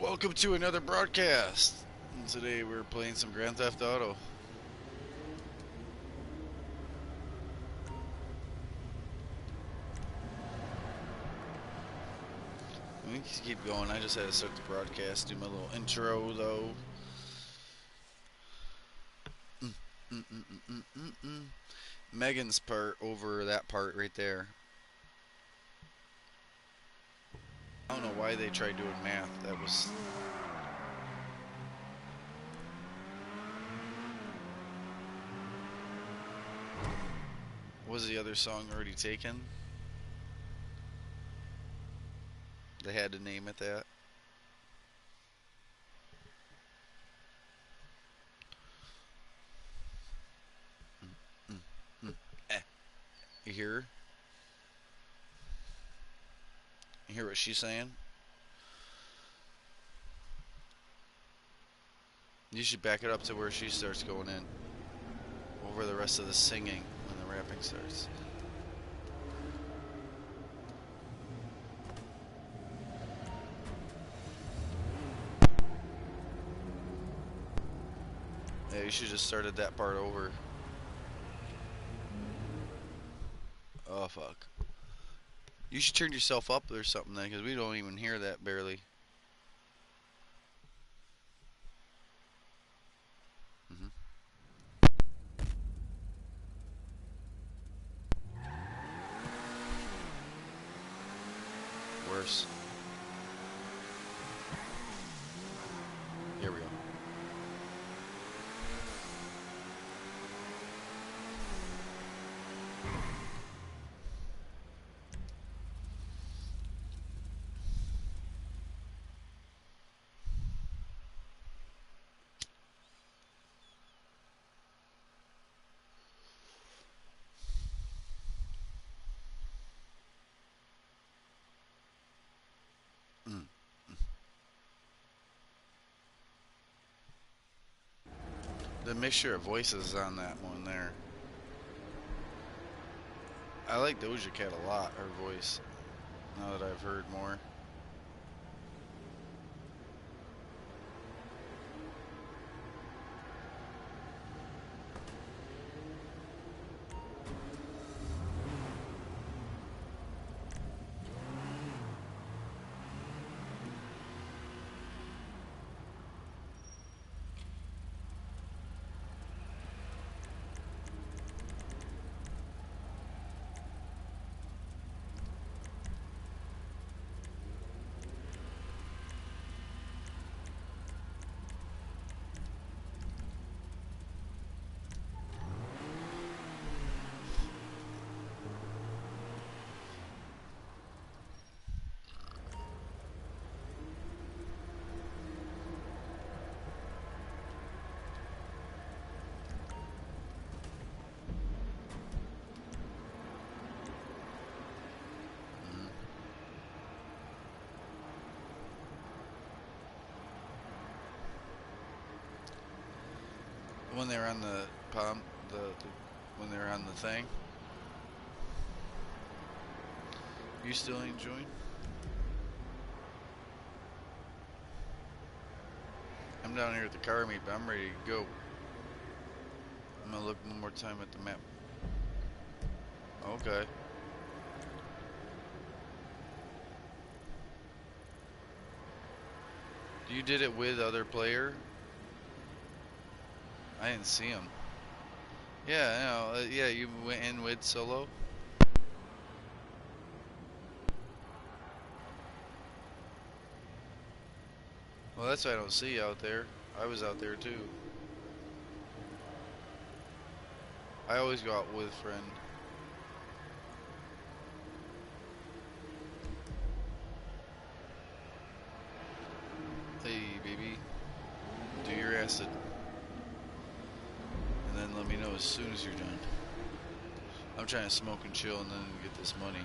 Welcome to another broadcast. And today we're playing some Grand Theft Auto. We can keep going. I just had to start the broadcast, do my little intro though. Megan's part over that part right there. I don't know why they tried doing math. That was. Was the other song already taken? They had to name it that. Mm, mm, eh. You hear her? You hear what she's saying? You should back it up to where she starts going in. Over the rest of the singing when the rapping starts. Yeah, you should just started that part over. Oh, fuck. You should turn yourself up or something then, because we don't even hear that barely. Hmm. Worse. Here we go. Mm. The mixture of voices on that one there. I like Doja Cat a lot, her voice, now that I've heard more. Mm. When they're on the palm, when they're on the thing, you still enjoying? I'm down here at the car meet, but I'm ready to go. I'm gonna look one more time at the map. Okay. You did it with other player? I didn't see him. Yeah, yeah, you went in with solo. Well, that's why I don't see you out there. I was out there too. I always go out with friend. Hey, baby, do your acid, and then let me know as soon as you're done. I'm trying to smoke and chill, and then get this money.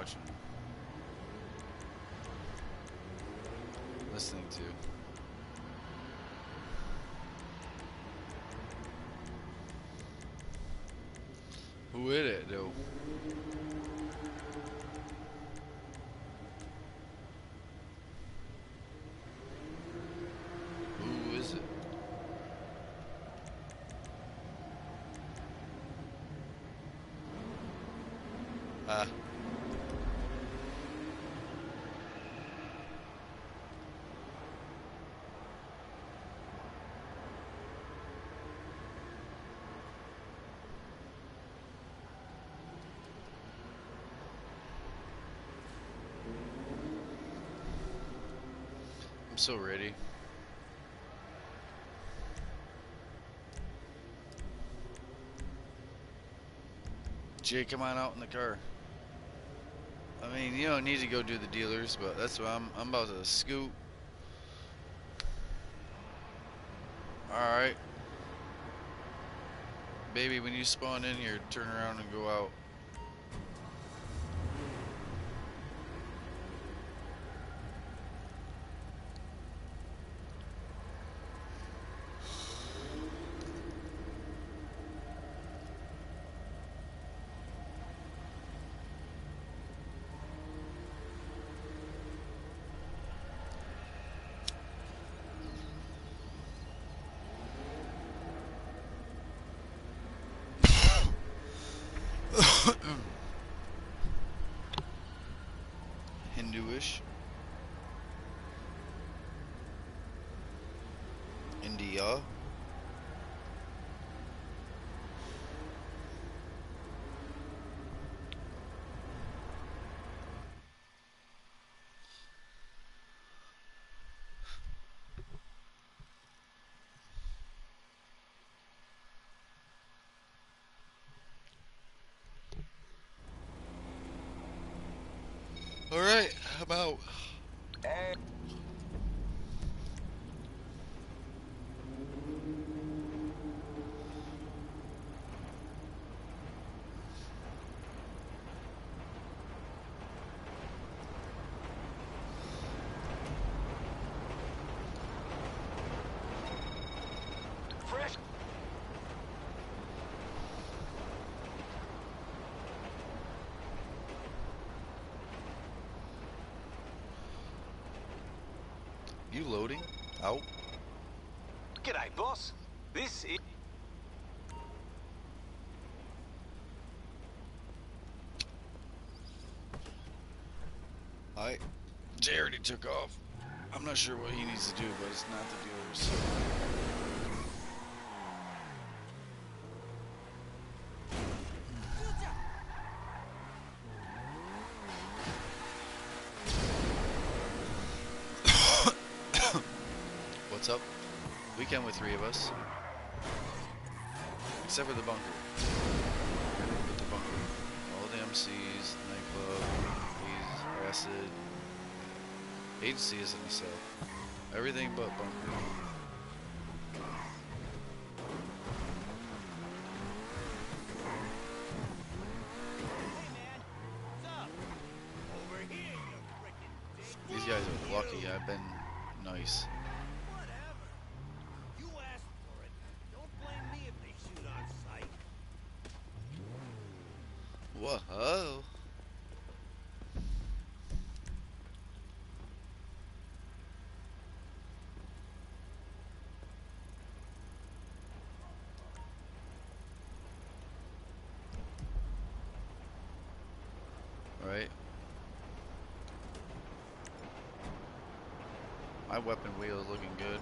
watching? Listening to? Who is it, though? Who is it? Ah. I'm so ready. Jay, come on out in the car. I mean, you don't need to go do the dealers, but that's what I'm about to scoot. Alright. Baby, when you spawn in here, turn around and go out. Hinduish. India. Alright, I'm out. Fresh. You loading? Out? G'day, boss. This is... Alright. Jay already took off. I'm not sure what he needs to do, but it's not the dealers. What's up? Weekend with 3 of us. Except for the bunker. Everything but the bunker. All the MCs, nightclub, A's, acid. Agency isn't a sale. Everything but bunker. These guys are lucky. I've been nice. You asked for it. Don't blame me if they shoot on sight. Whoa. Right. My weapon wheel is looking good.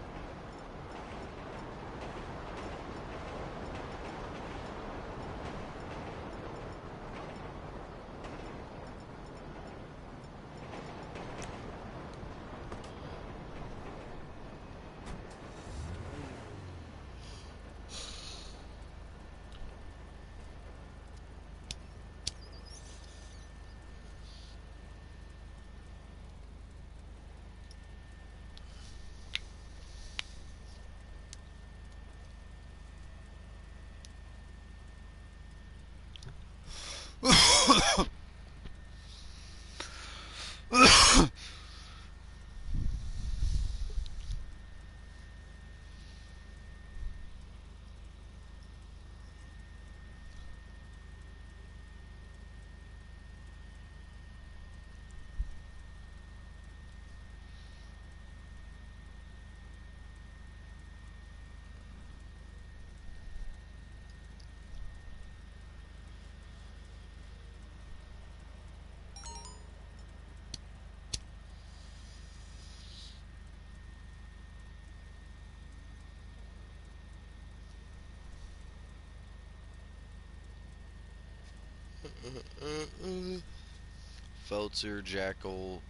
Feltzer, Jackal,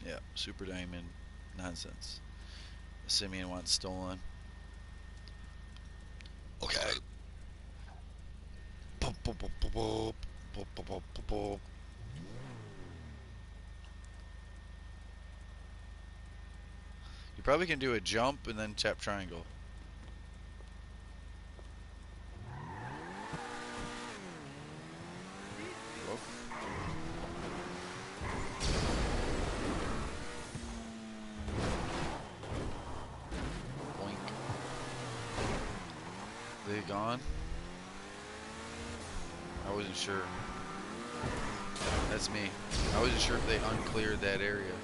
yeah, Super Diamond, nonsense. Simeon wants stolen. Okay. You probably can do a jump and then tap triangle. Whoop. Boink. They gone? I wasn't sure. That's me. I wasn't sure if they uncleared that area.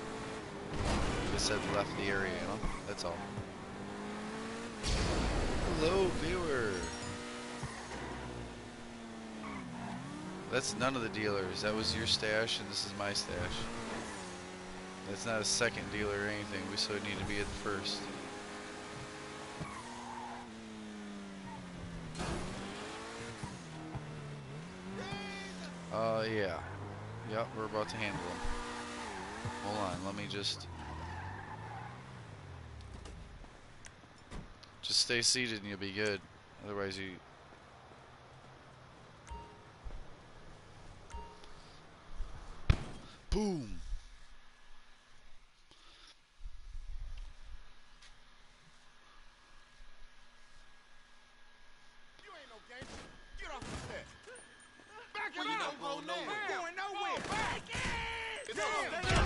It said left the area, you know? That's all. Hello, viewer. That's none of the dealers. That was your stash, and this is my stash. That's not a second dealer or anything. We still need to be at the first. Yeah. Yep, we're about to handle them. Hold on, let me just stay seated and you'll be good. Otherwise you... Boom! You ain't no gangster. Get off the set. Back it up. You don't go nowhere. We're going nowhere. Back in. It's all down.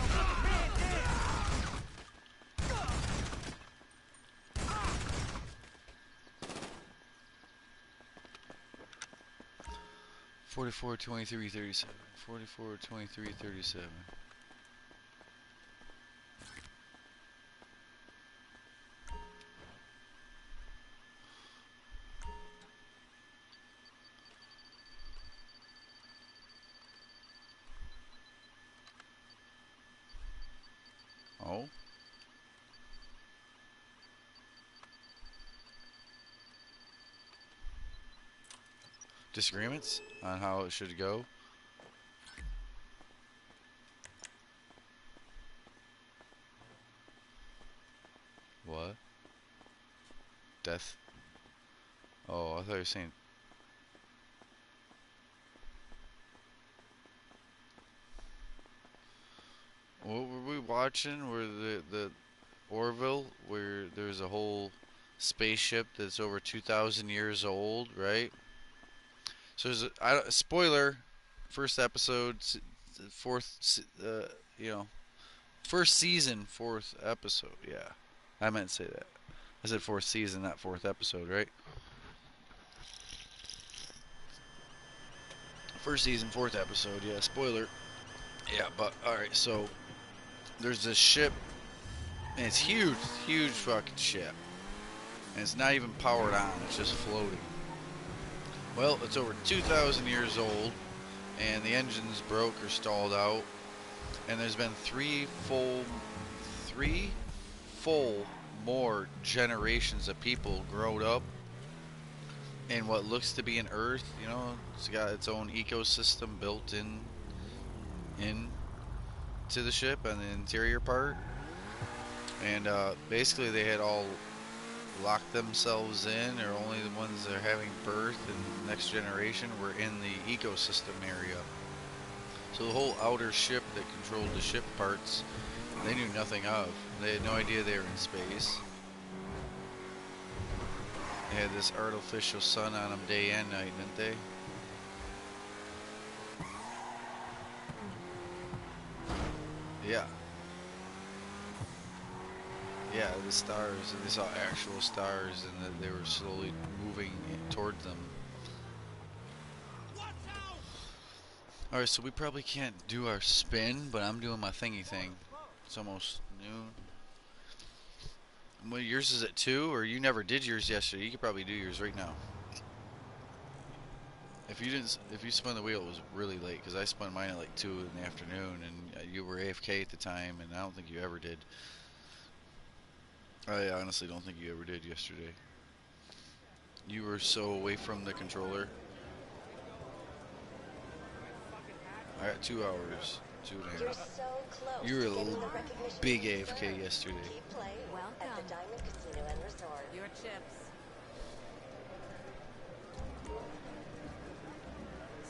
44, 23, 37. 44, 23, 37. Oh. Disagreements on how it should go. What? Death? Oh, I thought you were saying... What were we watching? Where the Orville, where there's a whole spaceship that's over 2,000 years old, right? So there's a spoiler, first episode, fourth, you know, first season, fourth episode. Yeah, I meant to say that. I said fourth season, not fourth episode, right? First season, fourth episode. Yeah, spoiler. Yeah, but all right. So there's this ship, and it's huge, huge fucking ship, and it's not even powered on. It's just floating. Well, it's over 2,000 years old, and the engine's broke or stalled out, and there's been three full more generations of people growed up in what looks to be an Earth. You know, it's got its own ecosystem built in to the ship and the interior part, and basically they had all locked themselves in, or only the ones that are having birth and next generation were in the ecosystem area. So the whole outer ship that controlled the ship parts, they knew nothing of. They had no idea they were in space. They had this artificial sun on them day and night, didn't they? Yeah. Yeah, the stars, and they saw actual stars, and that they were slowly moving towards them. Alright, so we probably can't do our spin, but I'm doing my thingy thing. It's almost noon. Well, yours is at 2, or you never did yours yesterday. You could probably do yours right now. If you spun the wheel, it was really late, because I spun mine at like 2 in the afternoon, and you were AFK at the time, and I don't think you ever did. I honestly don't think you ever did yesterday. You were so away from the controller. I got 2 hours. Two and a You're half. so close You were to a getting the recognition big you AFK deserve. yesterday. Keep playing at the Welcome. Diamond Casino and Resort. Your chips.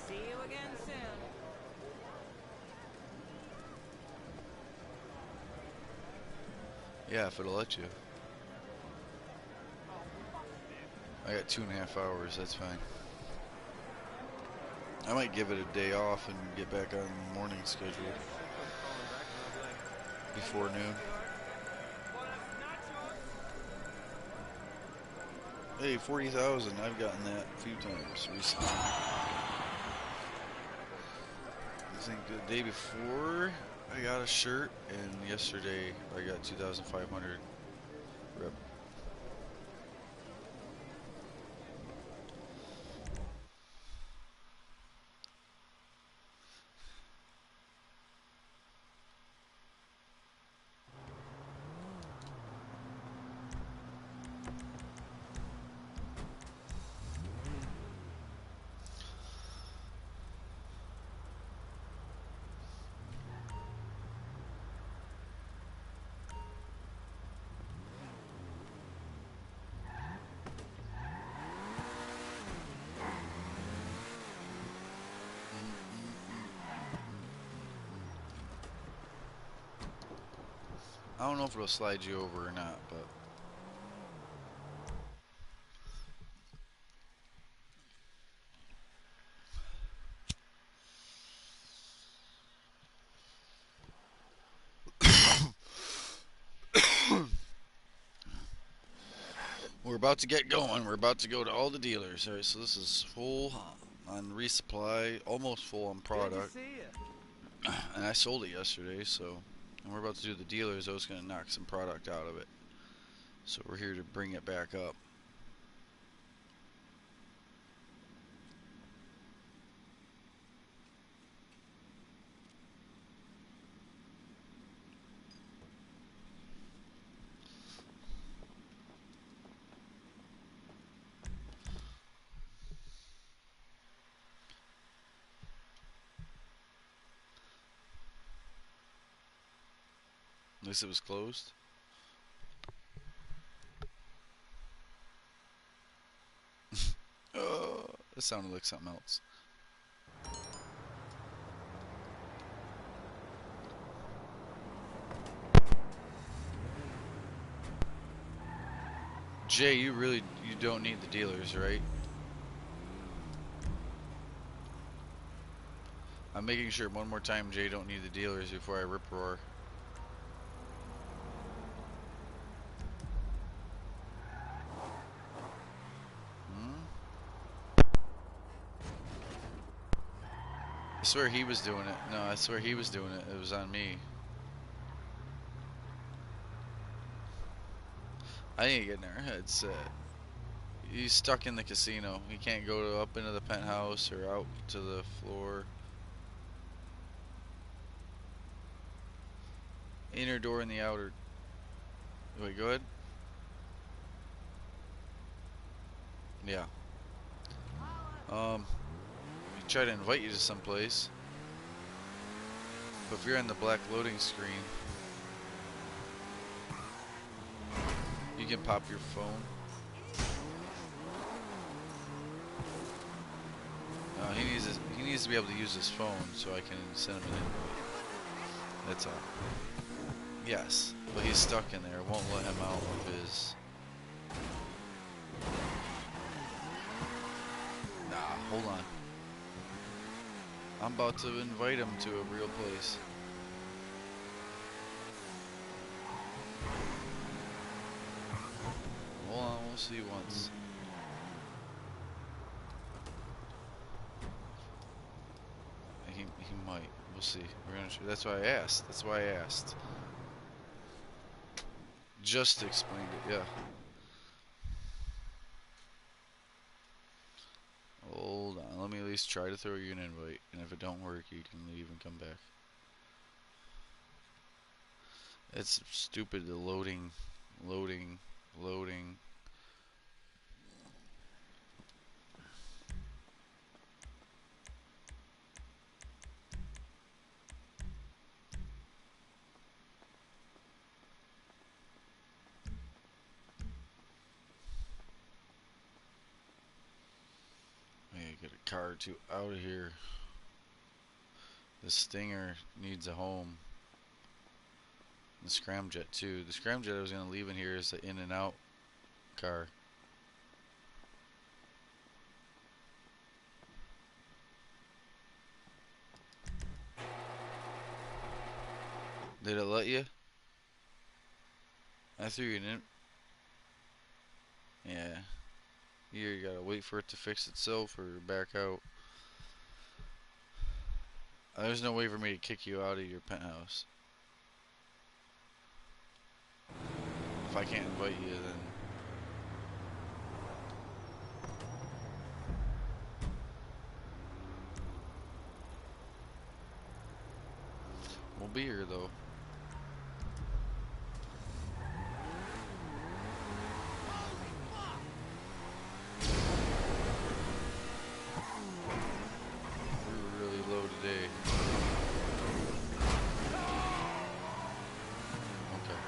See you again soon. Yeah, if it'll let you. I got 2.5 hours. That's fine. I might give it a day off and get back on the morning schedule before noon. Hey, 40,000. I've gotten that a few times recently. I think the day before I got a shirt, and yesterday I got 2,500 rep. I don't know if it'll slide you over or not, but we're about to get going. We're about to go to all the dealers. All right, so this is full on resupply, almost full on product. And I sold it yesterday, so and we're about to do the dealers. I was going to knock some product out of it. So we're here to bring it back up. At least it was closed. That sounded like something else. Jay, you don't need the dealers, right? I'm making sure one more time Jay don't need the dealers before I rip roar. I swear he was doing it. No, I swear he was doing it. It was on me. I ain't getting our heads set. He's stuck in the casino. He can't go up into the penthouse or out to the floor. Inner door and the outer. Wait, go ahead. Yeah. We try to invite you to some place. But if you're on the black loading screen, you can pop your phone. He needs to be able to use his phone so I can send him an invite. That's all. Yes, but he's stuck in there. It won't let him out of his. Nah, hold on. I'm about to invite him to a real place. Hold on, we'll see once. He might. We'll see. We're gonna. That's why I asked. That's why I asked. Just explained it. Yeah. Hold on. Let me at least try to throw you an invite, and if it don't work, you can leave and come back. It's stupid. The loading. car to out of here. The Stinger needs a home. The Scramjet too. The Scramjet I was gonna leave in here is the in and out car. Did it let you? I threw you in. Yeah. Here you gotta wait for it to fix itself or back out. There's no way for me to kick you out of your penthouse. If I can't invite you, then we'll be here though. We were really low today. Okay.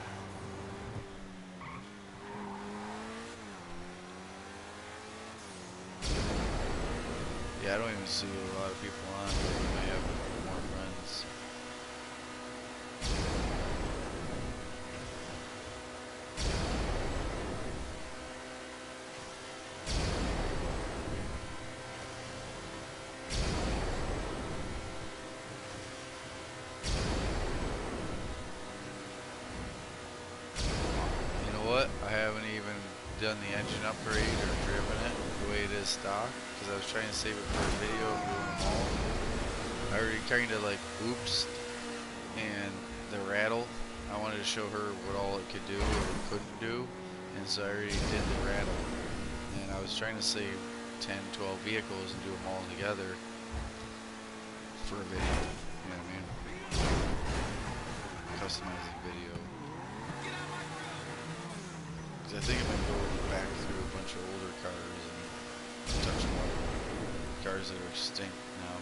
Yeah, I don't even see a lot of people on. I might have more friends. You know what? I haven't even done the engine upgrade or driven it the way it is stock because I was trying to save it for a video of doing them all. I already kind of like oops, and the rattle. I wanted to show her what all it could do or couldn't do, and so I already did the rattle. And I was trying to save 10, 12 vehicles and do them all together for a video. You know what I mean? Customize the video. I think I'm gonna go back through a bunch of older cars and touch more cars that are extinct now.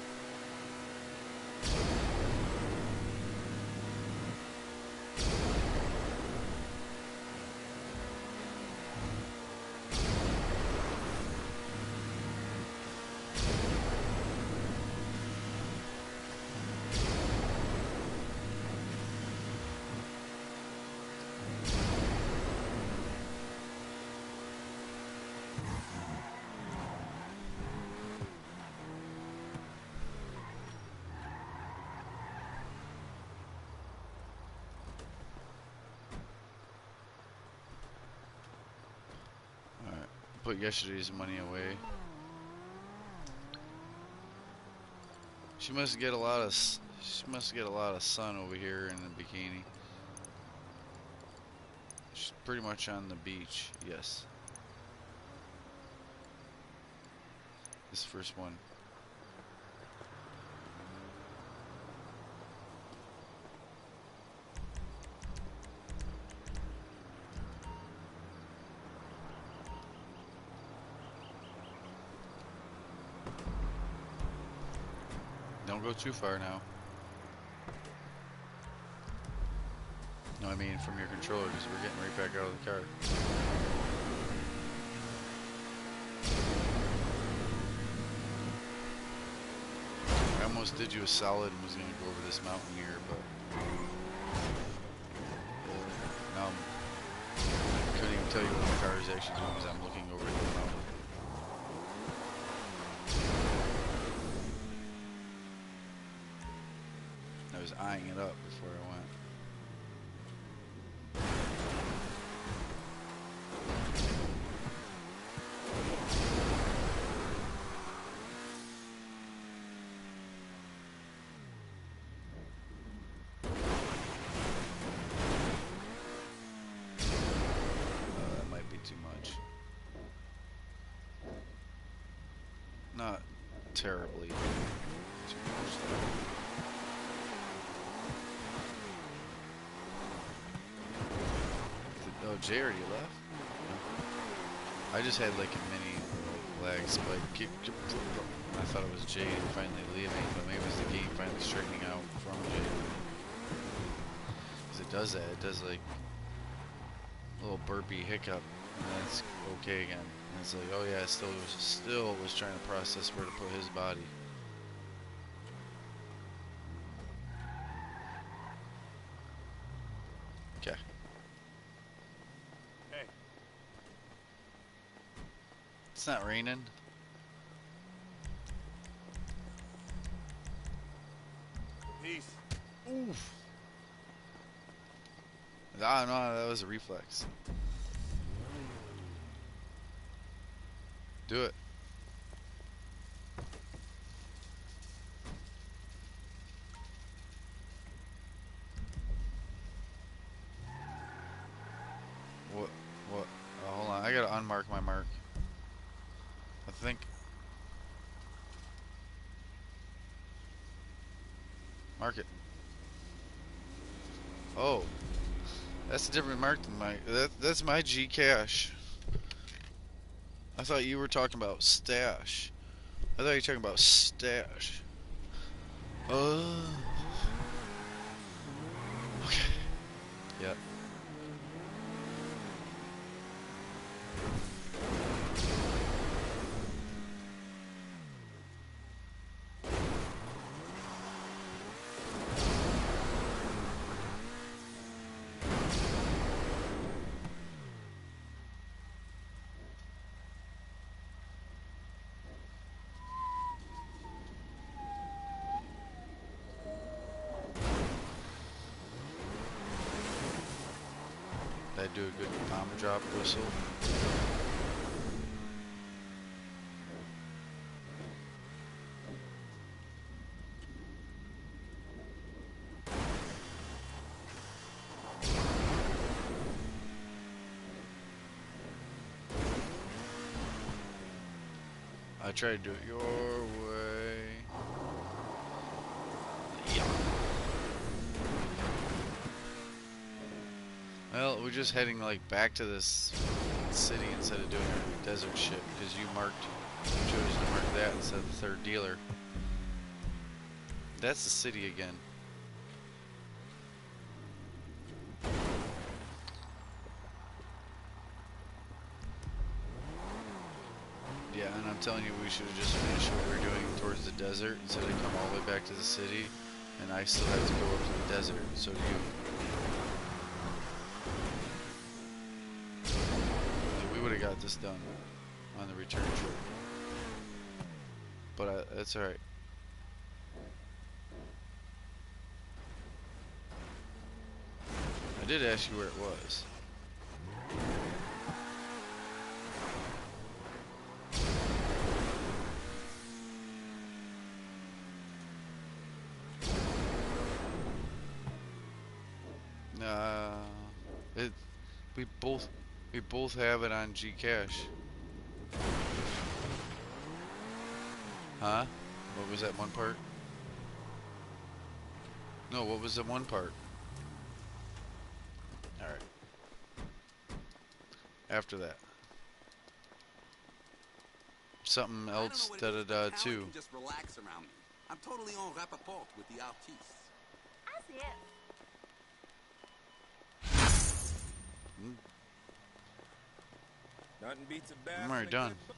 Put yesterday's money away. She must get a lot of sun over here in the bikini. She's pretty much on the beach. Yes. This first one. Don't go too far now. No, I mean from your controller, because we're getting right back out of the car. I almost did you a solid and was going to go over this mountain here, but now I couldn't even tell you what the car is actually doing because I'm looking over the mountain. I was eyeing it up before I went. That might be too much. Not terribly too much though. Oh, Jay already left? I just had like a mini lag spike. I thought it was Jay finally leaving, but maybe it was the game finally straightening out from Jay. Because it does that. It does like a little burpy hiccup And it's okay again. And it's like, oh yeah, still was trying to process where to put his body. Okay. Hey, It's not raining. peace. Oof. Ah, no, that was a reflex. Do it. What? What? Hold on. I gotta unmark my mark. I think. Mark it. Oh, that's a different mark than my. That's my G cash. I thought you were talking about stash. I thought you were talking about stash. Uh. Okay. Yep. Did I do a good bomb drop whistle? I tried to do it your way. Yeah. Well, we're just heading like back to this city instead of doing our desert shit because you chose to mark that instead of the third dealer. That's the city again. Yeah, and I'm telling you, we should have just finished what we're doing towards the desert instead of come all the way back to the city. And I still have to go up to the desert. So do you. Yeah, we would have got this done on the return trip. But that's alright. I did ask you where it was. Uh, it, we both, we both have it on Gcash. Huh? What was that one part? No, what was the one part? Alright. After that. Something I don't know else what it da is, da but da talent too. can just relax around me. I'm totally en rapport with the artistes. As if. Mm, Nothing beats a I'm bath already and a done. good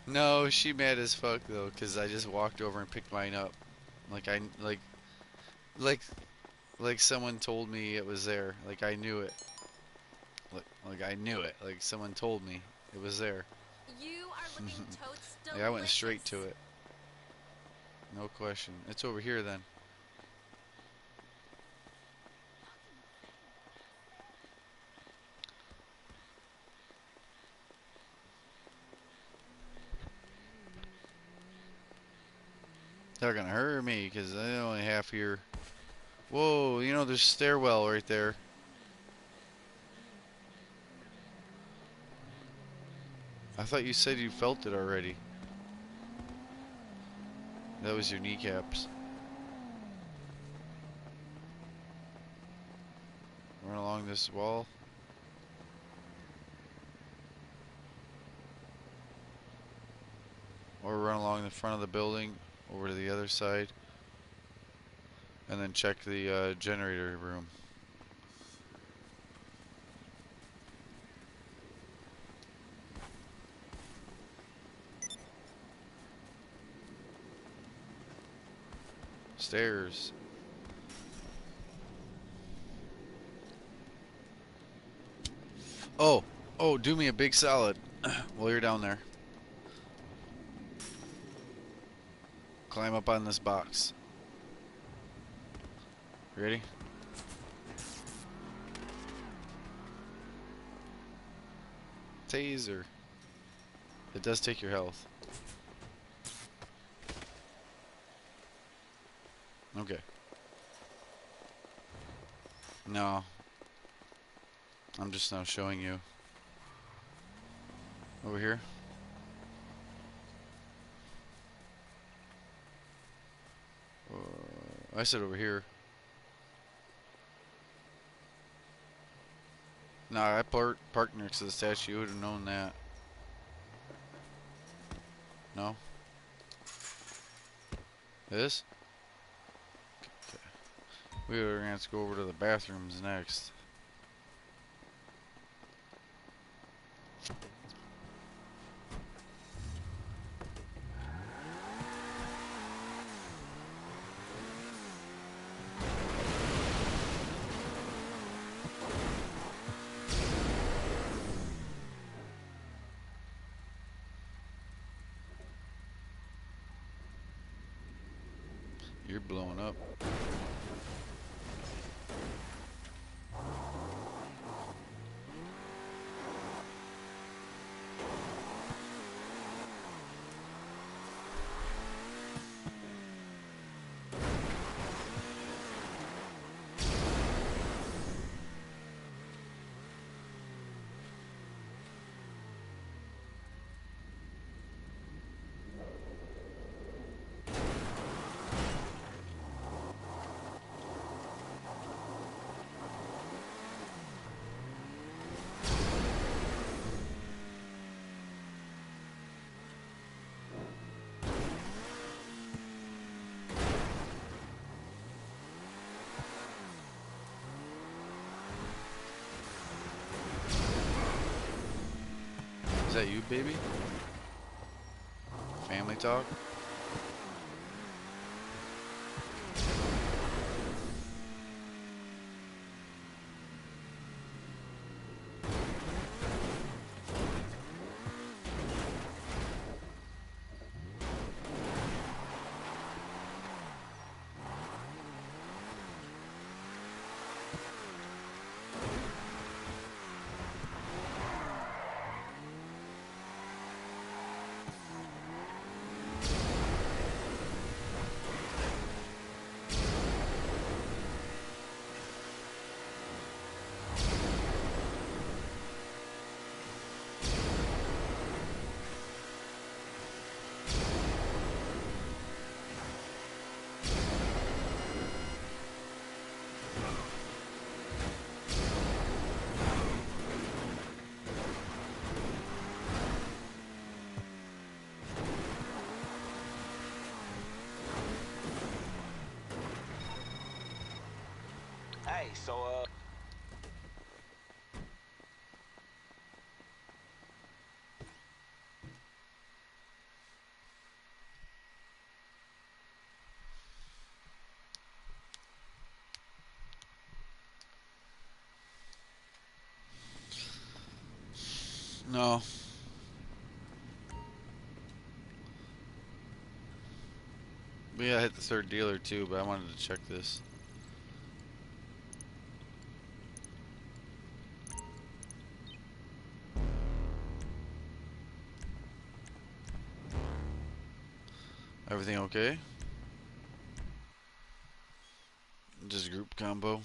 No, she mad as fuck though, cause I just walked over and picked mine up. Like I like like someone told me it was there. Like I knew it. Like I knew it. Like someone told me it was there. You are looking totes Like I went straight delicious. to it. No question. It's over here then. They're gonna hurt me because they're only half here. Whoa, you know there's a stairwell right there. I thought you said you felt it already. That was your kneecaps. Run along this wall. Or run along the front of the building over to the other side. And then check the generator room. Stairs. Oh, oh, do me a big solid while you're down there. Climb up on this box. Ready? Taser. It does take your health. Okay. No. I'm just now showing you. Over here. I said over here. Nah, I parked next to the statue. You would have known that. No? This? Okay. We are gonna have to go over to the bathrooms next. You're blowing up. Is that you, baby? Family talk? Hey, so, No. We gotta hit the third dealer too, but I wanted to check this. Everything okay? Just group combo.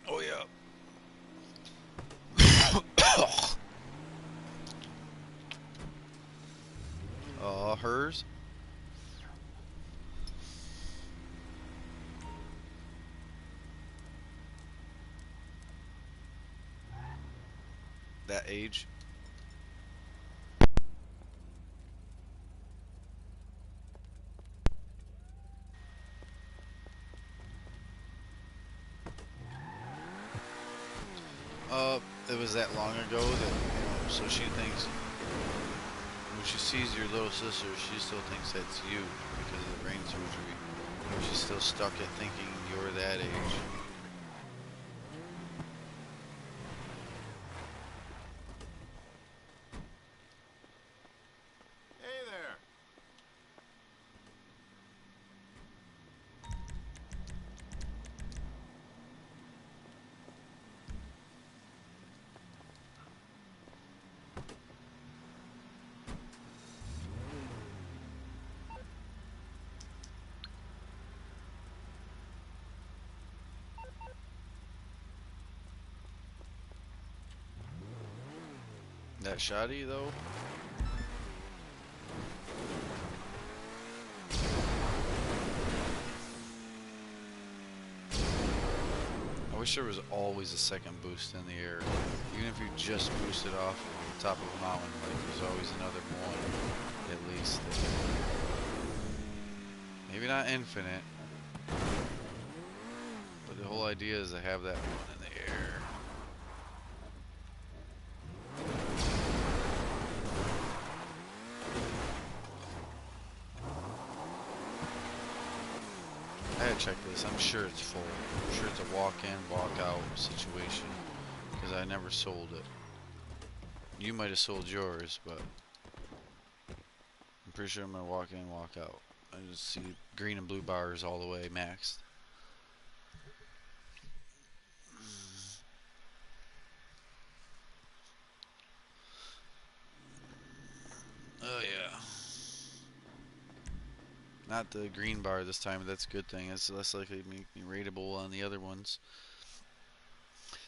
Oh yeah. Hers? That age? it was that long ago that, so she thinks, when she sees your little sister, she still thinks that's you because of the brain surgery. She's still stuck at thinking you're that age. Hey there. That shoddy though. I wish there was always a second boost in the air. Even if you just boosted off the top of a mountain, like there's always another one, at least. Maybe not infinite, but the whole idea is to have that one in the air. I gotta check this. I'm sure it's full. I'm sure it's a walk-in, walk-out situation because I never sold it. You might have sold yours, but I'm pretty sure I'm gonna walk in, walk out. I just see green and blue bars all the way maxed. Oh yeah. Not the green bar this time, but that's a good thing. It's less likely to make me rateable on the other ones.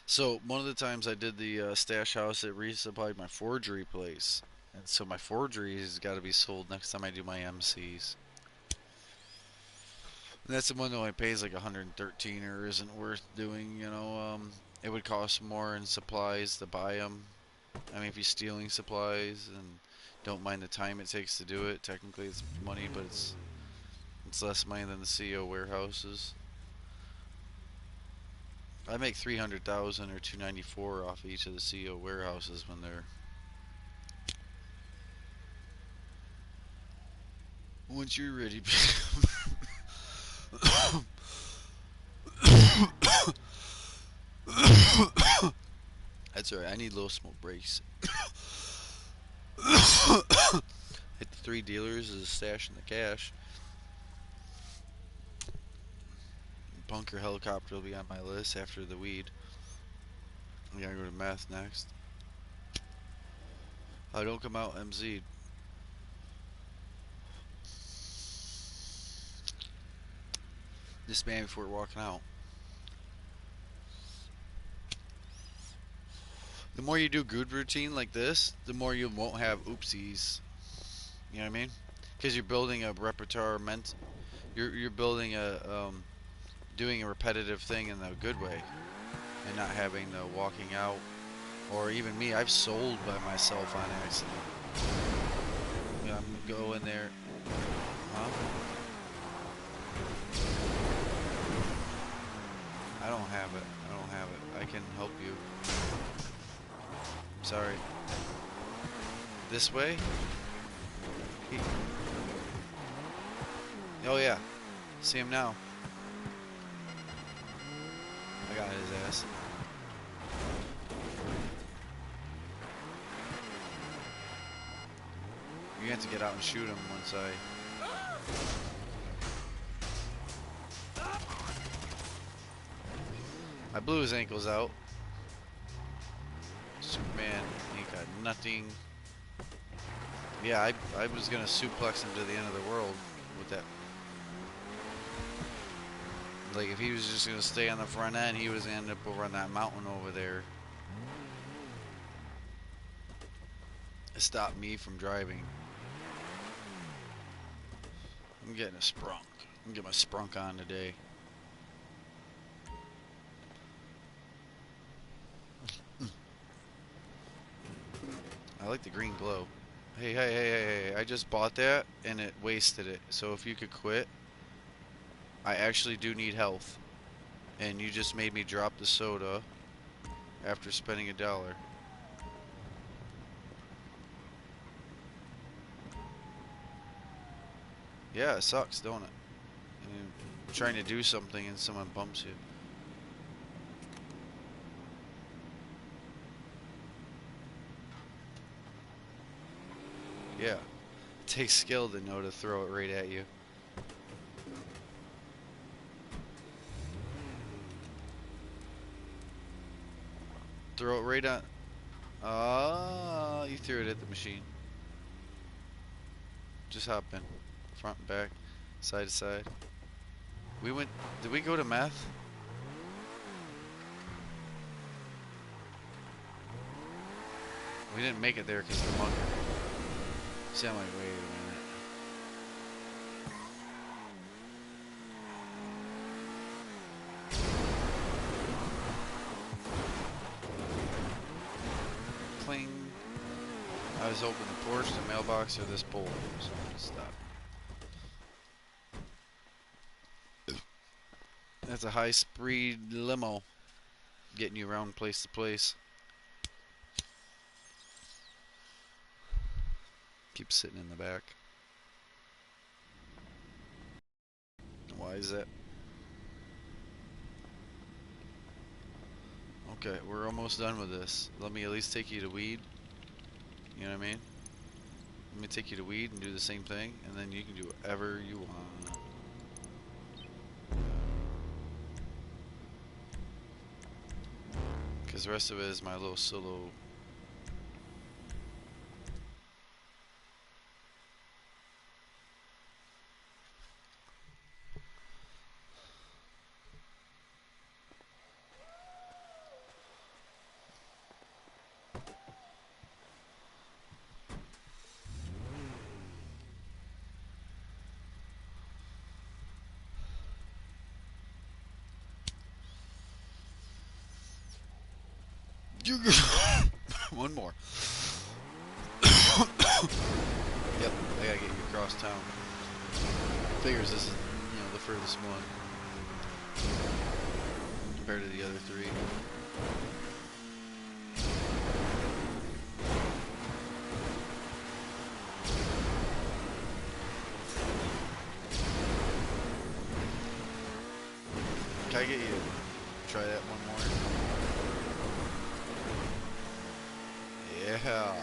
So, one of the times I did the stash house, it resupplied my forgery place. And so my forgery has got to be sold next time I do my MCs. And that's the one that only pays like 113 or isn't worth doing, it would cost more in supplies to buy them. I mean, if you're stealing supplies and don't mind the time it takes to do it, technically it's money, but it's less money than the CO warehouses. I make 300,000 or 294 off each of the CO warehouses when they're. Once you're ready. That's alright. I need little smoke breaks. Hit the 3 dealers as a stash in the cash. Bunker helicopter will be on my list after the weed. We gotta go to meth next. Oh, don't come out MZ. This man before walking out. The more you do good routine like this, the more you won't have oopsies. You know what I mean? Because you're building a repertoire. You're building doing a repetitive thing in a good way, and not having the walking out. Or even me, I've sold by myself on accident. I'm go in there, huh? I don't have it. I don't have it. I can help you. Sorry. This way? Oh yeah. See him now. I got his ass. You have to get out and shoot him once I blew his ankles out. Superman ain't got nothing. Yeah, I was gonna suplex him to the end of the world with that. Like, if he was just gonna stay on the front end, he was gonna end up over on that mountain over there. It stopped me from driving. I'm getting a sprunk. I'm getting my sprunk on today. I like the green glow. Hey, I just bought that and it wasted it. So if you could quit, I actually do need health. And you just made me drop the soda after spending $1. Yeah, it sucks, don't it? I mean, trying to do something and someone bumps you. Yeah. It takes skill to know to throw it right at you. Throw it right on. You threw it at the machine. Just hop in. Front and back. Side to side. We went. Did we go to meth? We didn't make it there because of the bunker. See, I'm like, wait a minute. Cling. I was open the porch, the mailbox, or this pole. So I'm gonna stop. That's a high-speed limo getting you around place to place. Keep sitting in the back. Why is that? Okay, we're almost done with this. Let me at least take you to weed. You know what I mean? Let me take you to weed and do the same thing, and then you can do whatever you want. Because the rest of it is my little solo. One more. Yep, I gotta get you across town. Figures this is, the furthest one compared to the other three. Can I get you to try that one more? Yeah.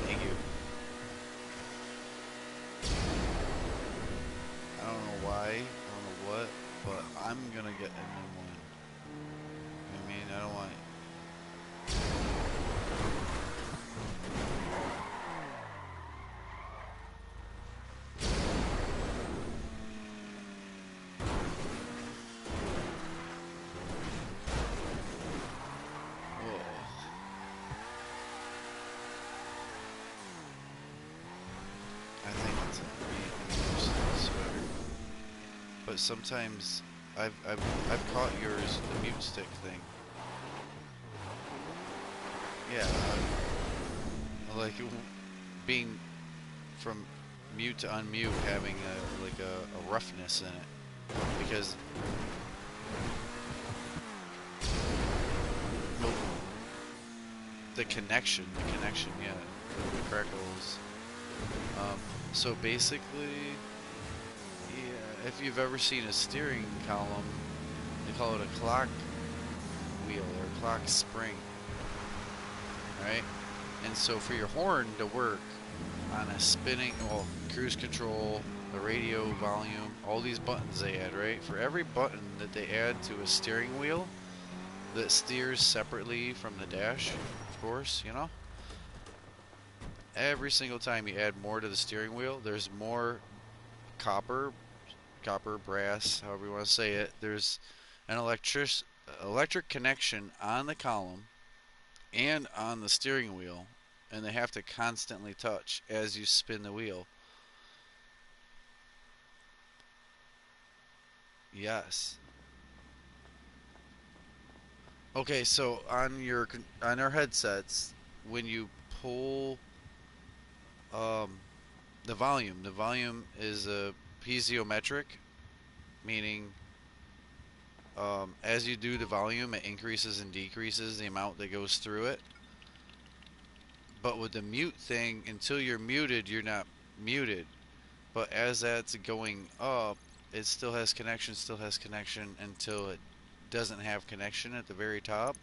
Thank you. I don't know why, I don't know what, but I'm gonna get a new one. You know what I mean? I don't want. I think it's a sweater. But sometimes I've caught yours, the mute stick thing. Yeah, like being from mute to unmute, having a roughness in it, because well, the connection, yeah, the crackles. So basically, yeah, if you've ever seen a steering column, they call it a clock wheel or clock spring, right? And so for your horn to work on a spinning, well, cruise control, the radio volume, all these buttons they add, right? For every button that they add to a steering wheel that steers separately from the dash, of course, every single time you add more to the steering wheel, there's more copper, brass, however you want to say it. There's an electric connection on the column and on the steering wheel, and they have to constantly touch as you spin the wheel. Yes. Okay, so on our headsets, when you pull um, the volume is a piezometric, meaning as you do the volume, it increases and decreases the amount that goes through it. But with the mute thing, until you're muted, you're not muted. But as that's going up, it still has connection until it doesn't have connection at the very top.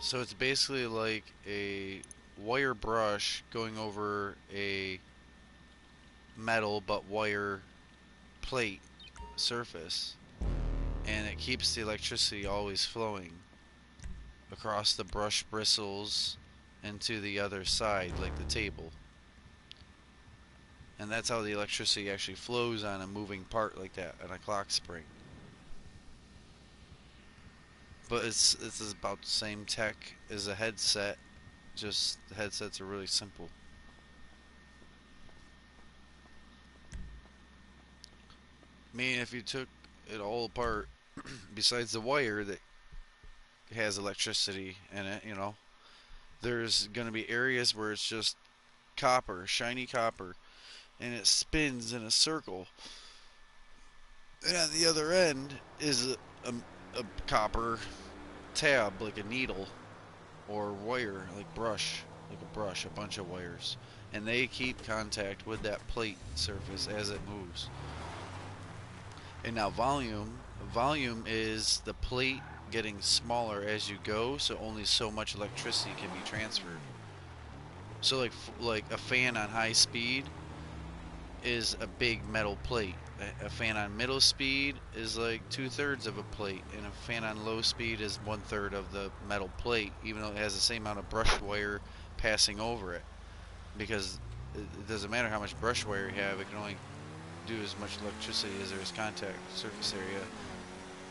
So it's basically like a wire brush going over a metal but wire plate surface, and it keeps the electricity always flowing across the brush bristles and to the other side, like the table. And that's how the electricity actually flows on a moving part like that, on a clock spring. But it's about the same tech as a headset, just the headsets are really simple. I mean, if you took it all apart, besides the wire that has electricity in it, you know, there's going to be areas where it's just copper, shiny copper, and it spins in a circle. And on the other end is a copper tab, like a needle, or wire, like a brush, a bunch of wires. And they keep contact with that plate surface as it moves. And now volume is the plate getting smaller as you go, so only so much electricity can be transferred. So like a fan on high speed is a big metal plate. A fan on middle speed is like 2/3 of a plate, and a fan on low speed is 1/3 of the metal plate, even though it has the same amount of brush wire passing over it. Because it doesn't matter how much brush wire you have, it can only do as much electricity as there is contact surface area.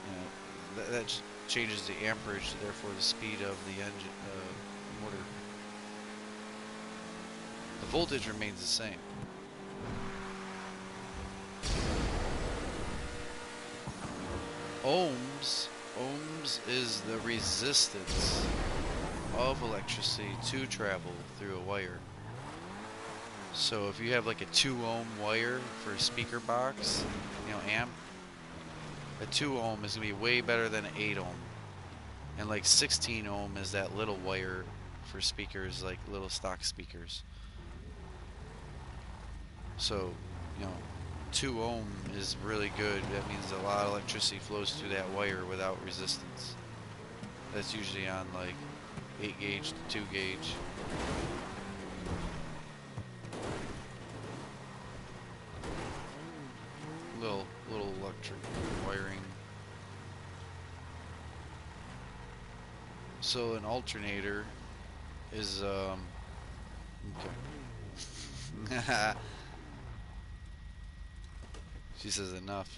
You know, that changes the amperage, therefore the speed of the engine motor. The voltage remains the same. Ohms is the resistance of electricity to travel through a wire. So if you have like a 2 ohm wire for a speaker box, you know, amp, a 2 ohm is going to be way better than an 8 ohm. And like 16 ohm is that little wire for speakers, like little stock speakers. So, you know, 2 ohm is really good. That means a lot of electricity flows through that wire without resistance. That's usually on like 8 gauge to 2 gauge. Little electric wiring. So an alternator is okay. She says enough.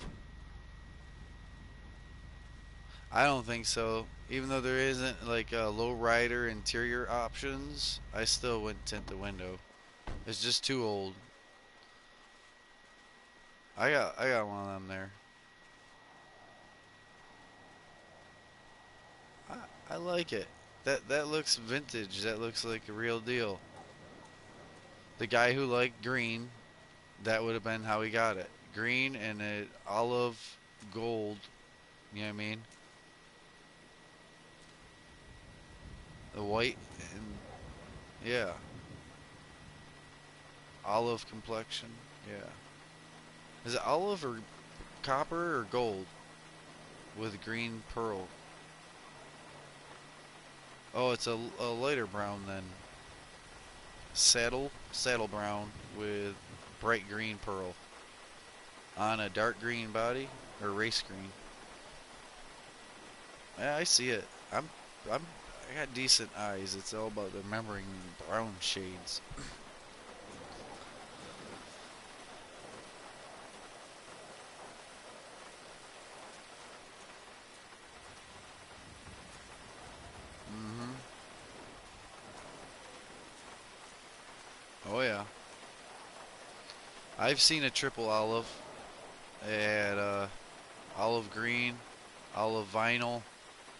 I don't think so. Even though there isn't like low rider interior options, I still wouldn't tint the window. It's just too old. I got one of them there. I like it. That looks vintage. That looks like a real deal. The guy who liked green, that would have been how he got it. Green and a olive gold. You know what I mean? The white and yeah, olive complexion. Yeah. Is it olive or copper or gold with green pearl? Oh, it's a lighter brown then. Saddle brown with bright green pearl on a dark green body or race green. Yeah, I see it. I got decent eyes. It's all about remembering brown shades. Mhm. Oh yeah. I've seen a triple olive. They had olive green, olive vinyl,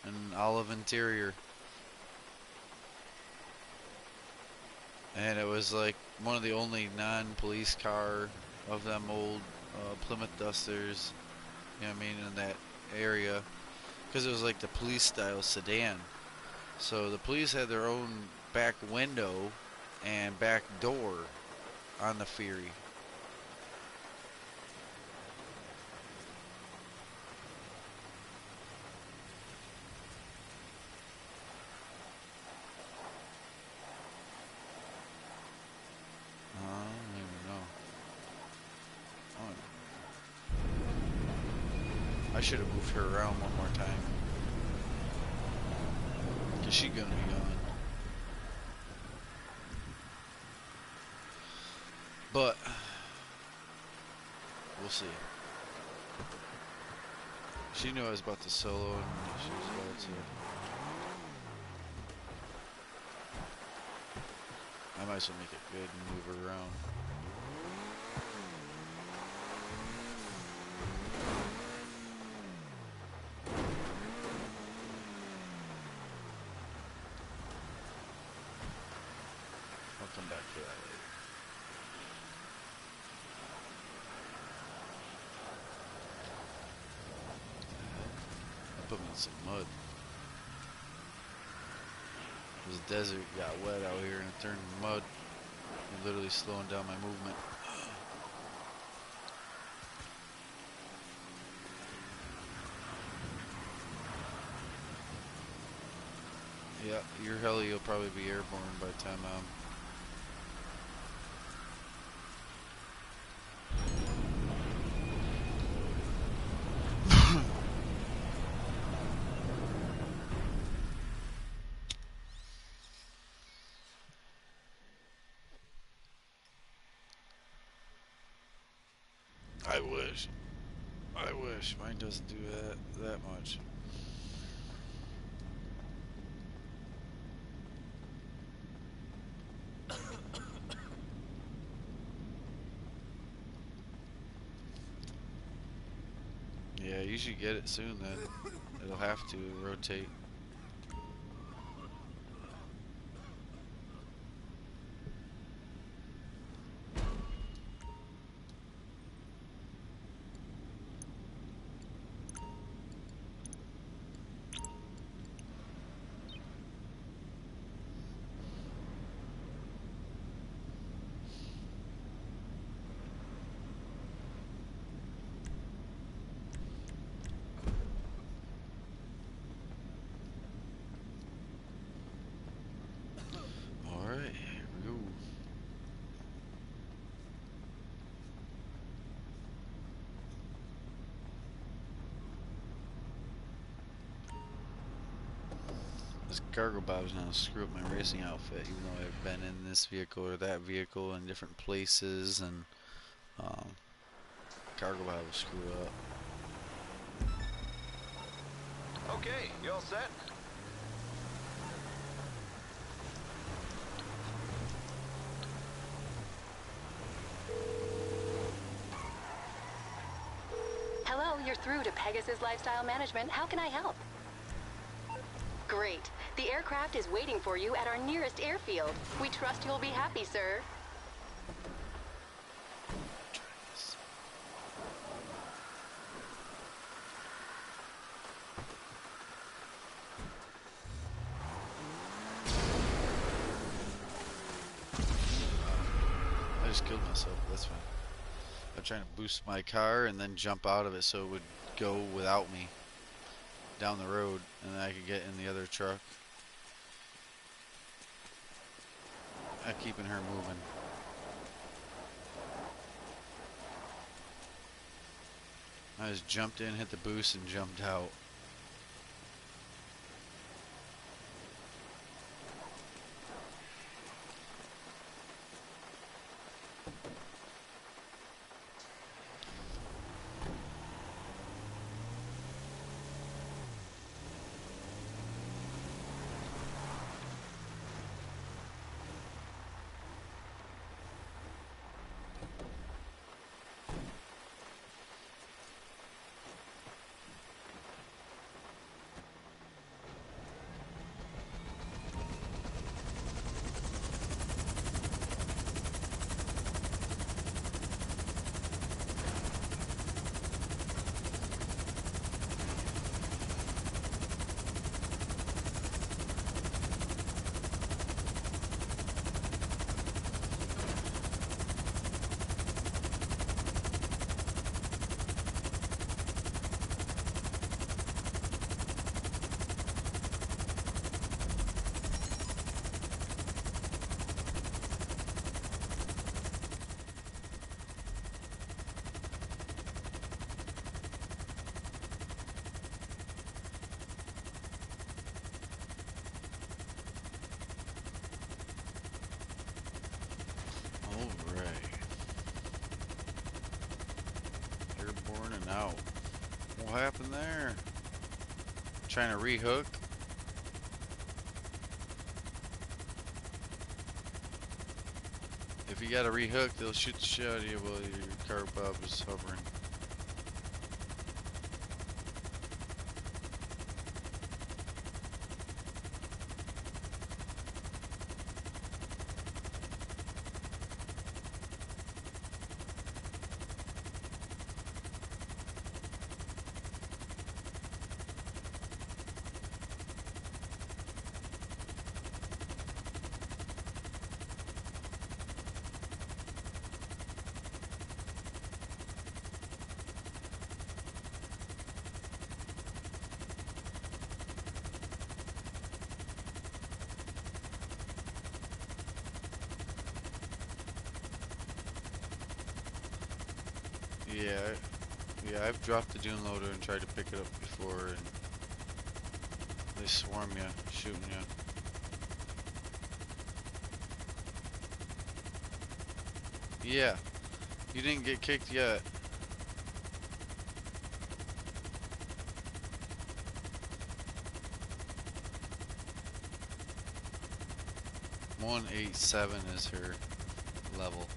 and olive interior. And it was like one of the only non-police car of them old Plymouth Dusters, you know what I mean, in that area because it was like the police style sedan. So the police had their own back window and back door on the Fury. I don't even know. I should have moved her around one more time. Cause she gonna be gone. But we'll see. She knew I was about to solo and she was about to. I might as well make it good and move her around. I'll come back for that later. I put me in some mud. It was a desert, got wet out here and it turned to mud. You're literally slowing down my movement. Yeah, your heli will probably be airborne by the time I wish. I wish. Mine doesn't do that much. Yeah, you should get it soon then. It'll have to rotate. Alright, here we go. This cargo bob's gonna screw up my racing outfit, even though I've been in this vehicle or that vehicle in different places, and cargo bob will screw up. Okay, you all set? Hello, you're through to Pegasus Lifestyle Management. How can I help? Great. The aircraft is waiting for you at our nearest airfield. We trust you'll be happy, sir. I just killed myself, that's fine. I'm trying to boost my car and then jump out of it so it would go without me down the road, and then I could get in the other truck. I'm keeping her moving. I just jumped in, hit the boost, and jumped out. Alright. Airborne and out. What happened there? Trying to rehook? If you gotta rehook, they'll shoot the shit out of you while your car bob is hovering. Yeah, yeah, I've dropped the dune loader and tried to pick it up before, and they swarm you, shooting you. Yeah, you didn't get kicked yet. "187" is her level.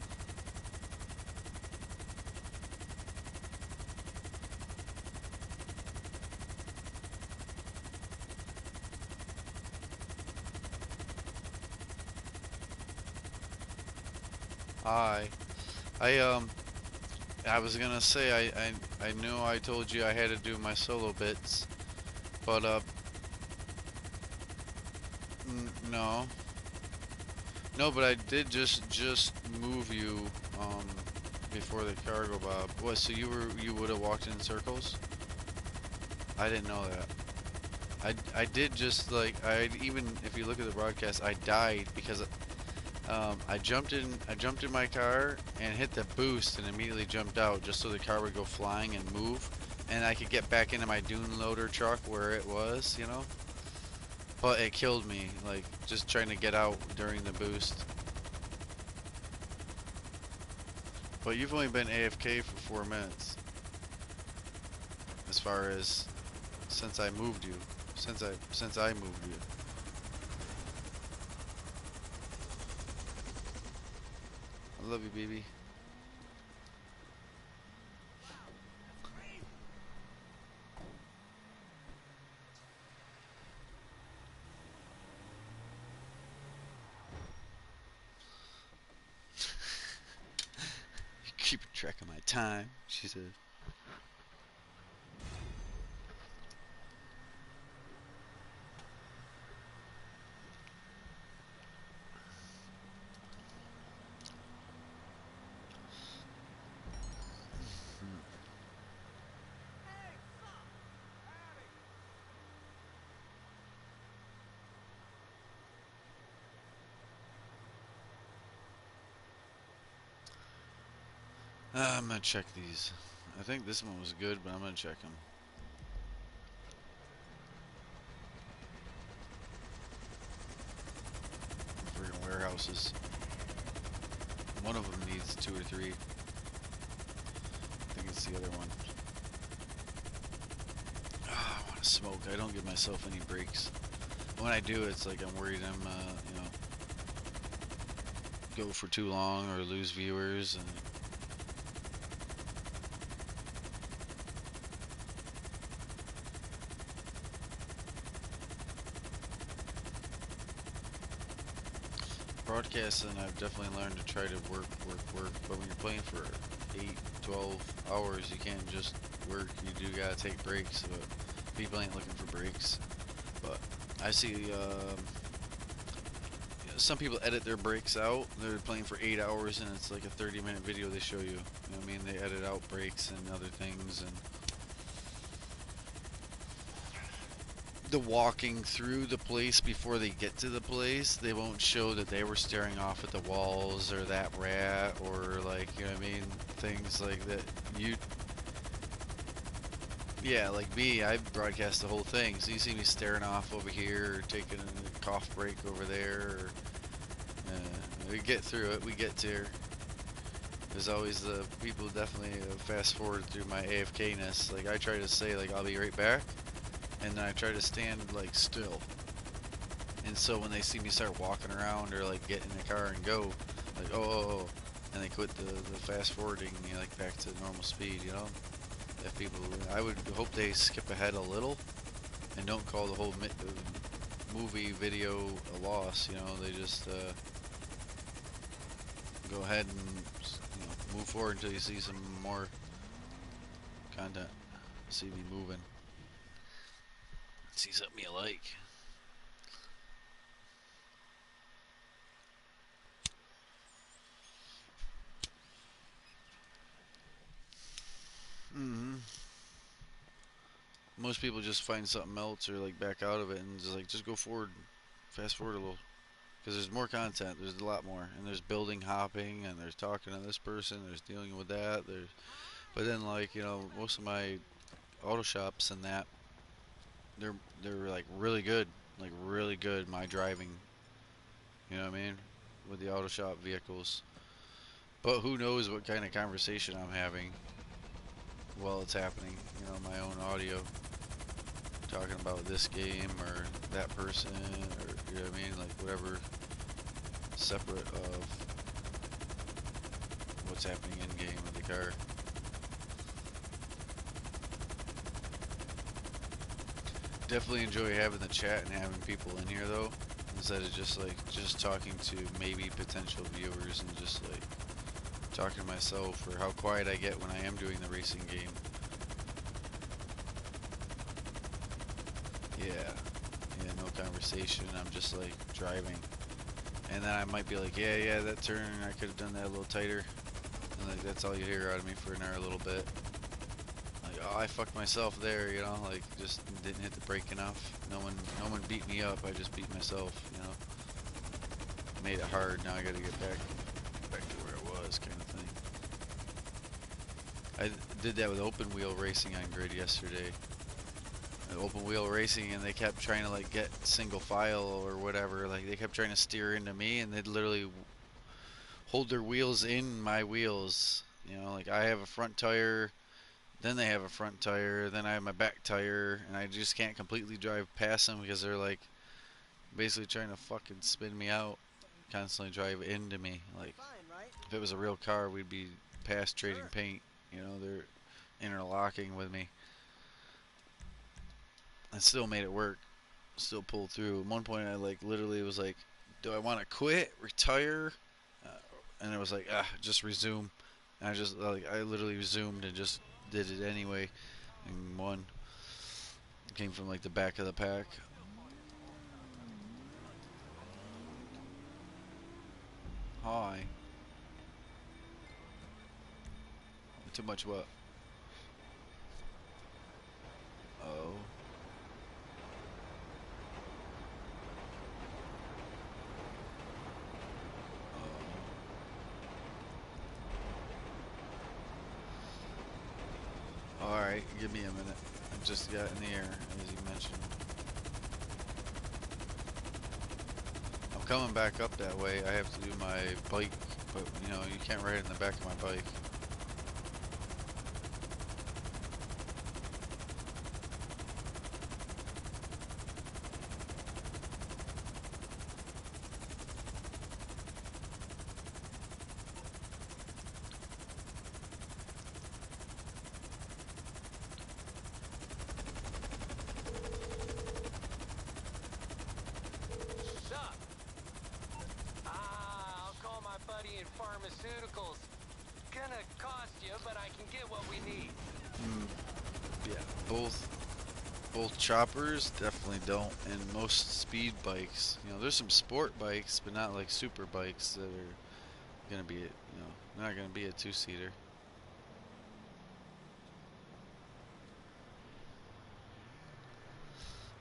I, I I was gonna say I know I told you I had to do my solo bits, but no, no, but I did just move you before the cargo bob. What? So you would have walked in circles? I didn't know that. I did just like even if you look at the broadcast, I died because I jumped in my car and hit the boost and immediately jumped out just so the car would go flying and move, and I could get back into my dune loader truck where it was, you know. But it killed me, like just trying to get out during the boost. But you've only been AFK for 4 minutes, as far as since I moved you, since I moved you. I love you, baby. You keep track of my time, she said. I'm gonna check these. I think this one was good, but I'm gonna check them. Freaking warehouses. One of them needs 2 or 3. I think it's the other one. I want to smoke. I don't give myself any breaks. When I do, it's like I'm worried I'm, you know, go for too long or lose viewers. And broadcasting, I've definitely learned to try to work. But when you're playing for 8, 12 hours, you can't just work. You do gotta take breaks. But people ain't looking for breaks. But I see some people edit their breaks out. They're playing for 8 hours and it's like a 30-minute video they show you. You know what I mean? They edit out breaks and other things, and the walking through the place before they get to the place, they won't show that they were staring off at the walls or that rat or, like, you know what I mean, things like that. Yeah, like me, I broadcast the whole thing, so you see me staring off over here or taking a cough break over there, or we get through it, we get to her. There's always the people definitely fast forward through my AFK-ness. Like I try to say like I'll be right back, and then I try to stand like still. And so when they see me start walking around or like get in the car and go, like oh, and they quit the fast forwarding, you know, like back to normal speed, you know. If people, I would hope they skip ahead a little and don't call the whole movie video a loss. You know, they just go ahead and move forward until you see some more content. See me moving. See something you like. Mm-hmm. Most people just find something else or like back out of it and just go forward, fast forward a little. Because there's more content, there's a lot more, and there's building hopping, and there's talking to this person, there's dealing with that, but then like most of my auto shops and that, they're like really good my driving, you know what I mean, with the auto shop vehicles. But who knows what kind of conversation I'm having while it's happening, my own audio, talking about this game or that person, or you know what I mean, like whatever, separate of what's happening in game with the car. Definitely enjoy having the chat and having people in here though, instead of just talking to maybe potential viewers and just like talking to myself, or how quiet I get when I am doing the racing game. Yeah, no conversation. I'm just like driving, and then I might be like, yeah, that turn I could have done that a little tighter, and like that's all you hear out of me for a little bit. Like, oh, I fucked myself there, like just didn't hit the brake enough. No one beat me up. I just beat myself, Made it hard. Now I got to get back to where I was, kind of thing. I did that with open wheel racing on grid yesterday. Open wheel racing, and they kept trying to like get single file or whatever. Like they kept trying to steer into me, and they'd literally hold their wheels in my wheels. Like I have a front tire, then they have a front tire, then I have my back tire, and I just can't completely drive past them because they're like basically trying to fucking spin me out, constantly drive into me. Like if it was a real car, we'd be past trading paint. They're interlocking with me. I still made it work. Still pulled through. At one point, I like literally was like, "Do I want to quit, retire?" And it was like, just resume." And I literally resumed and just did it anyway, and won. Came from like the back of the pack. Hi. Too much what? Oh. Alright, give me a minute. I just got in the air, as you mentioned. I'm coming back up that way. I have to do my bike, but you can't ride in the back of my bike. I'll call my buddy in pharmaceuticals. Gonna cost you, but I can get what we need. Yeah, both choppers definitely don't, and most speed bikes. There's some sport bikes, but not like super bikes that are gonna be, not gonna be a two-seater.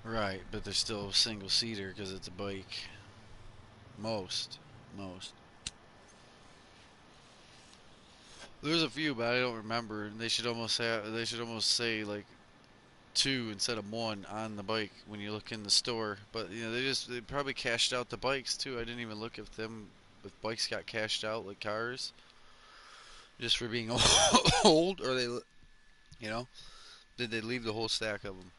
Right, but they're still a single-seater because it's a bike. Most. There's a few, but I don't remember. And they should almost say like two instead of one on the bike when you look in the store. But they probably cashed out the bikes too. I didn't even look if bikes got cashed out like cars. just for being old, or they, you know, did they leave the whole stack of them?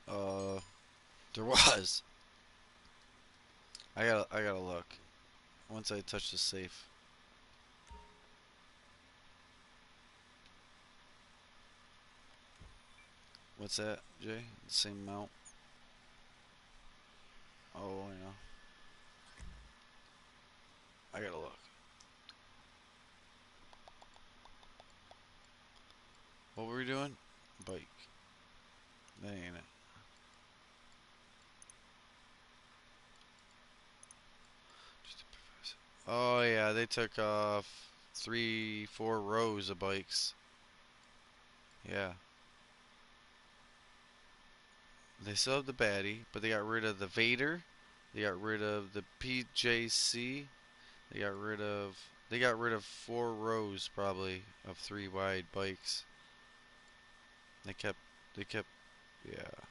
uh, there was. I gotta look. Once I touch the safe. What's that, Jay? The same amount? Oh, yeah. I gotta look. What were we doing? Bike. That ain't it. Oh yeah, they took off 3, 4 rows of bikes. Yeah. They still have the baddie, but they got rid of the Vader. They got rid of the PJC. They got rid of 4 rows probably of 3 wide bikes. They kept yeah.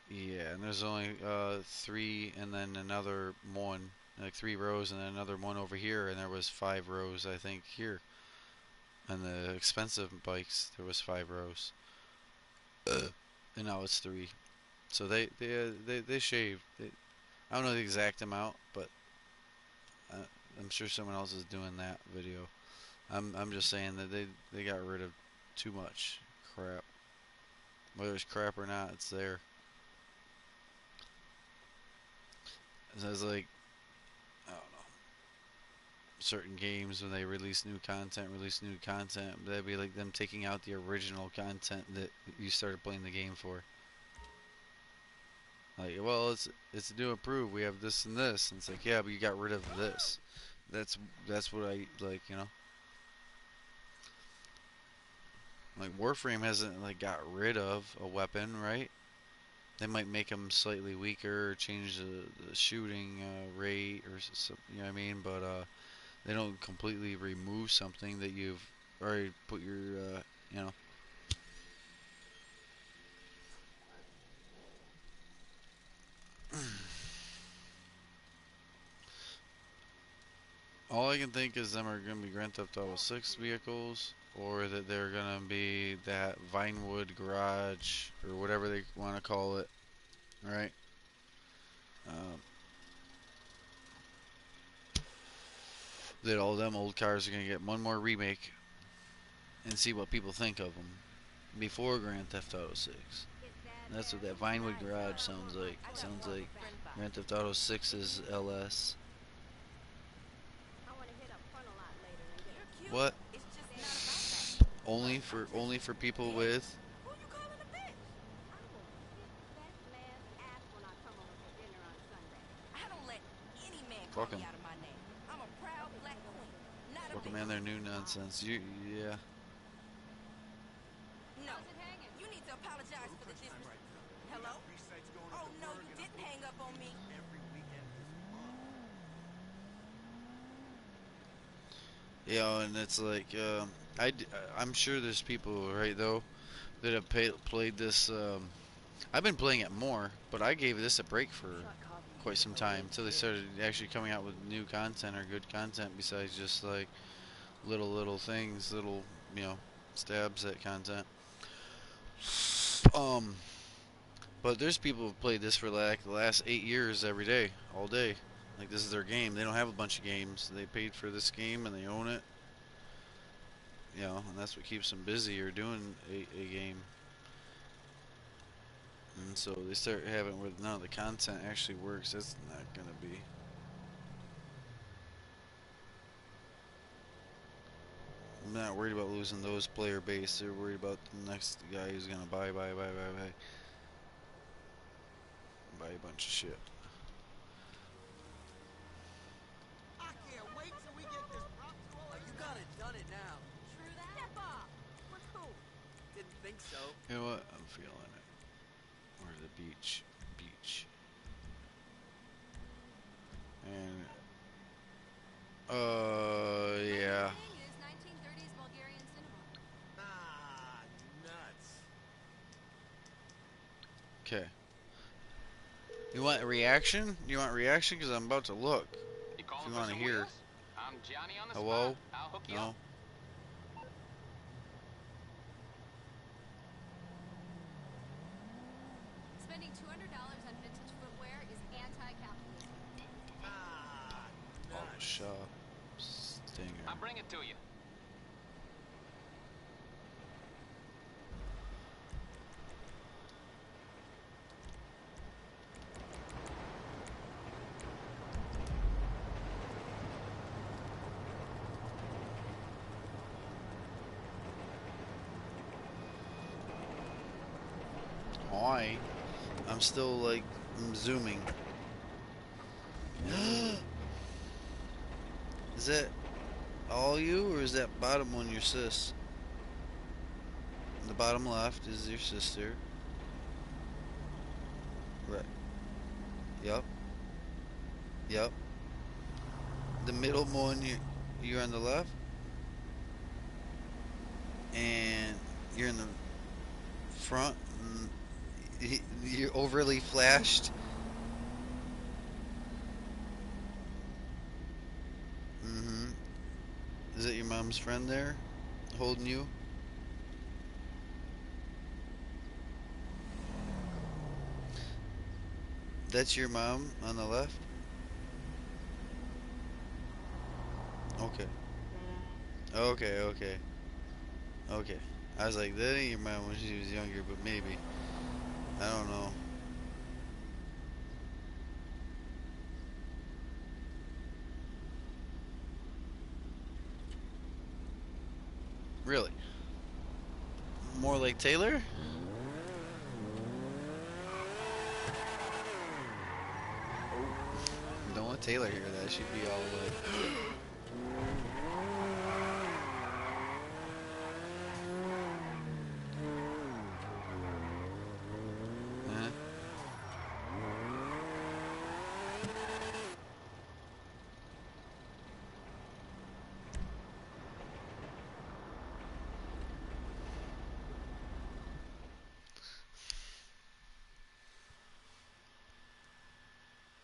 Yeah, and there's only 3 and then another one, like 3 rows and then another one over here, and there was 5 rows I think here. And the expensive bikes there was 5 rows. And now it's 3. So they shaved. I don't know the exact amount, but uh, I'm sure someone else is doing that video. I'm just saying that they got rid of too much crap. Whether it's crap or not, it's there. So it's like, I don't know, certain games when they release new content, that'd be like them taking out the original content that you started playing the game for. Like, well, it's new improved. We have this and this. And it's like, yeah, but you got rid of this. That's that's what I like, you know. Like Warframe hasn't like got rid of a weapon, right? They might make them slightly weaker or change the shooting rate or something, you know what I mean? But they don't completely remove something that you've already put your, you know. All I can think is them are going to be Grand Theft Auto 6 vehicles, or that they're going to be that Vinewood Garage, or whatever they want to call it, right? Um, that all them old cars are going to get one more remake and see what people think of them before Grand Theft Auto 6. That's what that Vinewood Garage sounds like. It sounds like Grand Theft Auto 6's LS. What? Only for people with. Fuck them. Fuck them and their new nonsense. Yeah. No, you need to apologize for the distance. Hello? Oh no, you didn't hang up on me. Yeah, and it's like, I'm sure there's people, right, though, that have played this. I've been playing it more, but I gave this a break for quite some time until they started actually coming out with new content or good content besides just like little things, little, you know, stabs at content. Um, but there's people who've played this for like the last 8 years every day, all day. Like this is their game. They don't have a bunch of games. They paid for this game and they own it. You know, and that's what keeps them busy or doing a game. And so they start having where none of the content actually works. That's not gonna be. I'm not worried about losing those player base. They're worried about the next guy who's gonna buy a bunch of shit. I can't wait till we get this prop tool. You got it, done it now. True that. Step up. What's cool? Didn't think so. You know what? I'm feeling it. Where's the beach? Beach. And yeah. Is 1930s Bulgarian cinema. Nah, Okay. You want a reaction? You want reaction? Because I'm about to look. You If calling you for want to some hear. wheels? I'm Johnny on the Hello? spot. I'll hook you No? up. Spending $200 on vintage footwear is anti-capitalism. Auto shop. Stinger. I'll bring it to you. Why? I'm still like zooming. Is that all you, or is that bottom one your sis? The bottom left is your sister. Right. Yup. Yup. The middle one, you're on the left, and you're in the front. You're overly flashed. Mm-hmm. Is that your mom's friend there, holding you? That's your mom on the left? Okay. Okay, okay. Okay. I was like, that ain't your mom when she was younger, but maybe. I don't know. Really? More like Taylor? Don't let Taylor hear that. She'd be all like, huh?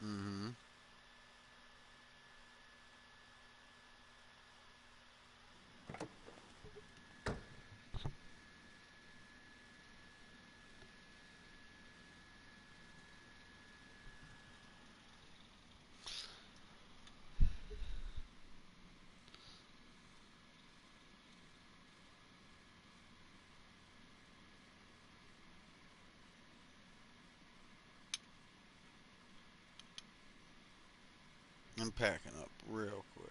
Mm-hmm. I'm packing up real quick.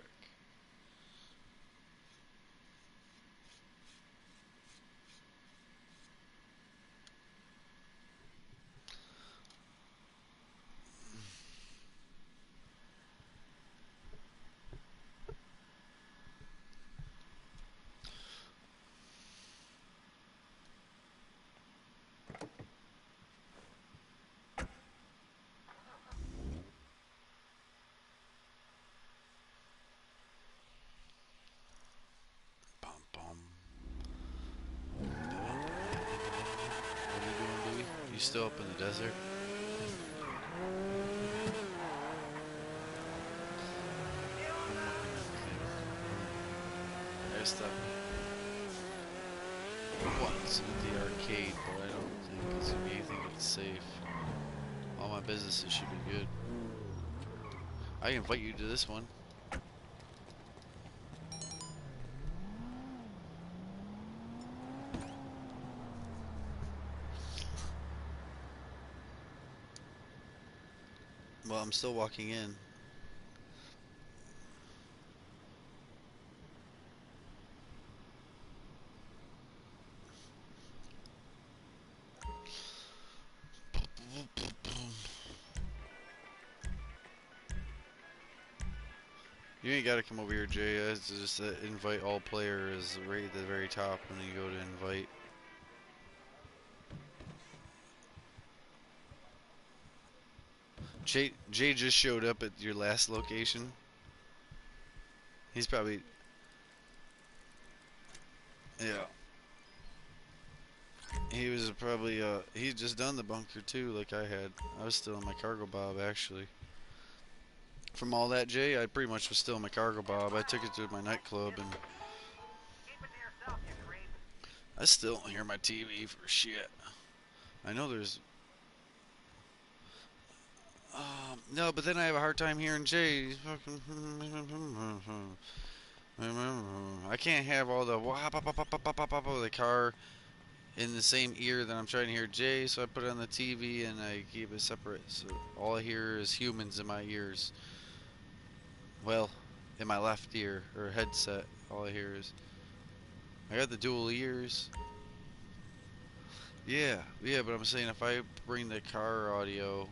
Bum, bum. What are you doing, baby? You still up in the desert? I'm looking at things. There's stuff once at the arcade, but I don't think it's gonna be anything but safe. All my businesses should be good. I invite you to this one. Well, I'm still walking in. You ain't gotta come over here, Jay. It's just invite all players right at the very top when you go to invite. Jay just showed up at your last location. He's probably, yeah. He was probably he just done the bunker too, like I had. I was still in my cargo bob actually. From all that, Jay, I pretty much was still in my cargo bob. I took it to my nightclub, and I still don't hear my TV for shit. I know there's no, but then I have a hard time hearing Jay. I can't have all the wah pop pop pop pop pop pop of the car in the same ear that I'm trying to hear Jay, so I put it on the TV and I keep it separate. So all I hear is humans in my ears. Well, in my left ear or headset, all I hear is I got the dual ears. Yeah, yeah, but I'm saying if I bring the car audio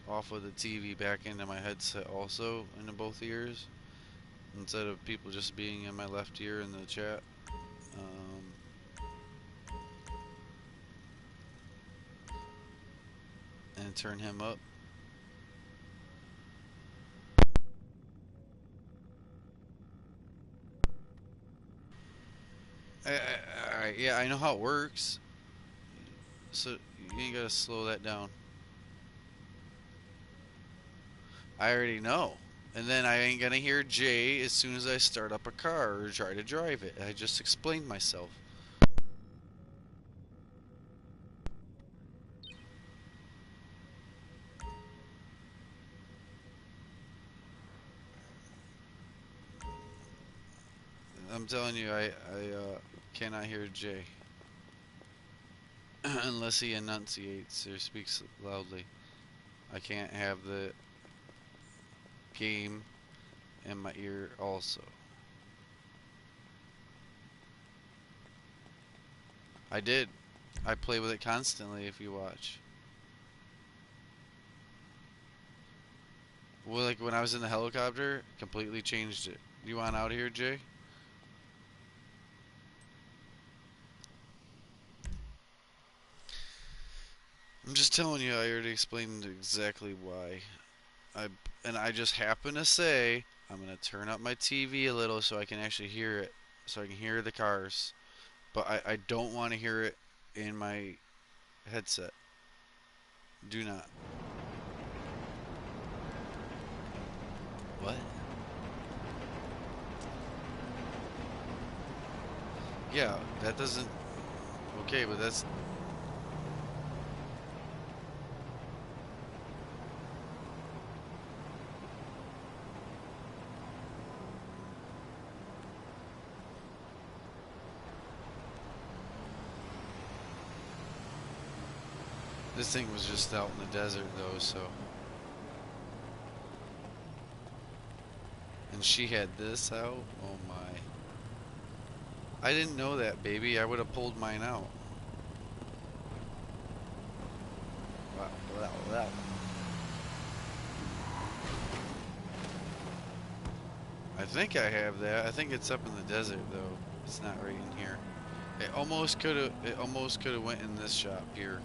off of the TV back into my headset also into both ears, instead of people just being in my left ear in the chat, and turn him up. Alright, yeah, I know how it works. So you ain't gotta slow that down. I already know. And then I ain't gonna hear Jay as soon as I start up a car or try to drive it. I just explained myself. I'm telling you, I cannot hear Jay unless he enunciates or speaks loudly. I can't have the game in my ear also. I did. I play with it constantly if you watch. Well, like when I was in the helicopter, completely changed it. You want out of here, Jay? I'm just telling you, I already explained exactly why. I and I just happen to say I'm gonna turn up my TV a little so I can actually hear it, so I can hear the cars. But I don't want to hear it in my headset. Do not. What? Yeah, that doesn't. Okay, but that's. This thing was just out in the desert though, so. And she had this out? Oh my. I didn't know that, baby. I would have pulled mine out. Wow, wow, wow. I think I have that. I think it's up in the desert though. It's not right in here. It almost could have. It almost could have went in this shop here.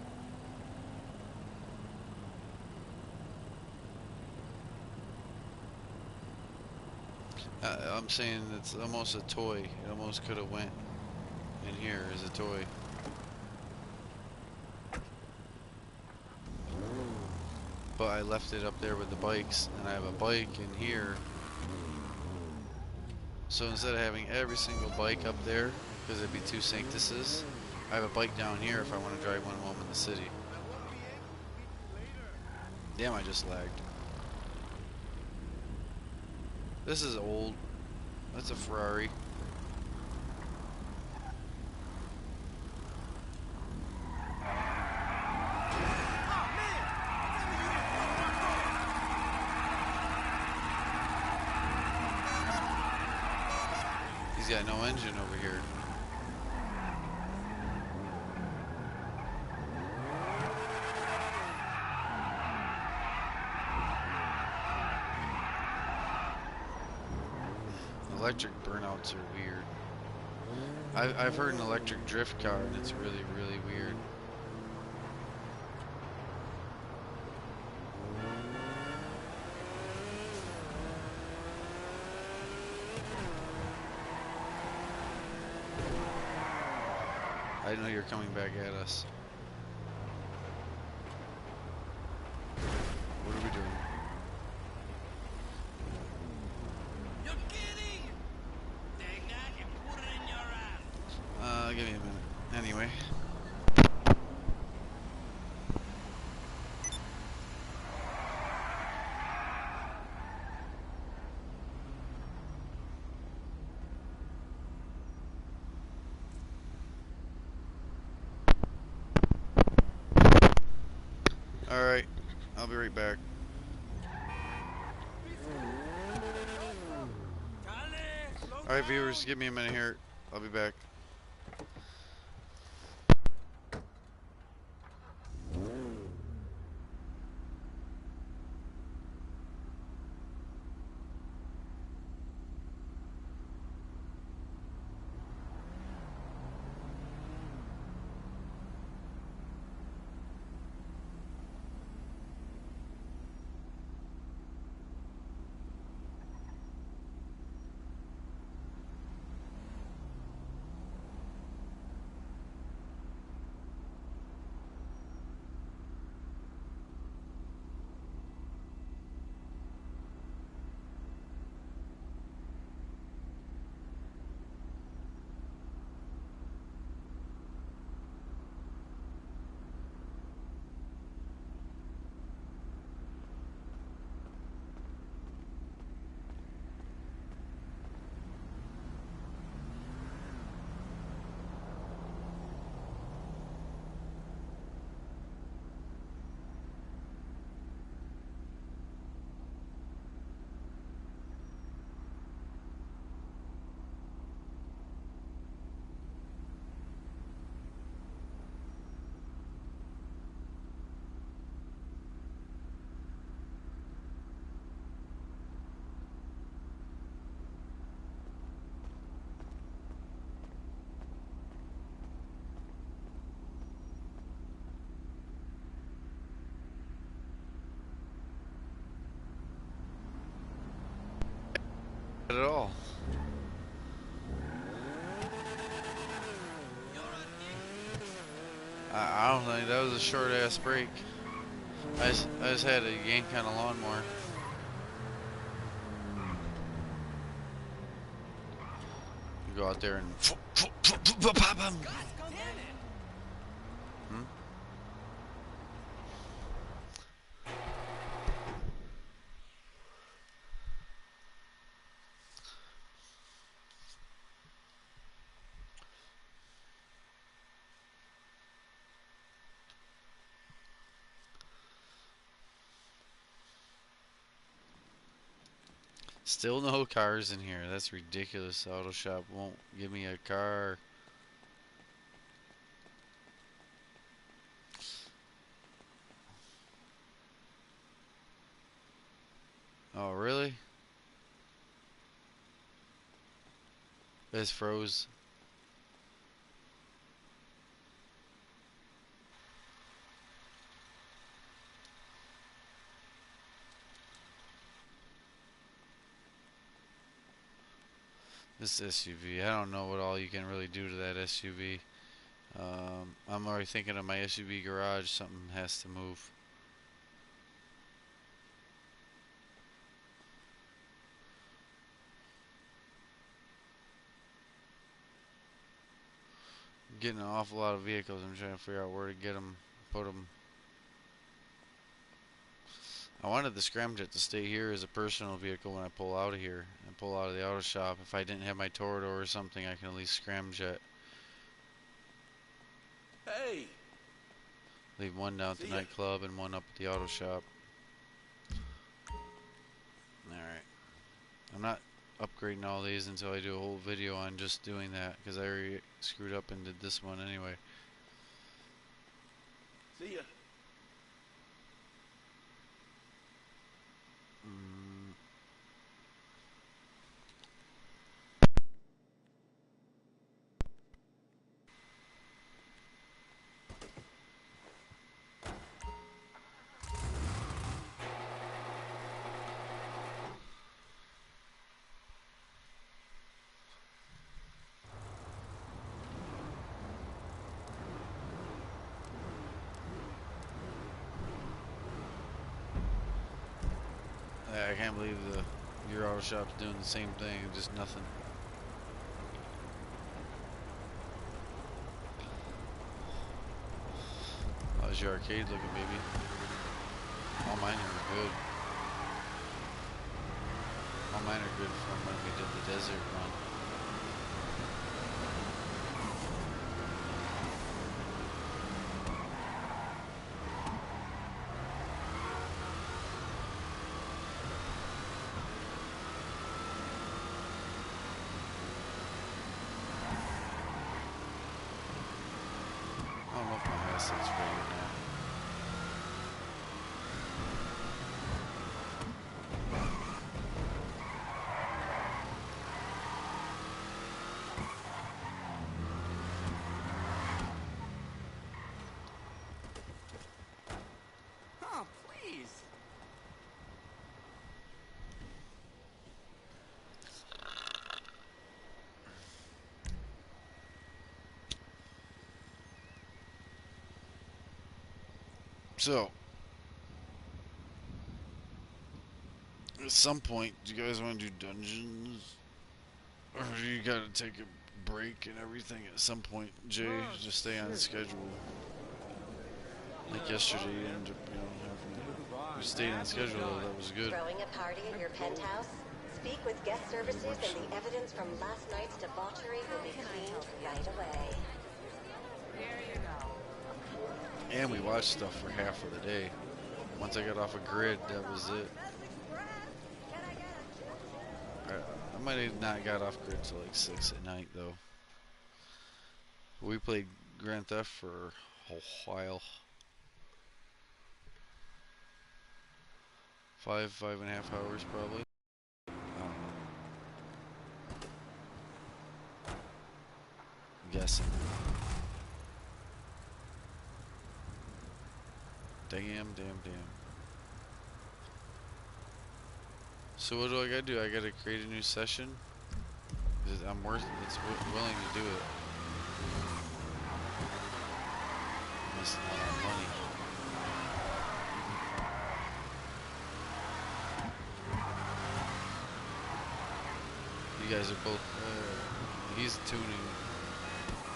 I'm saying it's almost a toy. It almost could have went in here as a toy. But I left it up there with the bikes, and I have a bike in here. So instead of having every single bike up there, because it'd be two Sanctuses, I have a bike down here if I want to drive one home in the city. Damn, I just lagged. This is old. That's a Ferrari. He's got no engine over here. Electric burnouts are weird. I've heard an electric drift car and it's really, really weird. I know you're coming back at us. What are we doing? You're kidding! Take that and put it in your ass. Give me a minute. Anyway. Alright, I'll be right back. Alright, viewers, give me a minute here. I'll be back. At all. I don't think that was a short ass break. I just had to yank on a lawnmower. You go out there and hmm? Still no cars in here. That's ridiculous. Auto shop won't give me a car. Oh, really? It's froze. This SUV. I don't know what all you can really do to that SUV. I'm already thinking of my SUV garage. Something has to move. Getting an awful lot of vehicles. I'm trying to figure out where to get them, put them. I wanted the scramjet to stay here as a personal vehicle when I pull out of here and pull out of the auto shop. If I didn't have my Torador or something, I can at least scramjet. Hey! Leave one down at the nightclub and one up at the auto shop. Alright. I'm not upgrading all these until I do a whole video on just doing that, because I already screwed up and did this one anyway. See ya. I can't believe your auto shop's doing the same thing, just nothing. How's your arcade looking, baby? All mine are good. All mine are good from when we did the desert run. I don't know if my asset's ready or not. Oh, please. So, at some point, do you guys want to do dungeons? Or do you gotta take a break and everything at some point, Jay? Just stay on schedule. Like yesterday, you ended up, having to stay on schedule, though. That was good. Throwing a party at your penthouse? Speak with guest services and the evidence from last night's debauchery will be cleaned right away. And we watched stuff for half of the day. Once I got off a grid, that was it. I might have not got off grid till like 6 at night, though. We played Grand Theft for a while. 5.5 hours probably. I'm guessing. Damn. So what do I gotta do? I gotta create a new session? It's willing to do it. I'm missing a lot of money. You guys are both, he's tuning.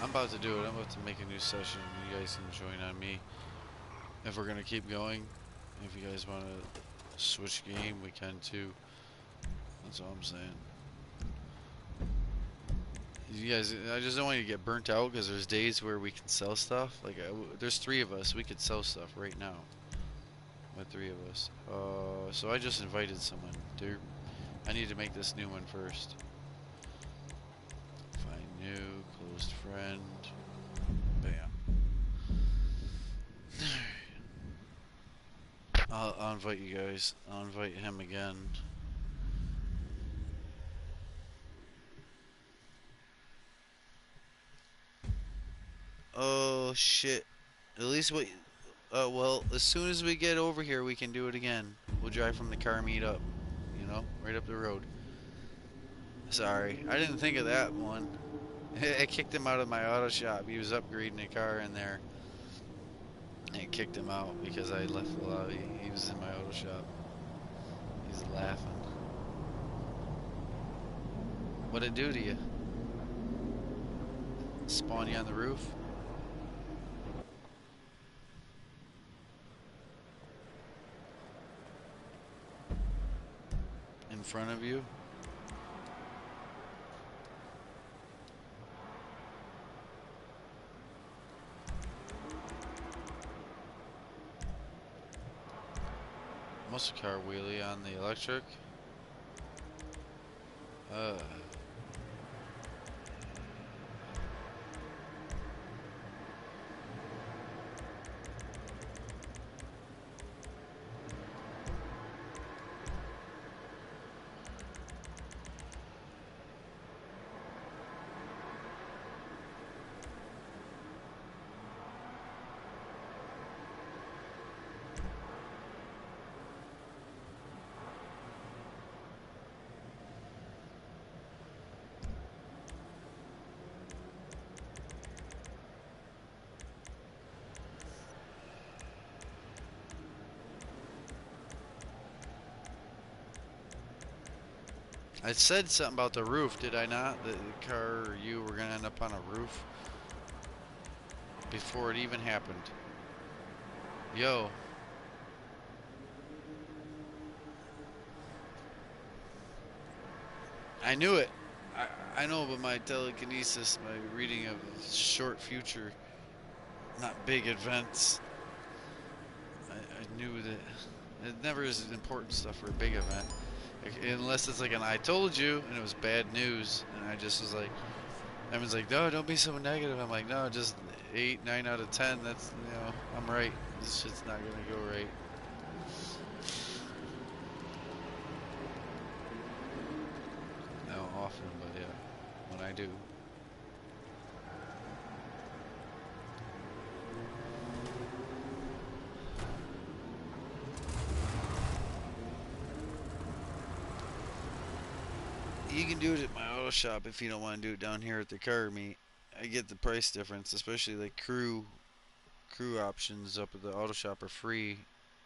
I'm about to do it. I'm about to make a new session. You guys can join on me. If we're gonna keep going, if you guys want to switch game, we can too. That's all I'm saying. You guys, I just don't want you to get burnt out because there's days where we can sell stuff. Like, there's 3 of us. We could sell stuff right now. With 3 of us. So I just invited someone. Dude, I need to make this new one first. Find new, closed friend. Bam. I'll invite you guys. I'll invite him again. Oh shit. At least what well, as soon as we get over here we can do it again. We'll drive from the car meet up. You know, right up the road. Sorry. I didn't think of that one. I kicked him out of my auto shop. He was upgrading a car in there. And kicked him out because I left the lobby. He was in my auto shop. He's laughing. What'd it do to you? Spawn you on the roof? In front of you? Muscle car wheelie on the electric. I said something about the roof, did I not? The car or you were gonna end up on a roof before it even happened. Yo. I knew it. I know, but my telekinesis, my reading of short future, not big events, I knew that it never is important stuff for a big event. Unless it's like an I told you and it was bad news, and I just was like, everyone's like, no, don't be so negative. I'm like, no, just 8, 9 out of 10. That's, I'm right. This shit's not gonna go right. No, often, but yeah, when I do. You can do it at my auto shop if you don't want to do it down here at the car meet. I get the price difference, especially like crew options up at the auto shop are free,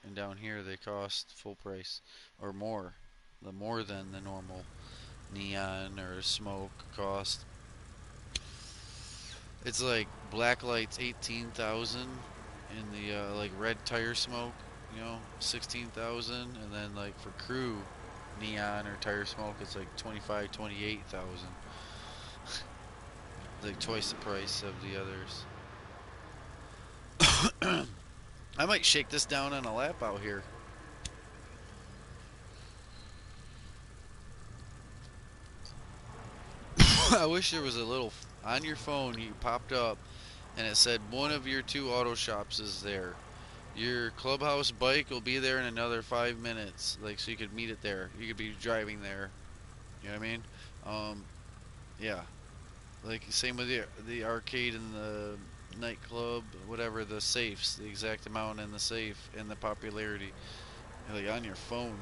and down here they cost full price or more, the more than the normal neon or smoke cost. It's like black lights 18,000, and the like red tire smoke, 16,000, and then like for crew neon or tire smoke it's like 25, 28,000. Like twice the price of the others. I might shake this down on a lap out here. I wish there was a little on your phone you popped up and it said one of your 2 auto shops is there. Your clubhouse bike will be there in another 5 minutes, like so you could meet it there. You could be driving there. You know what I mean? Yeah. Like same with the arcade and the nightclub, whatever, the safes, the exact amount in the safe and the popularity. Like on your phone.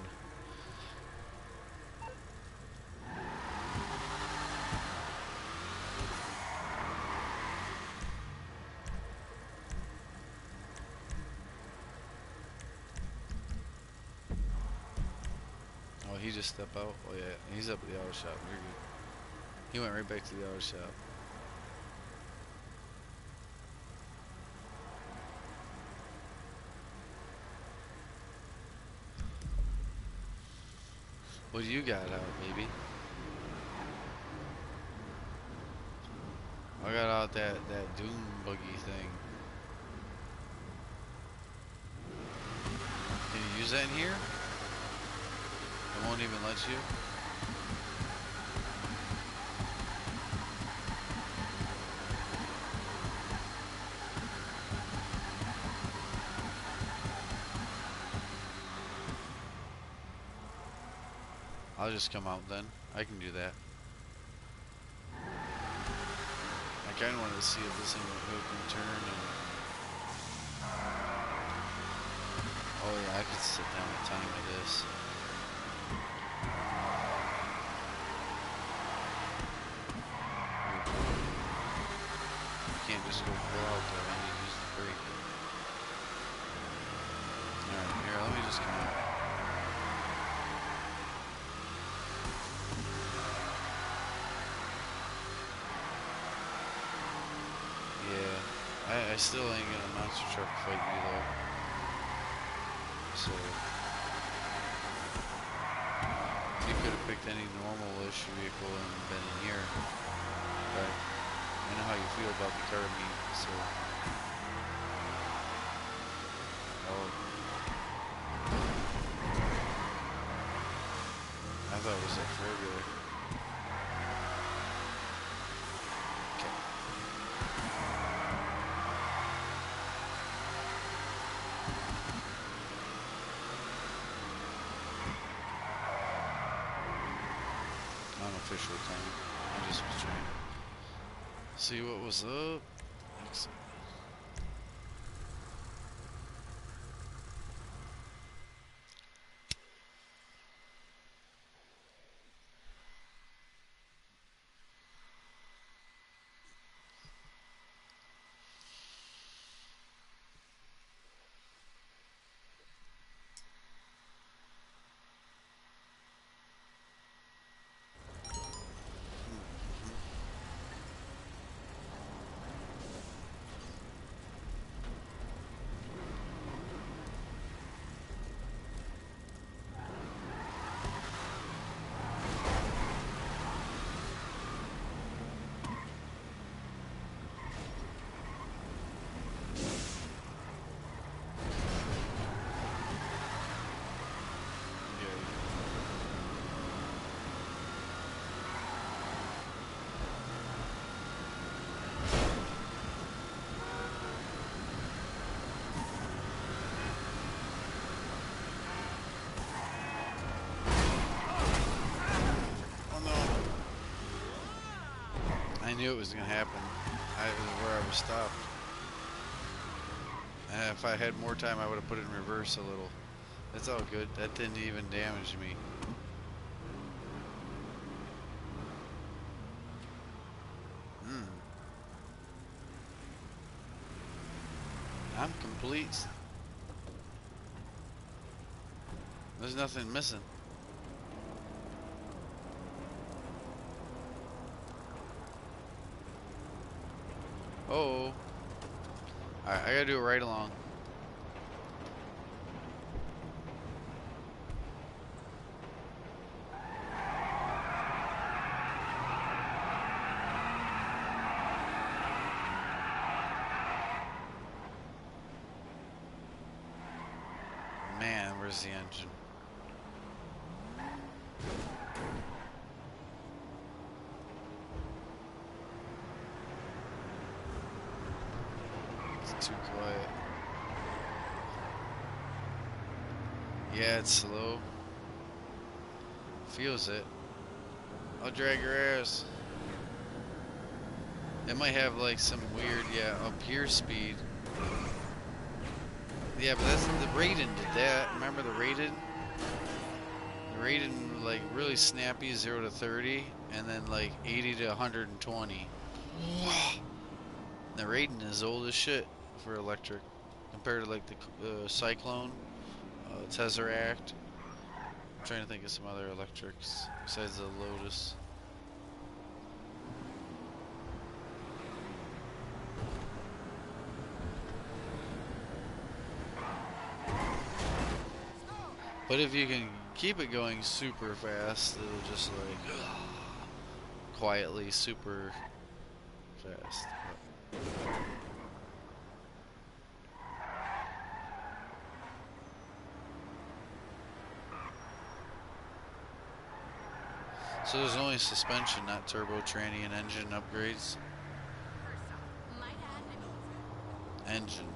Oh, he just stepped out. Oh yeah, he's up at the auto shop. You're good. He went right back to the auto shop. What do you got out, baby? I got out that Doom buggy thing. Can you use that in here? It won't even let you. I'll just come out then. I can do that. I kind of wanted to see if this thing would hook and turn. And oh yeah, I could sit down with time with this. You can't just go full out though. I need to use the brake. Alright, here, let me just come out. Yeah, I still ain't gonna monster truck fight you though. So you could have picked any normal-ish vehicle and been in here. But I know how you feel about the car meet, so oh, I thought it was like regular. Okay. Unofficial time. I just was trying to see what was up. Excellent. knew it was gonna happen. It was where I was stopped. And if I had more time, I would have put it in reverse a little. It's all good. That didn't even damage me. I'm complete. There's nothing missing. Oh. Alright, I gotta do it right along. Man, where's the engine? It's too quiet. Yeah, it's slow. Feels it. I'll drag your ass. It might have like some weird, yeah, up here speed. Yeah, but that's the Raiden did that. Remember the Raiden? The Raiden like really snappy 0 to 30 and then like 80 to 120. The Raiden is old as shit for electric compared to like the Cyclone, Tesseract. I'm trying to think of some other electrics besides the Lotus. But if you can keep it going super fast, it'll just like quietly super fast. So there's only suspension, not turbo, tranny, and engine upgrades. Engine.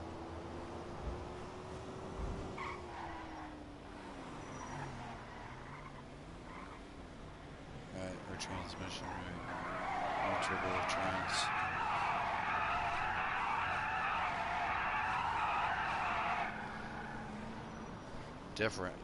Alright, or transmission, right? No turbo trans. Different.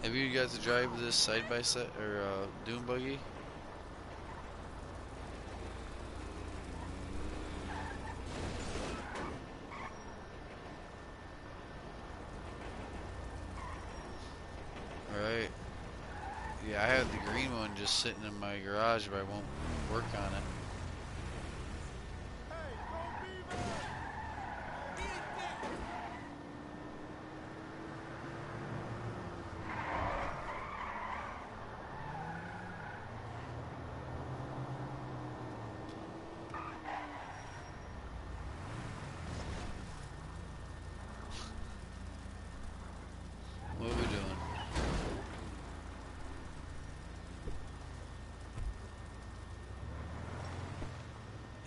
Have you got to drive this side by side or dune buggy? Alright. Yeah, I have the green one just sitting in my garage, but I won't work on it. What are we doing?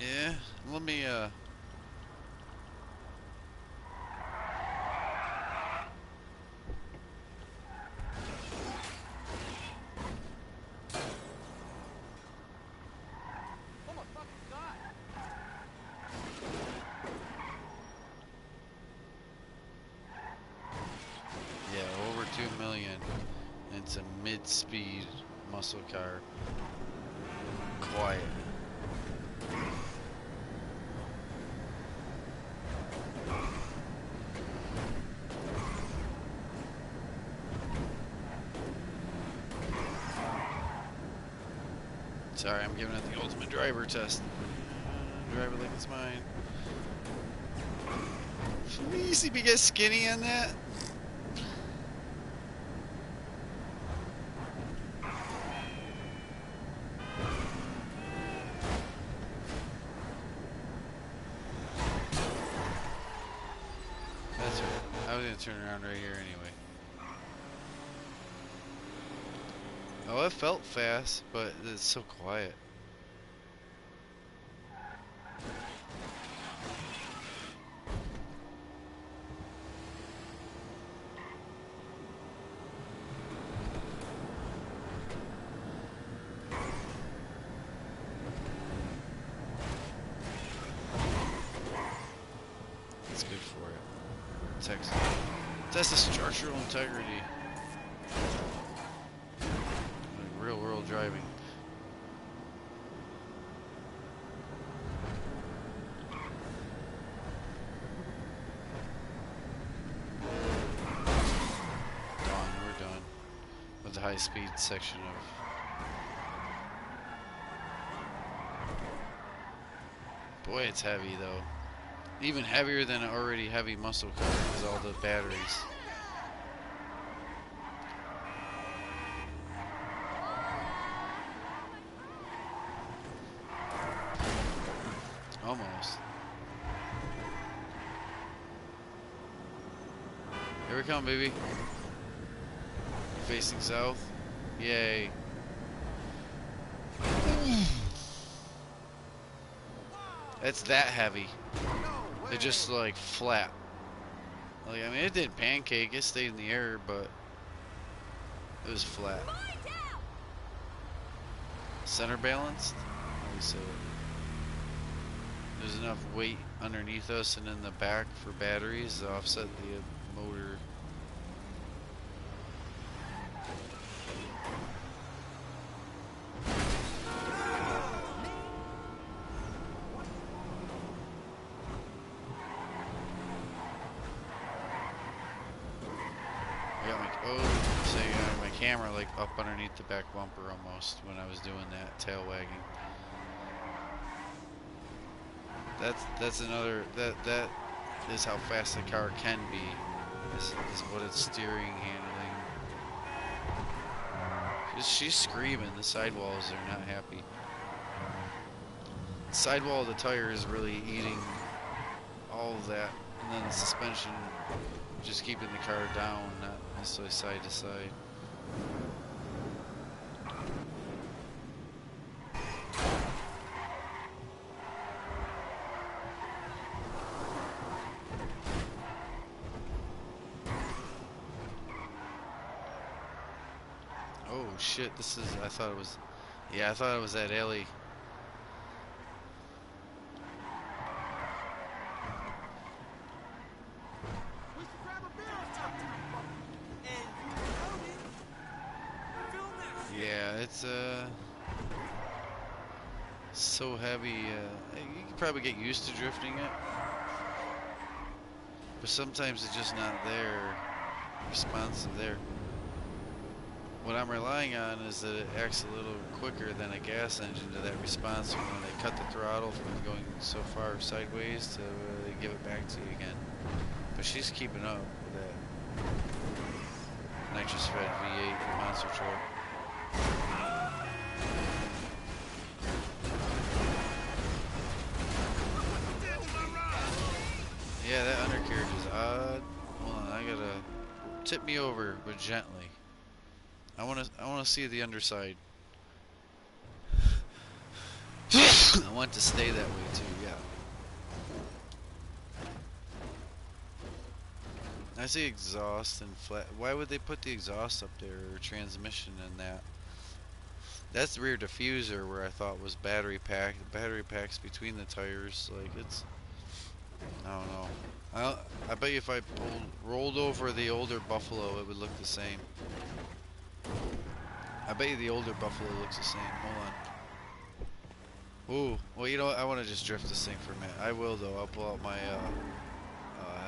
Yeah, let me yeah, over 2 million. It's a mid-speed muscle car. Quiet. Sorry, I'm giving it the ultimate driver test. Drive it like it's mine. You see me get skinny on that? That's right. I was gonna turn around right here anyway. Oh, it felt fast, but it's so quiet. Test the structural integrity. Like real world driving. Done, we're done. With the high speed section of. Boy, it's heavy though. Even heavier than an already heavy muscle car because all the batteries. Almost. Here we come, baby. Facing south. Yay. It's that heavy. It just like flat. Like, I mean, it did pancake. It stayed in the air, but it was flat. Center balanced. So there's enough weight underneath us and in the back for batteries to offset the motor. Camera like up underneath the back bumper almost when I was doing that tail wagging. That's another that is how fast the car can be. Is what it's steering, handling. She's screaming. The sidewalls are not happy. The sidewall of the tire is really eating all of that, and then the suspension just keeping the car down, not necessarily side to side. Oh shit, this is, I thought it was that alley. Yeah, it's so heavy. You can probably get used to drifting it, but sometimes it's just not there, responsive there. What I'm relying on is that it acts a little quicker than a gas engine to that response when they cut the throttle from going so far sideways to give it back to you again. But she's keeping up with that nitrous fed V8 monster truck. Yeah, that undercarriage is odd. Hold on, I gotta tip me over, but gently. I wanna see the underside. I want to stay that way too. Yeah. I see exhaust and flat. Why would they put the exhaust up there or transmission and that? That's the rear diffuser where I thought was battery pack. The battery pack's between the tires. Like it's. I don't know. I bet you if I rolled over the older Buffalo, it would look the same. I bet you the older Buffalo looks the same. Hold on. Ooh. Well, you know what? I want to just drift this thing for a minute. I will, though. I'll pull out my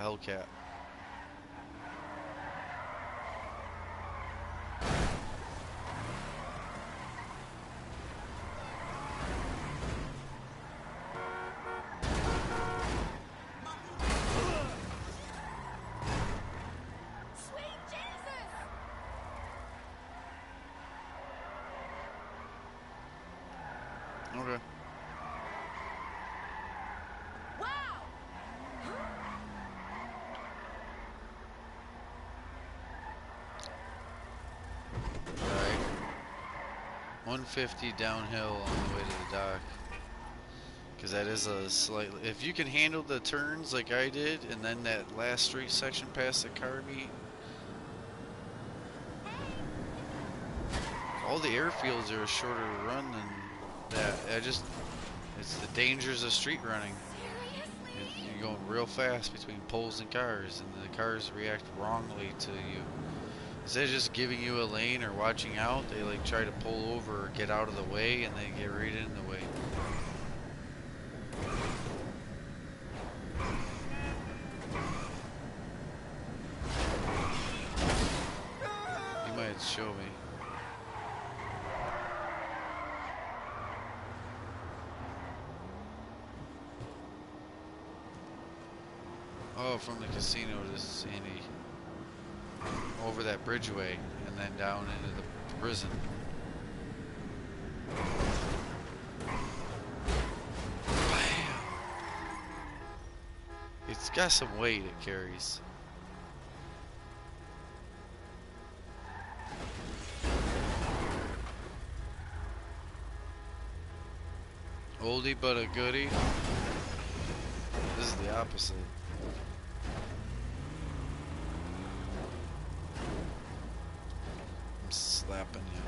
Hellcat. Okay. Wow! Alright. 150 downhill on the way to the dock. Because that is a slightly... If you can handle the turns like I did, and then that last straight section past the car meet, all the airfields are a shorter run than that. It's the dangers of street running. going real fast between poles and cars, and the cars react wrongly to you. Instead of just giving you a lane or watching out, they like try to pull over or get out of the way, and they get right in the way. You might show me. Oh, from the casino to Sandy. Over that bridgeway and then down into the prison. Bam! It's got some weight it carries. Oldie but a goodie. This is the opposite. I'm slapping you.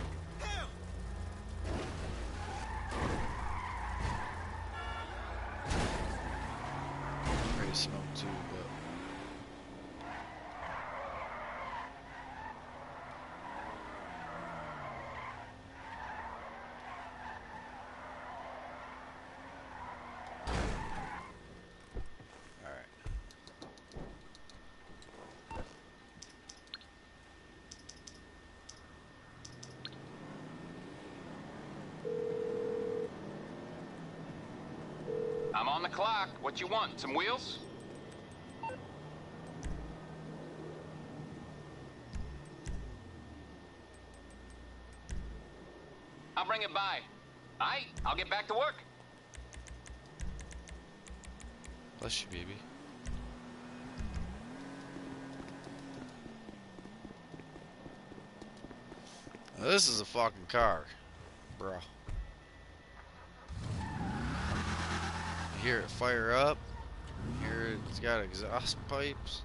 I'm ready to smoke too, but I'm on the clock. What you want? Some wheels? I'll bring it by. Aight, I'll get back to work. bless you, baby. Now, this is a fucking car, bro. You hear it fire up. You hear it's got exhaust pipes.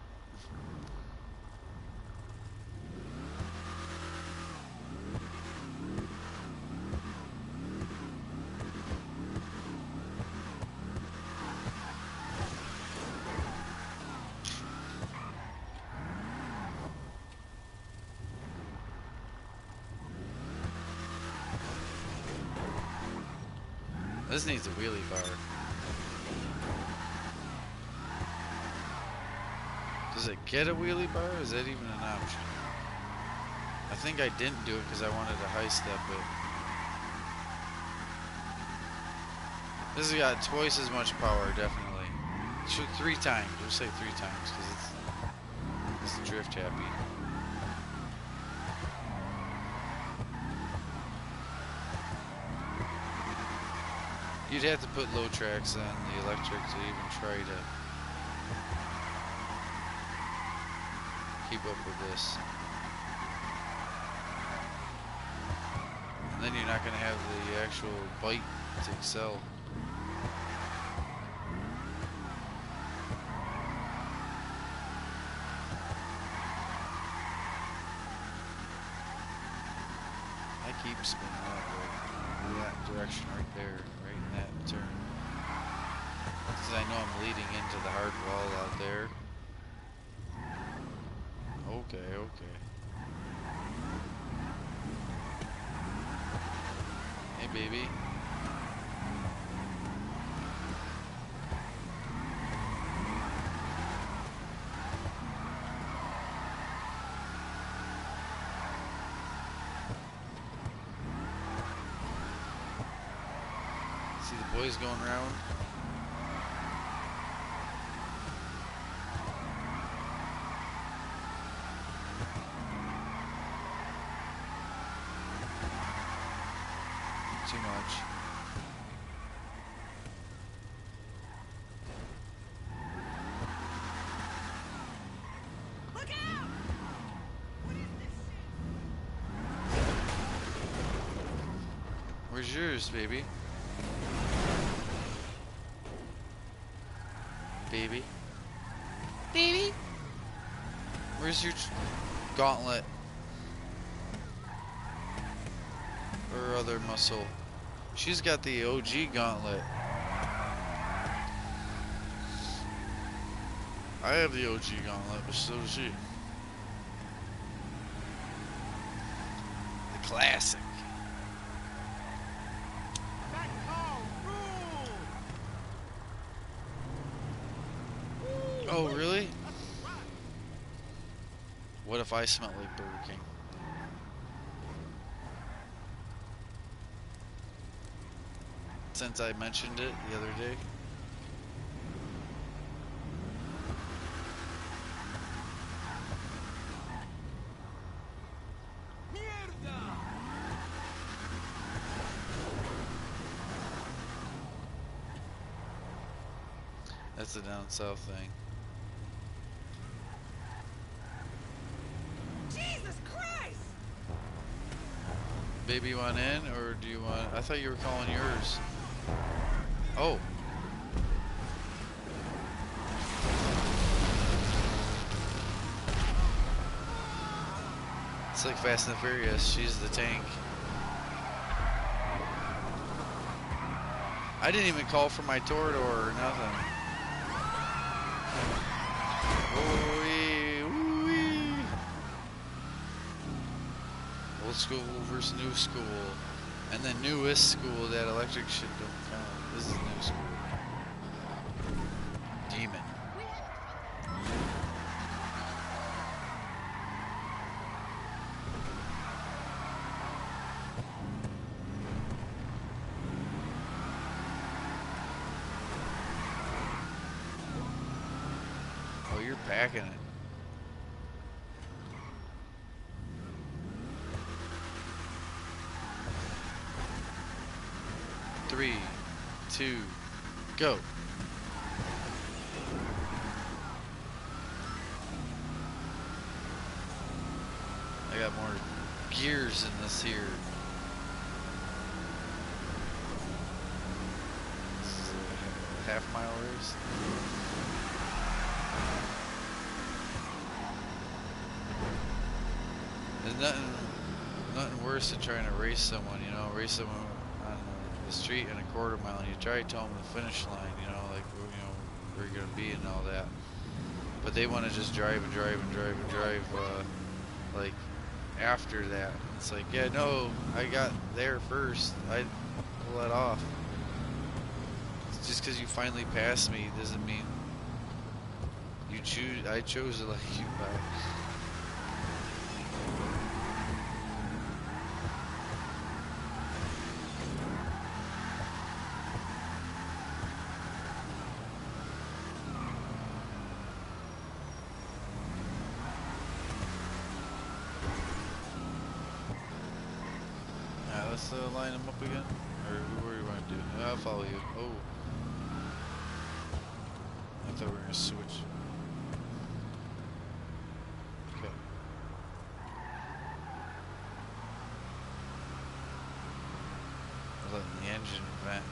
This needs a wheelie bar. Does it get a wheelie bar? Is that even an option? I think I didn't do it because I wanted to high step it. This has got twice as much power, definitely. Should 3 times. We'll say 3 times because it's drift happy. You'd have to put low tracks on the electric to even try to keep up with this. And then you're not going to have the actual bite to excel. I keep spinning that way, in that direction right there. In that turn, because I know I'm leading into the hard wall out there. Okay, okay. Hey, baby. See the boys going around. Too much. Look out! What is this shit? Where's yours, baby? Baby? Baby? Where's your gauntlet? Or other muscle? She's got the OG gauntlet. I have the OG gauntlet, but so does she. The classic. That car rules! Oh, really? That's right. What if I smell like Burger King? Since I mentioned it the other day. Mierda! That's the down south thing. Jesus Christ! Baby, you want in, or do you want? I thought you were calling yours. Oh. It's like Fast and the Furious. She's the tank. I didn't even call for my Torador or nothing. Ooh-wee, ooh-wee. Old school versus new school. And then newest school, that electric shit don't count. This is new school. Demon. Oh, you're packing it. Three, two, go. I got more gears in this here. This is a half-mile race. There's nothing worse than trying to race someone, you know, race someone on the street in a quarter mile, and you try to tell them the finish line, you know, like, you know, where you're gonna be and all that. But they want to just drive and drive and drive and drive, like, after that. It's like, yeah, no, I got there first. I let off. Just because you finally passed me doesn't mean you choose. I chose to let you by. Let's line them up again. Or what do you want to do? I'll follow you. Oh. I thought we were going to switch. Okay. Letting the engine vent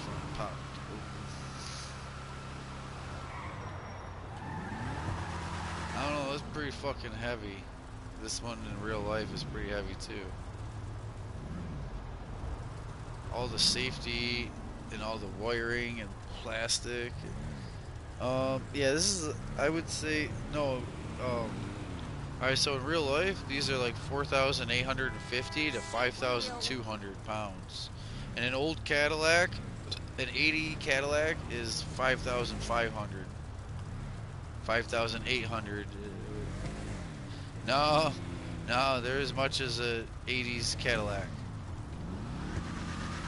from pop. I don't know, that's pretty fucking heavy. This one in real life is pretty heavy too. All the safety and all the wiring and plastic. Yeah, this is, I would say, no, alright, so in real life, these are like 4,850 to 5,200 pounds. And an old Cadillac, an 80 Cadillac is 5,500. 5,800. No, they're as much as a 80s Cadillac.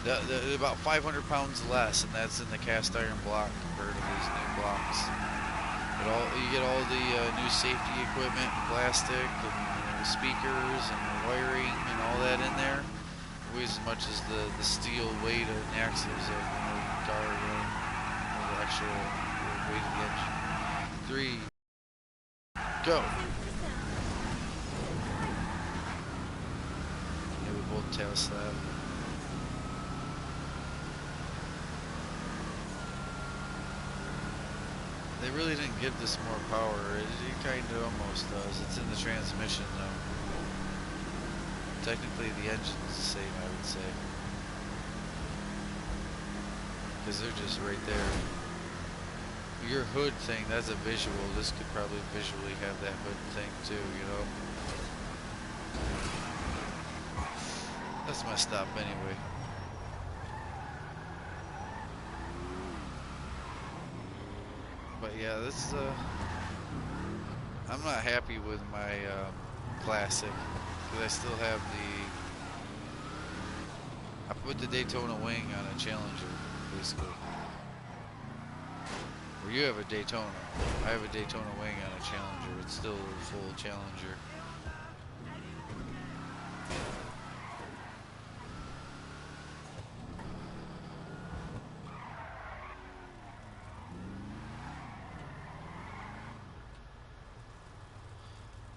They're about 500 pounds less, and that's in the cast iron block compared to these new blocks. But you get all the new safety equipment, plastic, and speakers, and the wiring, and all that in there. It weighs as much as the steel weight of an axles of an old car, or the actual weight of the engine. 3, go. Yeah, we both tail slab. They really didn't give this more power. It kind of almost does. It's in the transmission though. Technically the engine's the same, I would say. Because they're just right there. your hood thing, that's a visual. This could probably visually have that hood thing too, you know. That's messed up anyway. But yeah, this is I'm not happy with my classic because I still have I put the Daytona wing on a Challenger, basically. Or you have a Daytona. I have a Daytona wing on a Challenger. It's still a full Challenger.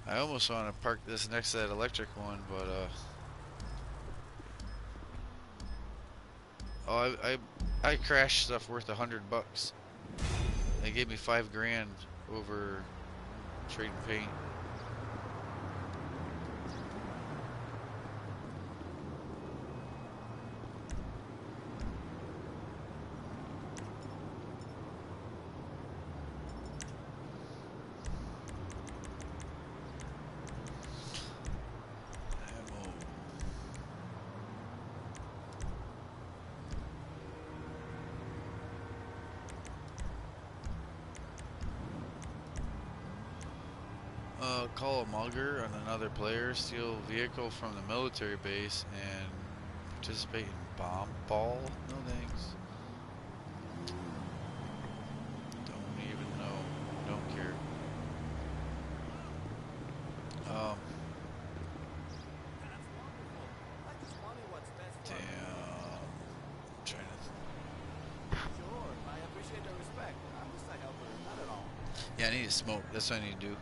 I almost want to park this next to that electric one, but oh, I crashed stuff worth $100. They gave me $5 grand over trading paint. Call a mugger on another player, steal a vehicle from the military base, and participate in bomb ball? No thanks. Don't even know. Don't care. Damn. I'm trying to. Sure, I appreciate the respect. I'm just a helper, not at all. Yeah, I need to smoke. That's what I need to do.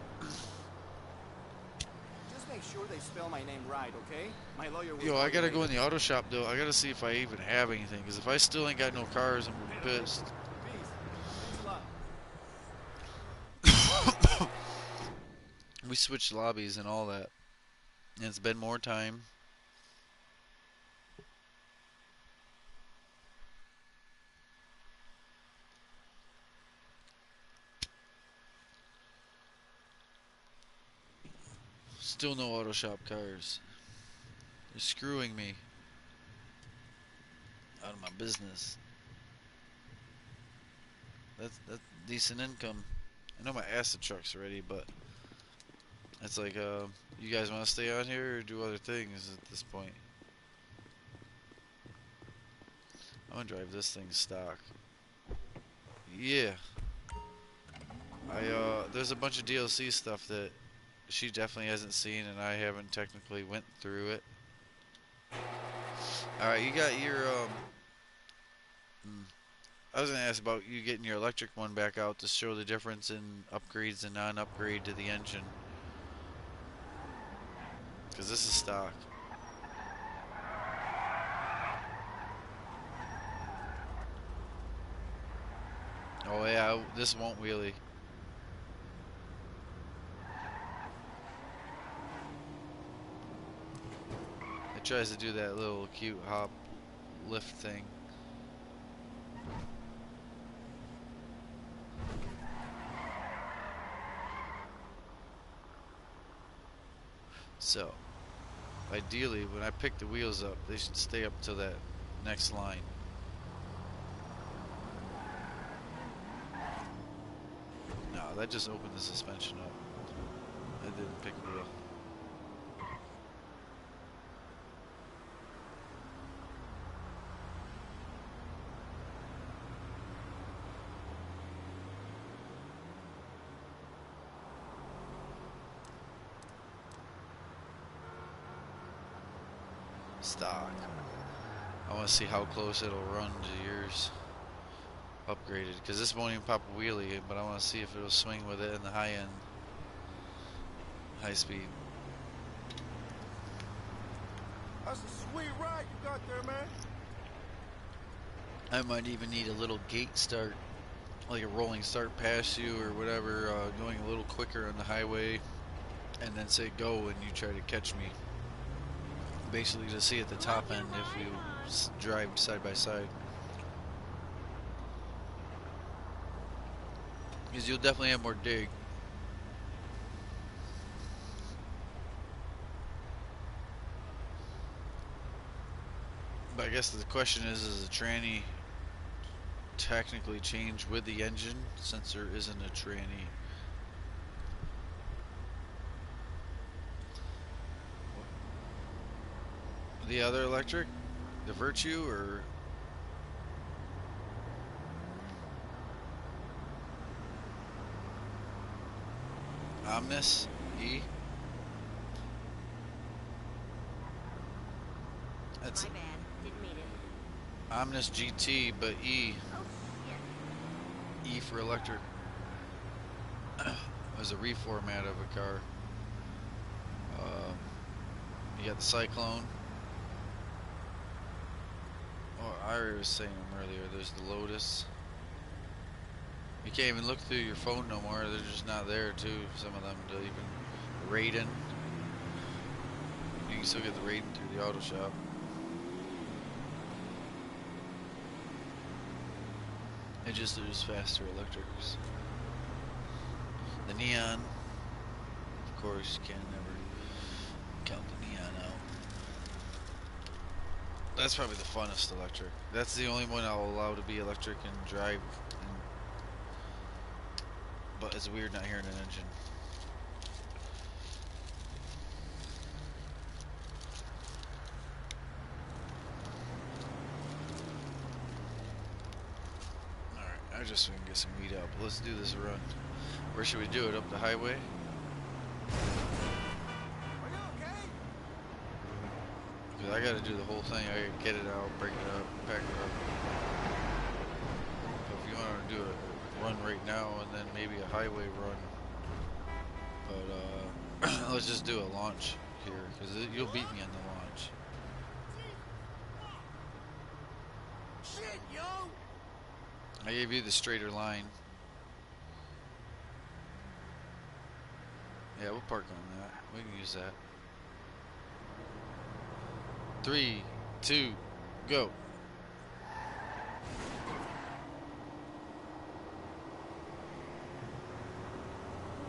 Just make sure they spell my name right, okay? My lawyer will Yo, call I you gotta go later. in the auto shop though. I gotta see if I even have anything. Because if I still ain't got no cars, I'm gonna be pissed. Peace. Thanks a lot. We switched lobbies and all that. And it's been more time. Still no auto shop cars. They're screwing me out of my business. That's decent income. I know my acid truck's ready, but it's like, you guys want to stay on here or do other things at this point? I'm gonna drive this thing stock. Yeah. There's a bunch of DLC stuff that she definitely hasn't seen, and I haven't technically went through it. All right, you got your I was gonna ask about you getting your electric one back out to show the difference in upgrades and non-upgrade to the engine, because this is stock. Oh yeah, this won't wheelie. It tries to do that little cute hop lift thing. So, ideally, when I pick the wheels up, they should stay up to that next line. No, that just opened the suspension up. I didn't pick the wheel. Stock. I want to see how close it'll run to yours upgraded, because this won't even pop a wheelie, but I want to see if it'll swing with it in the high end, high speed. That's a sweet ride you got there, man. I might even need a little gate start, like a rolling start past you or whatever, going a little quicker on the highway, and then say go and you try to catch me. Basically to see at the top end if we drive side by side. Because you'll definitely have more dig. But I guess the question is the tranny technically change with the engine since there isn't a tranny? The other electric? The Virtue or Omnis E? That's My bad. Didn't mean it. Omnis GT, but E. Oh, shit. E for electric. Was a reformat of a car. You got the Cyclone. Oh, I already was saying them earlier. There's the Lotus. You can't even look through your phone no more. They're just not there too. Some of them to even Raiden. You can still get the Raiden through the auto shop. It just there's faster electrics. The Neon, of course, you can never count the Neon out. That's probably the funnest electric. That's the only one I'll allow to be electric and drive. But it's weird not hearing an engine. Alright, I just so we can get some weed out. But let's do this run. Where should we do it? Up the highway? Are you okay? Because I gotta do the whole thing. I gotta get it out, break it up, pack it up. So if you want to do a run right now and then maybe a highway run. But let's just do a launch here because you'll beat me on the launch. Shit, yo! I gave you the straighter line. Yeah, we'll park on that. We can use that. 3, 2, go.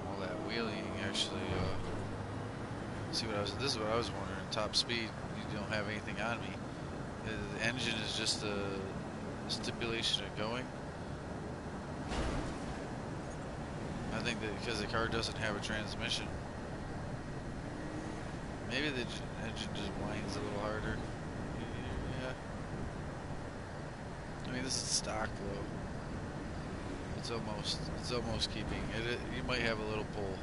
All that wheeling actually. See what I was. This is what I was wondering. Top speed. You don't have anything on me. The engine is just a stipulation of going. I think that because the car doesn't have a transmission, maybe the engine just whines a little harder. Yeah. I mean, this is stock though. It's almost keeping it. You might have a little pull.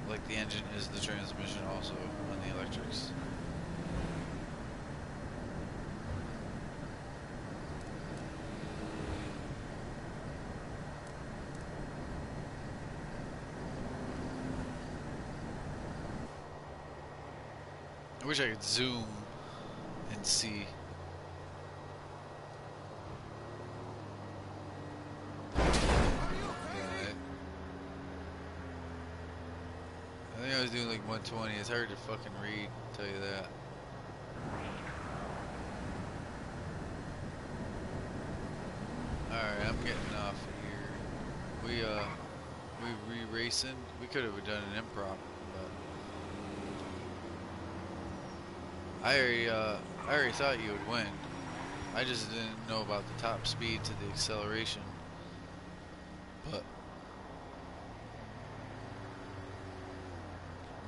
Like the engine is the transmission also on the electrics. I wish I could zoom and see. I think I was doing like 120. It's hard to fucking read, I'll tell you that. Alright, I'm getting off of here. We re-racing. We could have done an improv, but I already thought you would win. I just didn't know about the top speed to the acceleration. But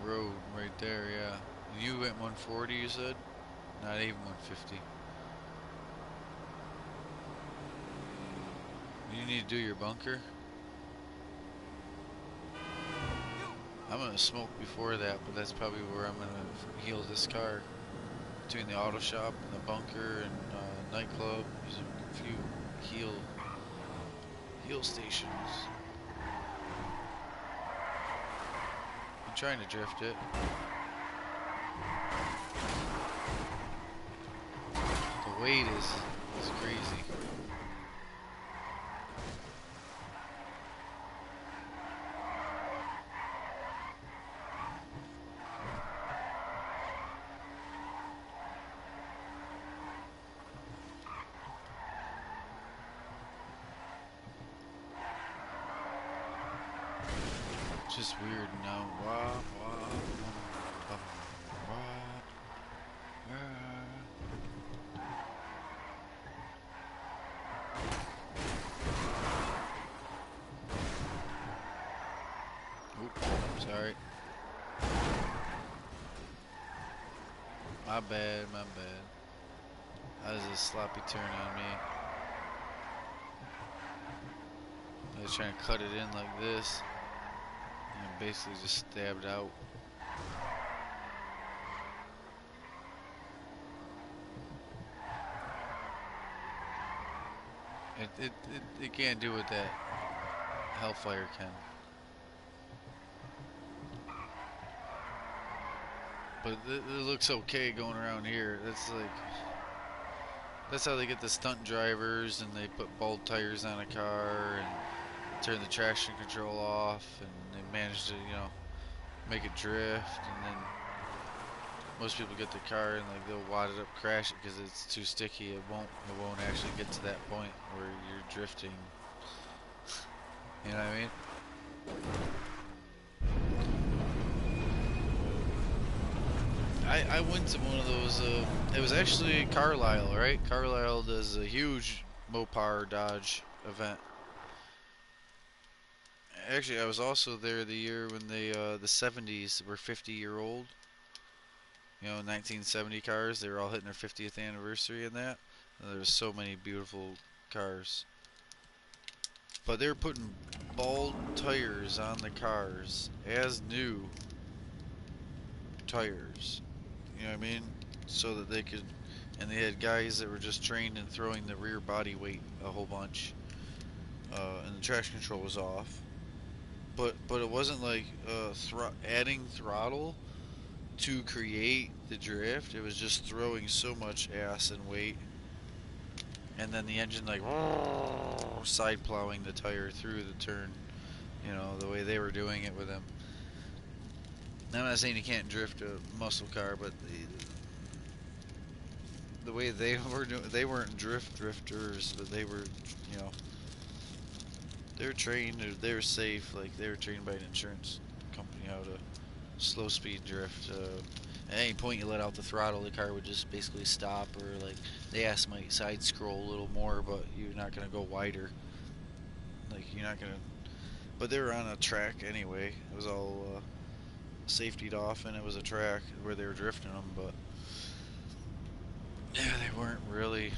road right there, yeah. You went 140, you said? Not even 150. You need to do your bunker. I'm gonna smoke before that, but that's probably where I'm gonna heal this car. Between the auto shop and the bunker and nightclub, there's a few heal stations. I'm trying to drift it. The weight is crazy. just weird now. Wah, wah, wah, wah, wah. Oop, sorry. My bad, my bad. That was a sloppy turn on me. I was trying to cut it in like this. And basically just stabbed out. It can't do what that Hellfire can. But it looks okay going around here. That's like, that's how they get the stunt drivers, and they put bald tires on a car and turn the traction control off, and they manage to, you know, make it drift. And then most people get the car and like they'll wad it up, crash it because it's too sticky. It won't actually get to that point where you're drifting. You know what I mean? I went to one of those, it was actually Carlisle, right? Carlisle does a huge Mopar Dodge event. Actually, I was also there the year when they, the 70s were 50-year-old. You know, 1970 cars, they were all hitting their 50th anniversary in that. And there was so many beautiful cars. But they were putting bald tires on the cars as new tires. You know what I mean? So that they could, and they had guys that were just trained in throwing the rear body weight a whole bunch, and the traction control was off. But it wasn't like adding throttle to create the drift. It was just throwing so much ass and weight, and then the engine like side plowing the tire through the turn. You know, the way they were doing it with them. I'm not saying you can't drift a muscle car, but the way they were doing, they weren't drifters, but they were, you know, they were trained, or they were safe, like they were trained by an insurance company how to slow speed drift. At any point you let out the throttle, the car would just basically stop, or like the ass might side scroll a little more, but you're not gonna go wider. Like you're not gonna. But they were on a track anyway. It was all safetied off, and it was a track where they were drifting them, but yeah, they weren't really.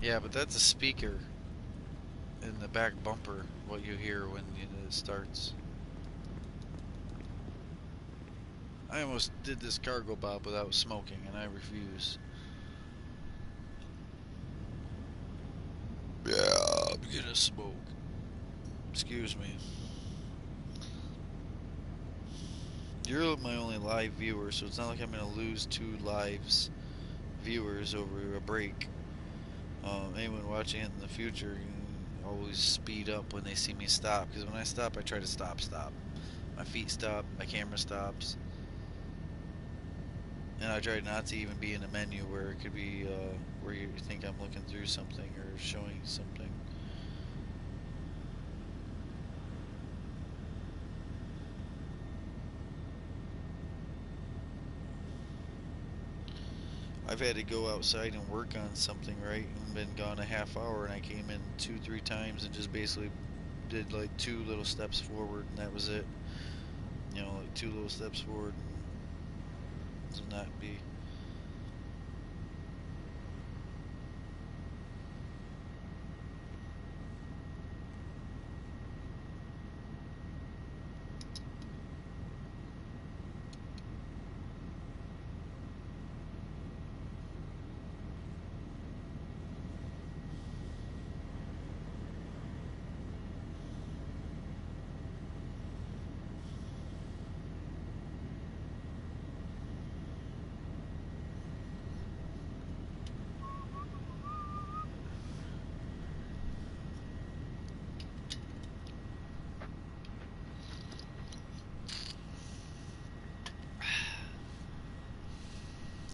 Yeah, but that's a speaker in the back bumper, what you hear when it starts. I almost did this cargo bob without smoking, and I refuse. Yeah, I'm gonna smoke. Excuse me. You're my only live viewer, so it's not like I'm gonna lose 2 lives viewers over a break. Anyone watching it in the future can always speed up when they see me stop, because when I stop, I try to stop. My feet stop, my camera stops, and I try not to even be in a menu where it could be where you think I'm looking through something or showing something. I've had to go outside and work on something, right, and been gone a half hour, and I came in 2-3 times and just basically did like 2 little steps forward, and that was it. You know, like 2 little steps forward, and not be.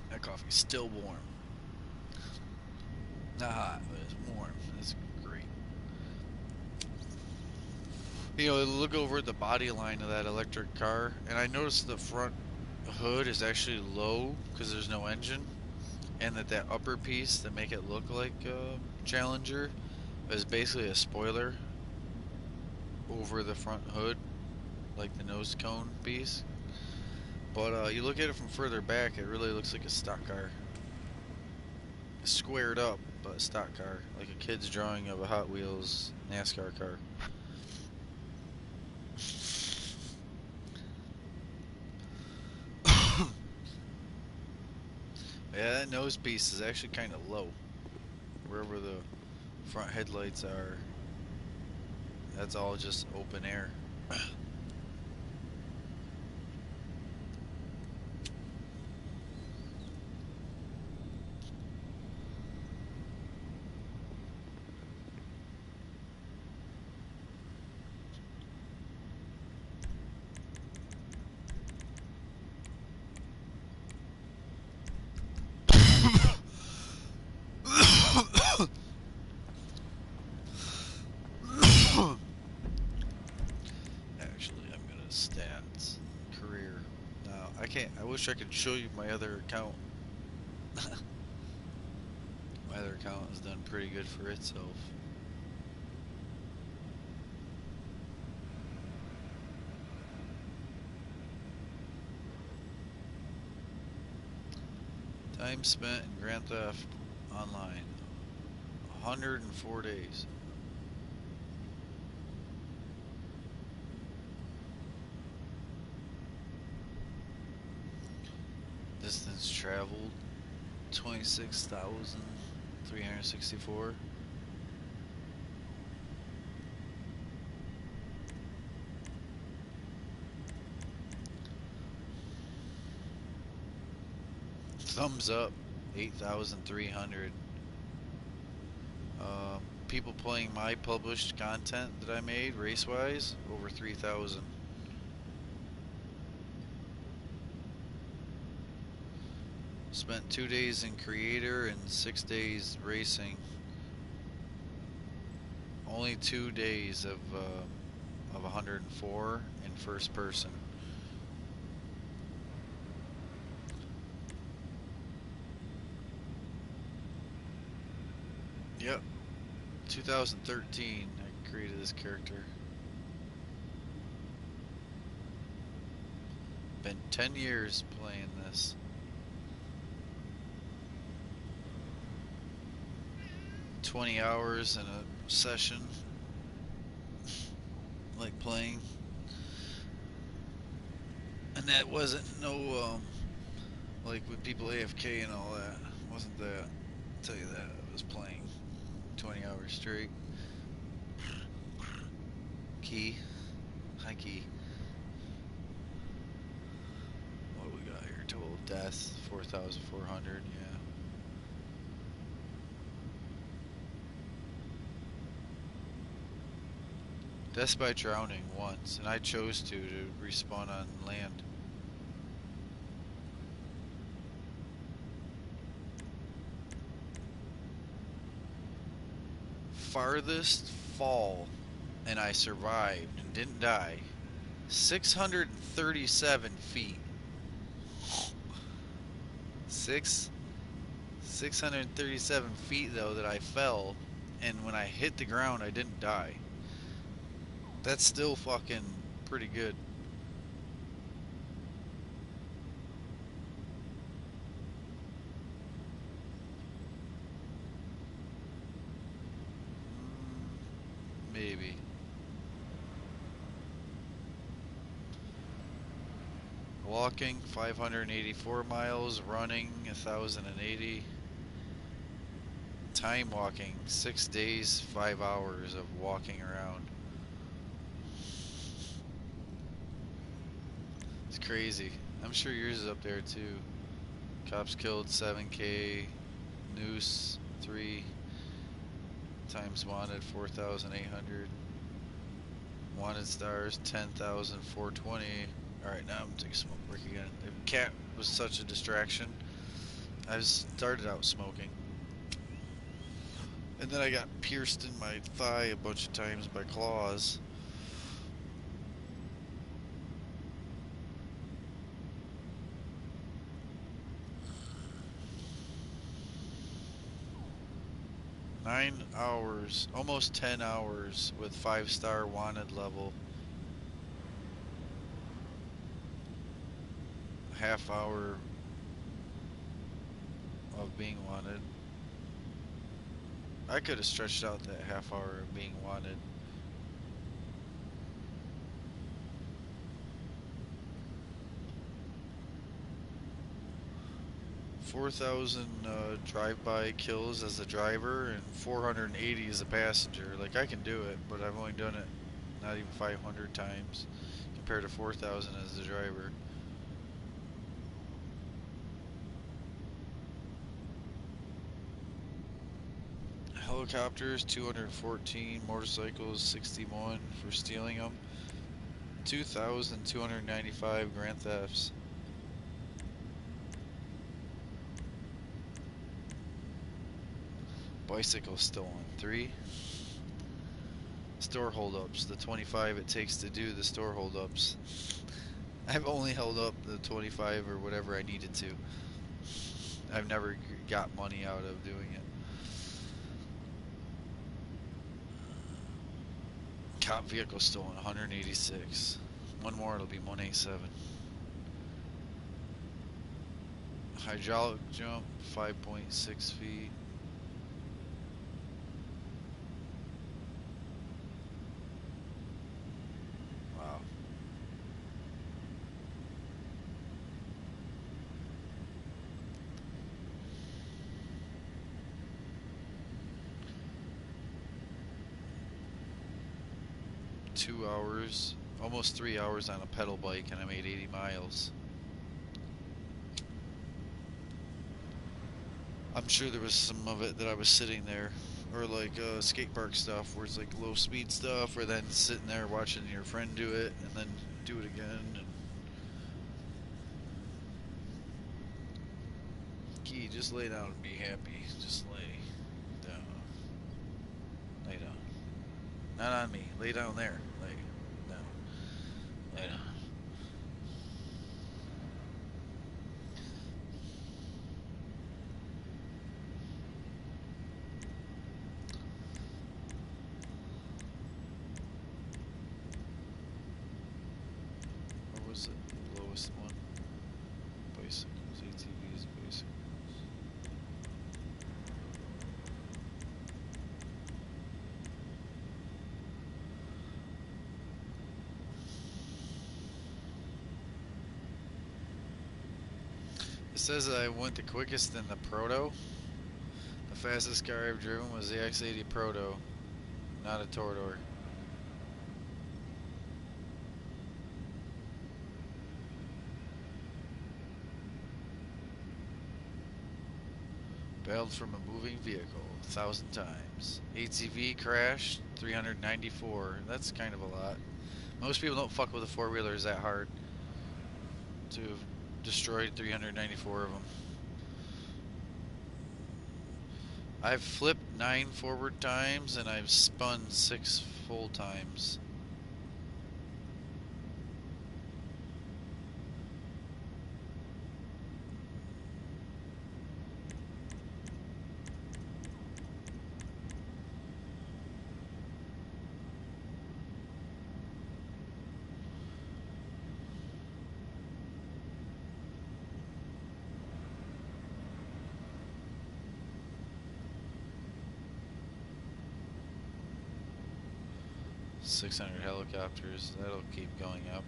That coffee's still warm. Not hot, but it's You know, look over at the body line of that electric car, and I noticed the front hood is actually low because there's no engine, and that upper piece that make it look like Challenger is basically a spoiler over the front hood, like the nose cone piece. But you look at it from further back, it really looks like a stock car. Squared up, but a stock car, like a kid's drawing of a Hot Wheels NASCAR car. Yeah, that nose piece is actually kind of low. Wherever the front headlights are, that's all just open air. Actually, I'm gonna stats career. Now I can't. I wish I could show you my other account. My other account has done pretty good for itself. Time spent in Grand Theft Online, 104 days. Distance traveled, 26,364. Thumbs up, 8,300. People playing my published content that I made, race-wise, over 3,000. Spent 2 days in creator and 6 days racing. Only 2 days of 104 in first person. Yep, 2013 I created this character. Been 10 years playing this. $20 in a session, like playing, and that wasn't no like with people AFK and all that. Wasn't that? I'll tell you that I was playing 20 hours straight. Key, high key. What do we got here? Total deaths 4,400. Yeah. Deaths by drowning once, and I chose to respawn on land. Farthest fall, and I survived and didn't die. 637 feet. 637 feet though that I fell, and when I hit the ground I didn't die. That's still fucking pretty good. Maybe. Walking 584 miles, running 1,080. Time walking 6 days, 5 hours of walking around. It's crazy. I'm sure yours is up there too. Cops killed 7K, noose 3, times wanted 4,800, wanted stars 10,420. Alright, now I'm taking a smoke break again. The cat was such a distraction. I started out smoking, and then I got pierced in my thigh a bunch of times by claws. 9 hours, almost 10 hours with 5-star wanted level. Half hour of being wanted. I could have stretched out that half hour of being wanted. $4,000 drive-by kills as a driver and 480 as a passenger. Like, I can do it, but I've only done it not even 500 times compared to 4,000 as a driver. Helicopters 214, motorcycles 61 for stealing them. 2,295 grand thefts. Bicycle stolen 3. Store holdups, the 25 it takes to do the store holdups. I've only held up the 25 or whatever I needed to. I've never got money out of doing it. Cop vehicle stolen 186. One more, it'll be 187. Hydraulic jump 5.6 feet. Wow. Two hours, almost 3 hours on a pedal bike, and I made 80 miles. I'm sure there was some of it that I was sitting there, or like skate park stuff where it's like low speed stuff, or then sitting there watching your friend do it and then do it again. And Key, just lay down and be happy. Just lay down. Lay down. Not on me. Lay down there. Lay down. Lay down. What was it? The lowest one? Bicycles. ATVs, bicycles. It says I went the quickest in the Proto. The fastest car I've driven was the X80 Proto, not a Torador. Bailed from a moving vehicle 1,000 times. ATV crashed 394. That's kind of a lot. Most people don't fuck with the four-wheelers that hard to have destroyed 394 of them. I've flipped 9 forward times and I've spun 6 full times. $600 helicopters, that'll keep going up.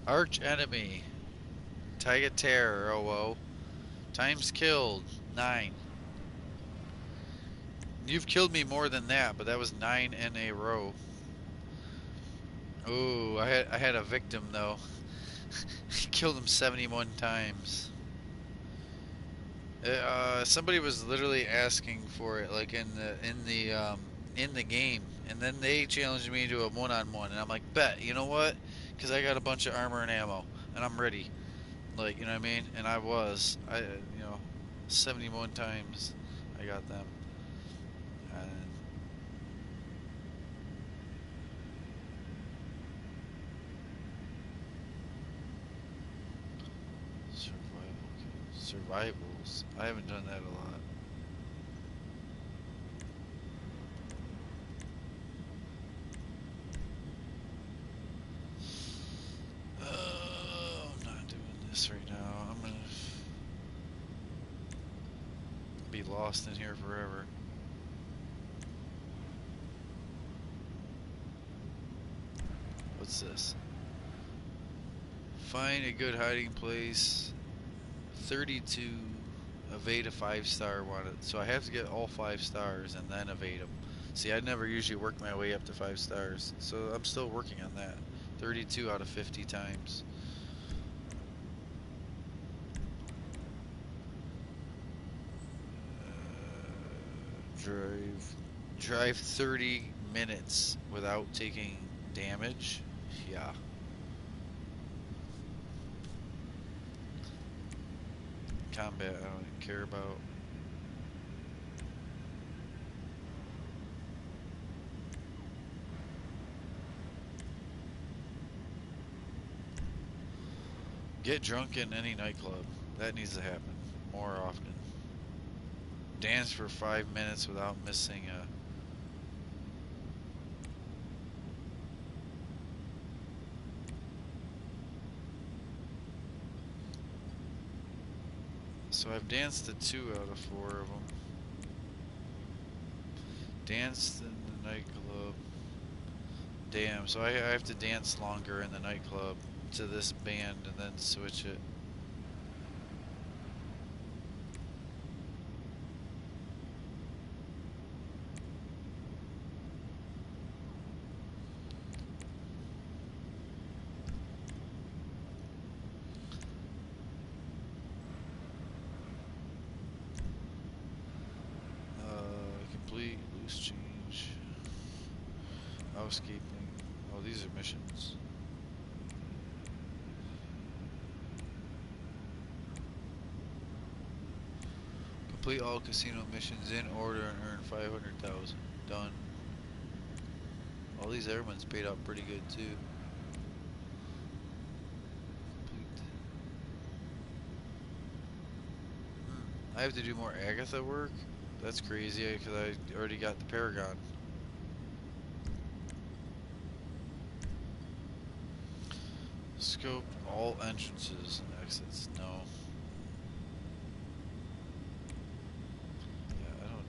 Arch enemy. Taiga Terror, oh. Times killed, 9. You've killed me more than that, but that was 9 in a row. Ooh, I had a victim though. Killed him 71 times. Somebody was literally asking for it, like in the game, and then they challenged me to a one-on-one, and I'm like, bet, you know what? Because I got a bunch of armor and ammo, and I'm ready. Like, you know what I mean? And you know, 71 times I got them, and survivals. I haven't done that a lot. I'm not doing this right now. I'm gonna be lost in here forever. What's this? Find a good hiding place. 32. Evade a 5-star wanted. So I have to get all 5 stars and then evade them. See, I never usually work my way up to 5 stars. So I'm still working on that. 32 out of 50 times. Drive 30 minutes without taking damage. Yeah. Combat, I don't care about. Get drunk in any nightclub. That needs to happen more often. Dance for 5 minutes without missing a. So I've danced to 2 out of 4 of them. Danced in the nightclub. Damn, so I have to dance longer in the nightclub to this band and then switch it. Complete loose change. Housekeeping. Oh, these are missions. Complete all casino missions in order and earn 500,000. Done. All these other ones paid out pretty good too. Complete. I have to do more Agatha work? That's crazy because I already got the Paragon. Scope all entrances and exits. No. Yeah, I don't.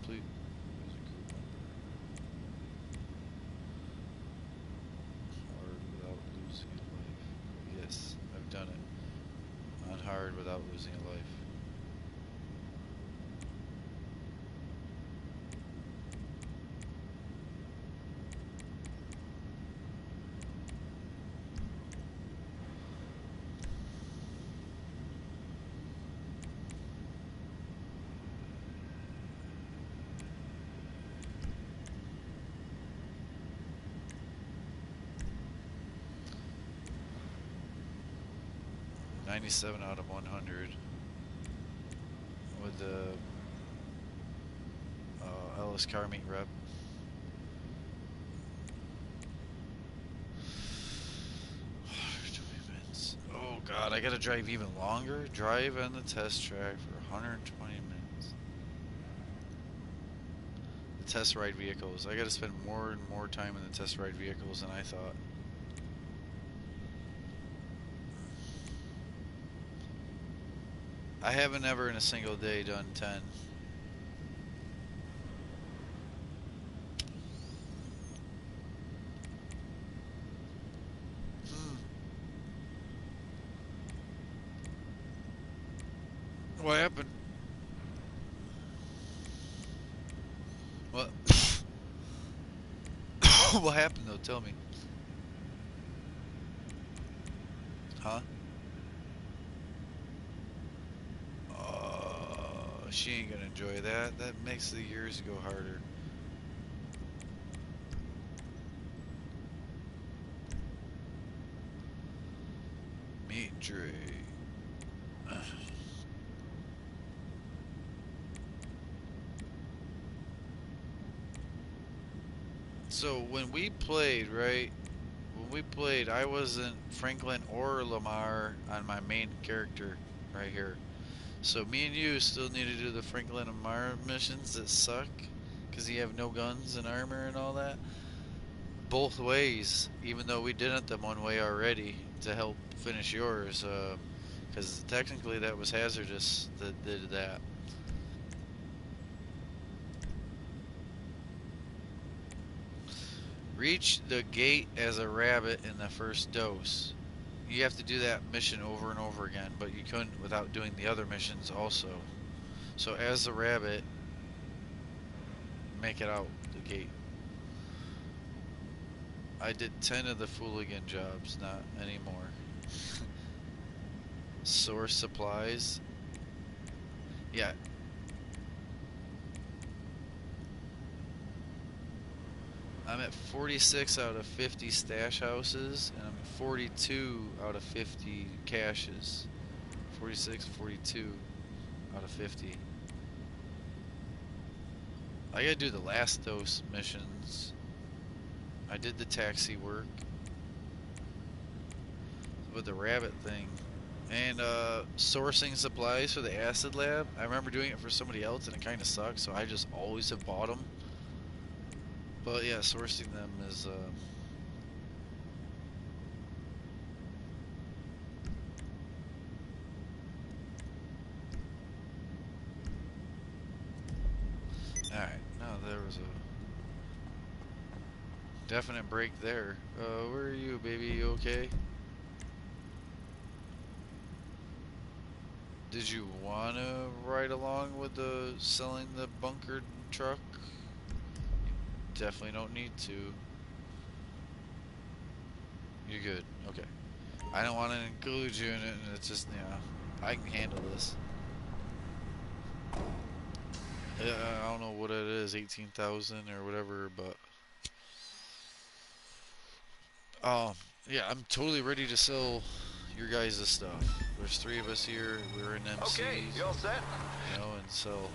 Complete. There's a group member. Hard without losing a life. Yes, I've done it. On hard without losing a life. 97 out of 100 with the Ellis car meet rep. Oh god, I gotta drive even longer? Drive on the test track for 120 minutes. The test ride vehicles. I gotta spend more and more time in the test ride vehicles than I thought. I haven't ever in a single day done 10. What happened? What? What happened though? Tell me. Huh? she ain't gonna enjoy that. That makes the years go harder. Meat tray. So when we played, right? When we played, I wasn't Franklin or Lamar on my main character right here. So me and you still need to do the Franklin and Lamar missions that suck because you have no guns and armor and all that. Both ways, even though we did it them one way already to help finish yours, because technically that was hazardous that did that. Reach the gate as a rabbit in the first dose. You have to do that mission over and over again, but you couldn't without doing the other missions also. So as a rabbit, make it out the gate. I did 10 of the Fooligan jobs, not anymore. Source supplies. Yeah. I'm at 46 out of 50 stash houses, and I'm at 42 out of 50 caches. 46, 42 out of 50. I gotta do the last dose missions. I did the taxi work. With the rabbit thing. And sourcing supplies for the acid lab. I remember doing it for somebody else and it kind of sucked, so I just always have bought them. But yeah, sourcing them is alright, no, there was a definite break there. Where are you, baby? You okay? Did you want to ride along with the selling the bunkered truck? You definitely don't need to. You're good. Okay. I don't want to include you in it, and it's just, you know, I can handle this. I don't know what it is, 18,000 or whatever, but yeah, I'm totally ready to sell your guys' stuff. There's 3 of us here. We're in MCs. Okay, you all set? You know, and sell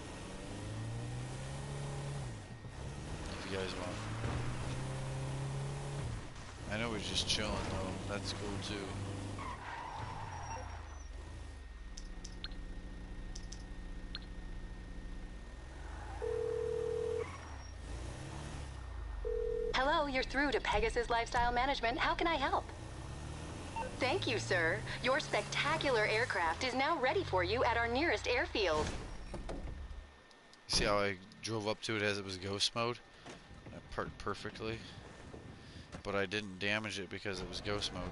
if you guys want. I know we're just chilling though. That's cool too. Hello, you're through to Pegasus Lifestyle Management. How can I help? Thank you, sir. Your spectacular aircraft is now ready for you at our nearest airfield. See how I drove up to it as it was ghost mode? I parked perfectly. But I didn't damage it because it was ghost mode.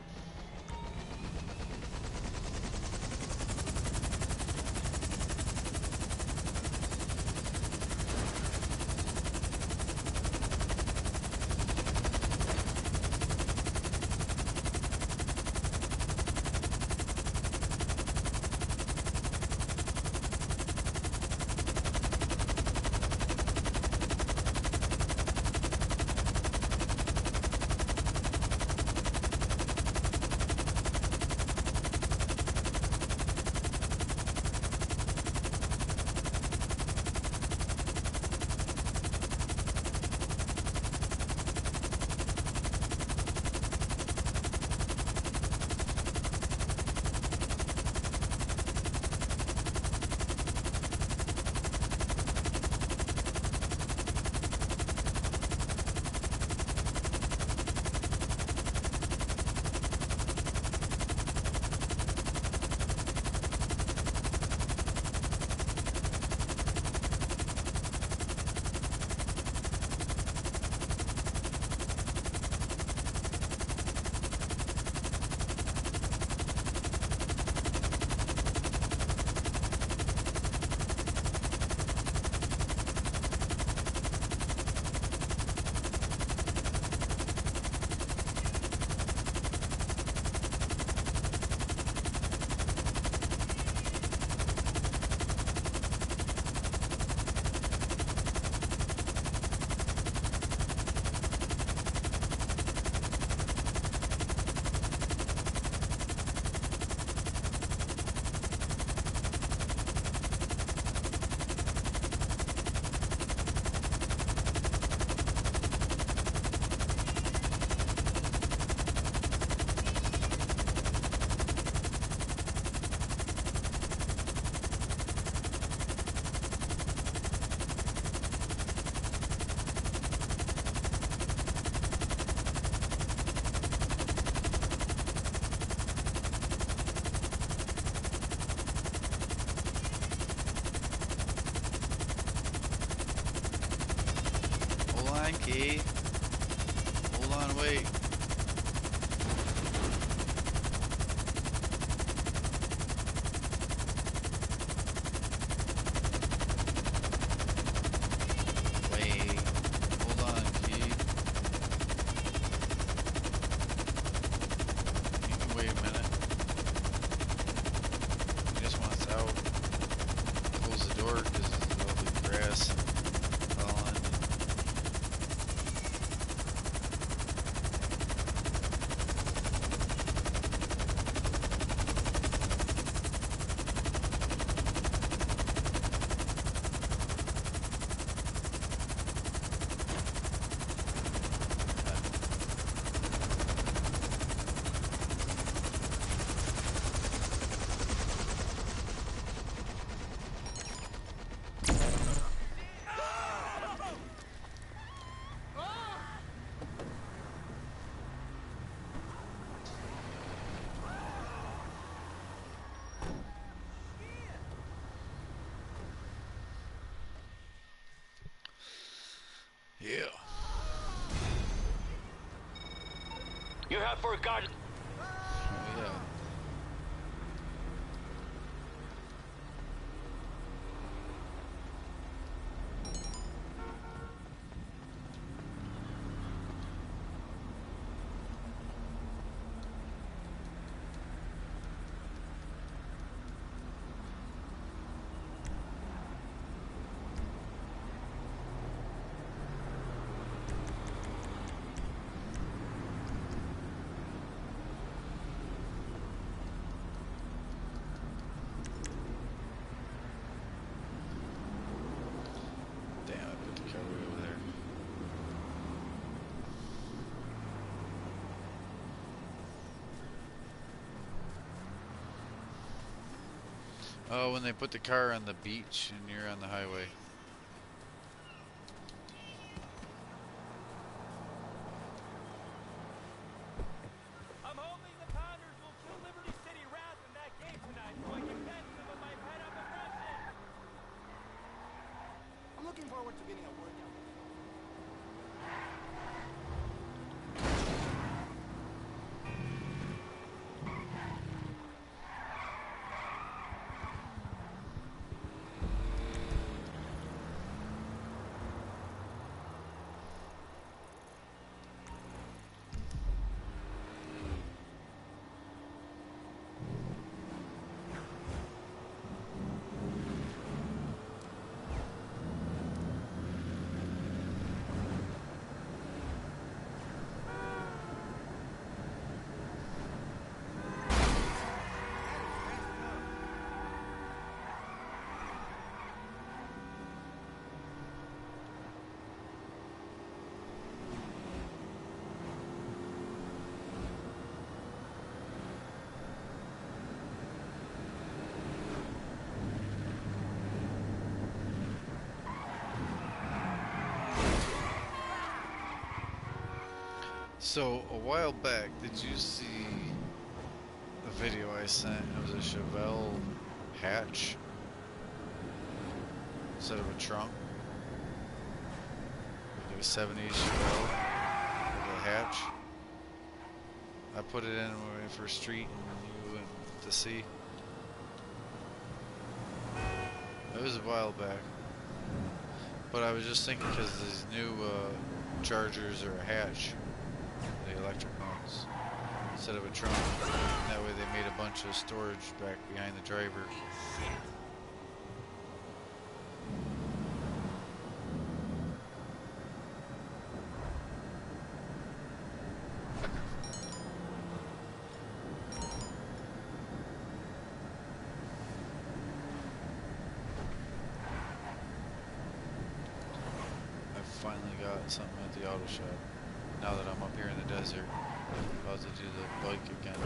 on, Kate. Hold on, wait. Wait. Hold on, Kate. You can wait a minute. He just wants out. Close the door because of all the grass falling. Yeah. You have forgotten. Oh, yeah. Damn, I put the car way over there. Oh, when they put the car on the beach and you're on the highway. I'm hoping the Pounders will kill Liberty City Wrath in that game tonight so I can vent some of my pent-up aggression. I'm looking forward to getting a workout. So, a while back, did you see a video I sent? It was a Chevelle hatch instead of a trunk. Like a 70s Chevelle with a hatch. I put it in when we went for a street and you went to see. It was a while back. But I was just thinking because these new Chargers are a hatch. The electric ones instead of a trunk. That way they made a bunch of storage back behind the driver. I finally got something at the auto shop. Now that I'm up here in the desert, I'm about to do the bike again.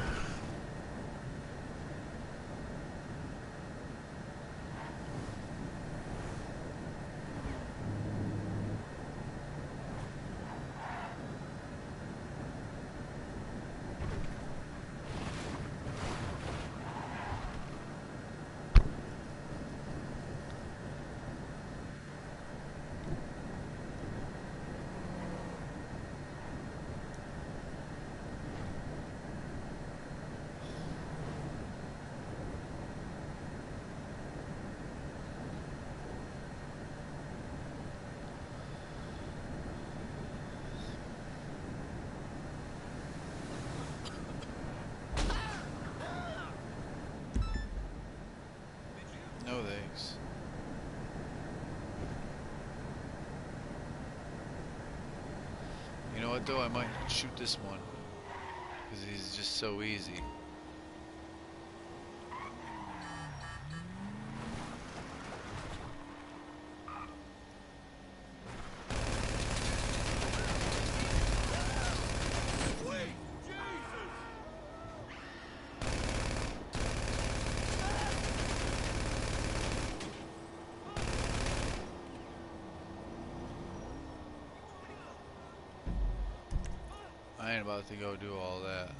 what though? I might shoot this one. Because he's just so easy. I ain't about to go do all that.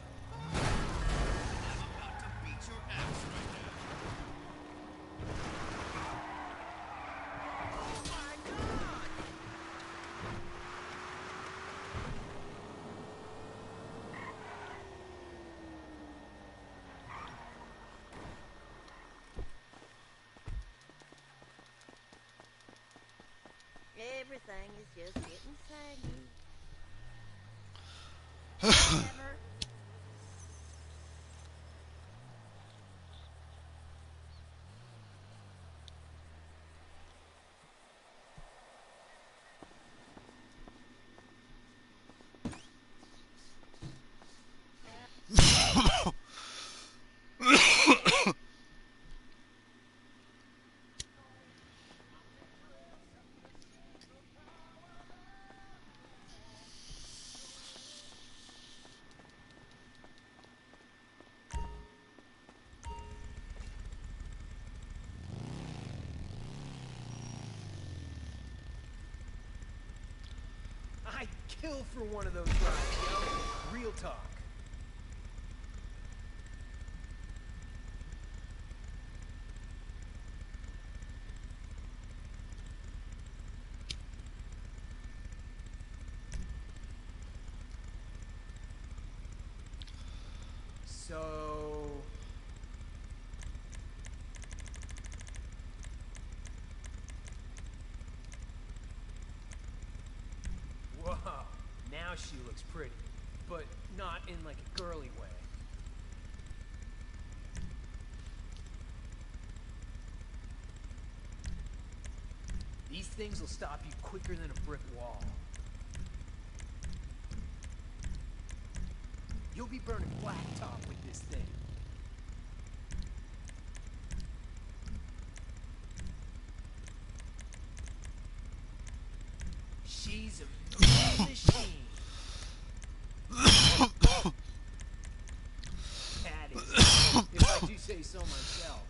Everything is just getting saggy. Never. I'd kill for one of those rides, yo. Real talk. So... Whoa, now she looks pretty, but not in like a girly way. These things will stop you quicker than a brick wall. You'll be burning blacktop with this thing. She's a machine. That is, if I do say so myself.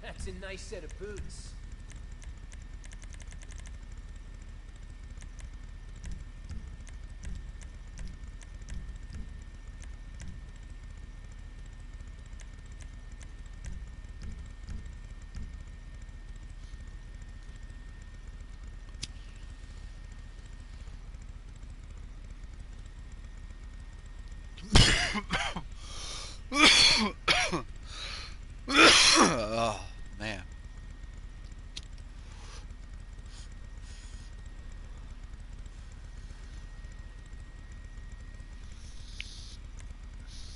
That's a nice set of boots. Oh, man.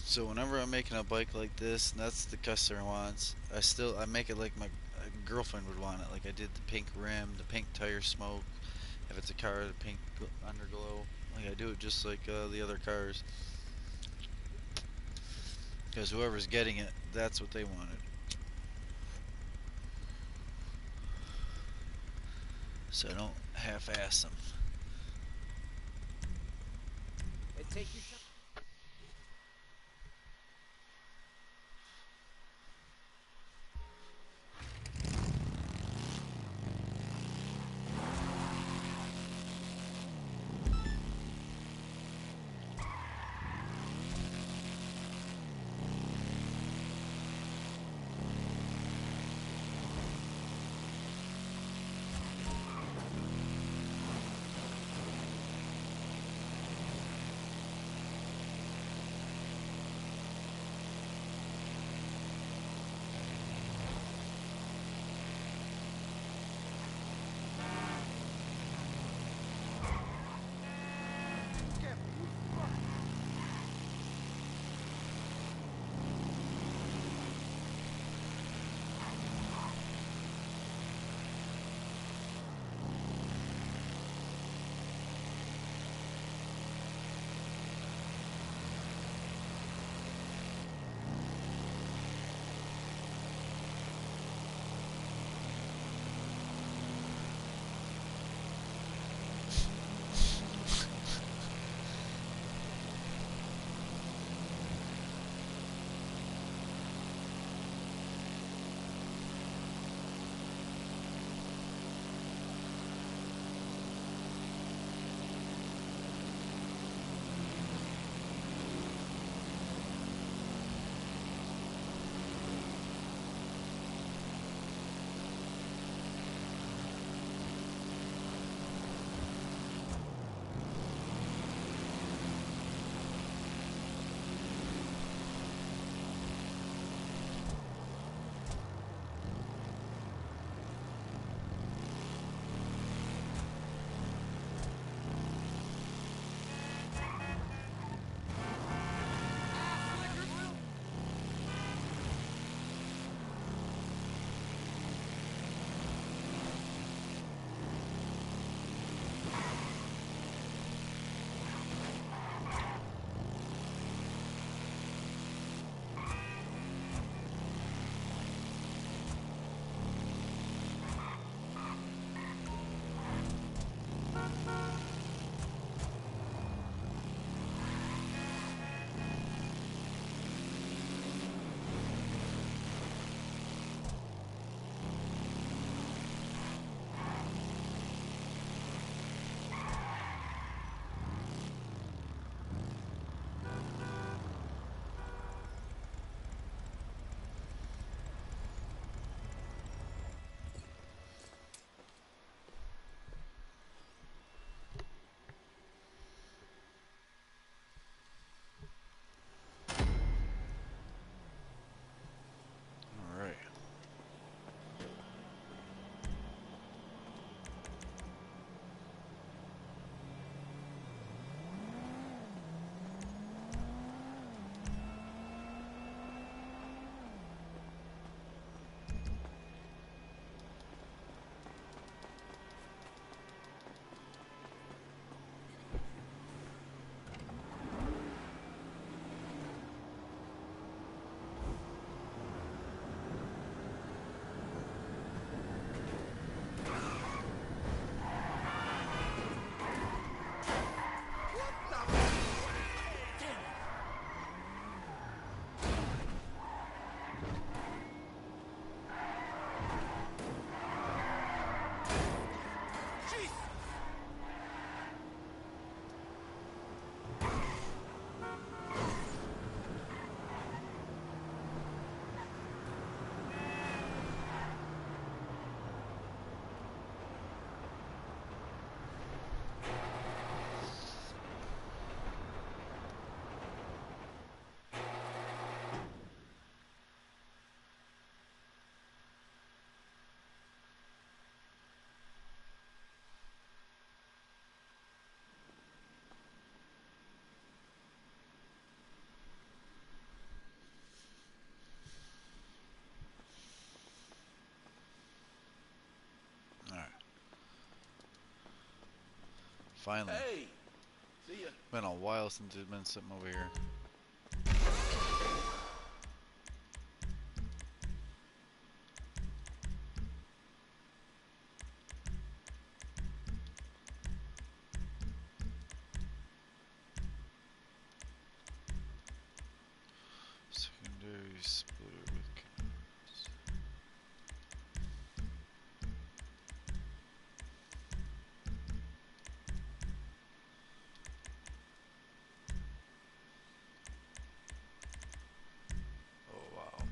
So whenever I'm making a bike like this, and that's the customer wants, I make it like my girlfriend would want it. Like I did the pink rim, the pink tire smoke. If it's a car, the pink underglow. Like I do it just like the other cars. Because whoever's getting it, that's what they wanted. So I don't half-ass them. And take your time. Finally. Hey, see ya. Been a while since there's been something over here. Secondary splitter with connectors. Oh wow.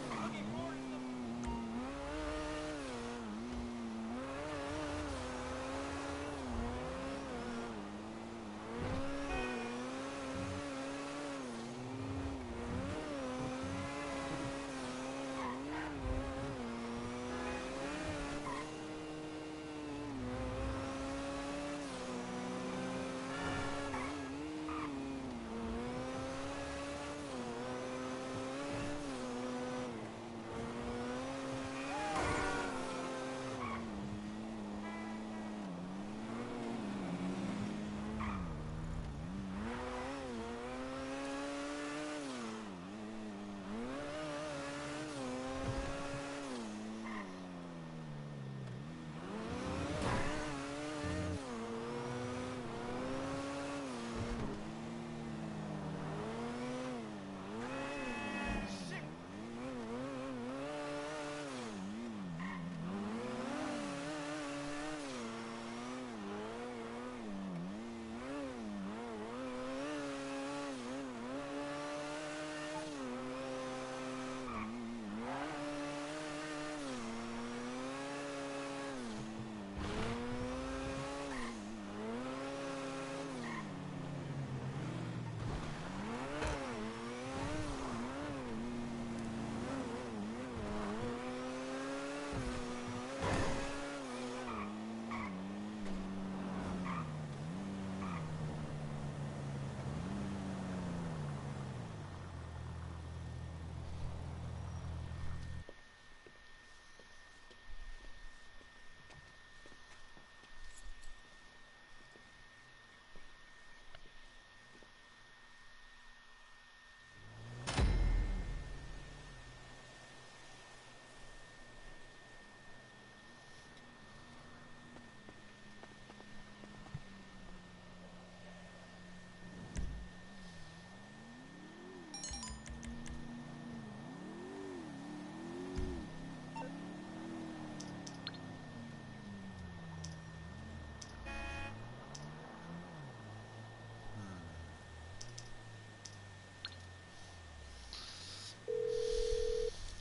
Buggy boards the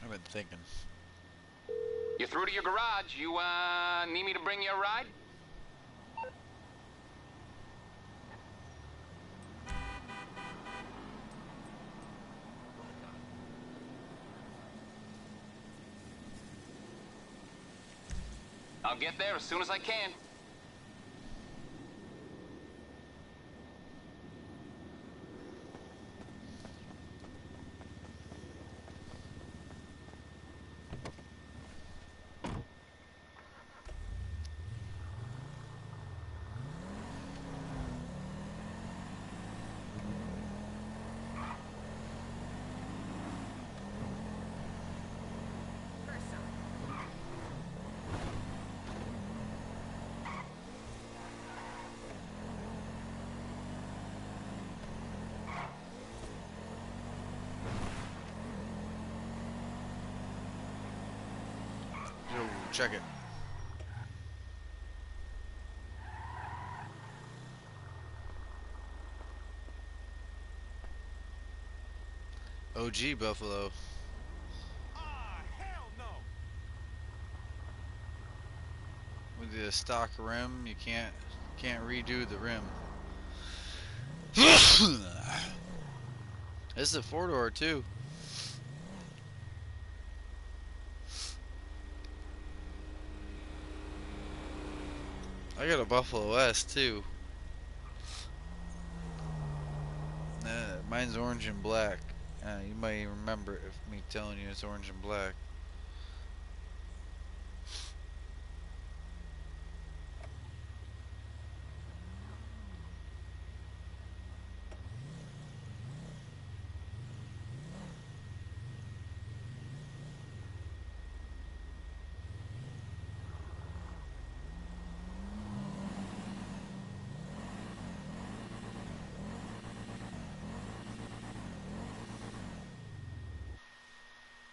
I've been thinking. You're through to your garage. You, need me to bring you a ride? I'll get there as soon as I can. Yo, check it. OG Buffalo. Ah, hell no. with the stock rim. You can't redo the rim. This is a 4-door too. I got a Buffalo S too. Mine's orange and black. You might even remember it if me telling you it's orange and black.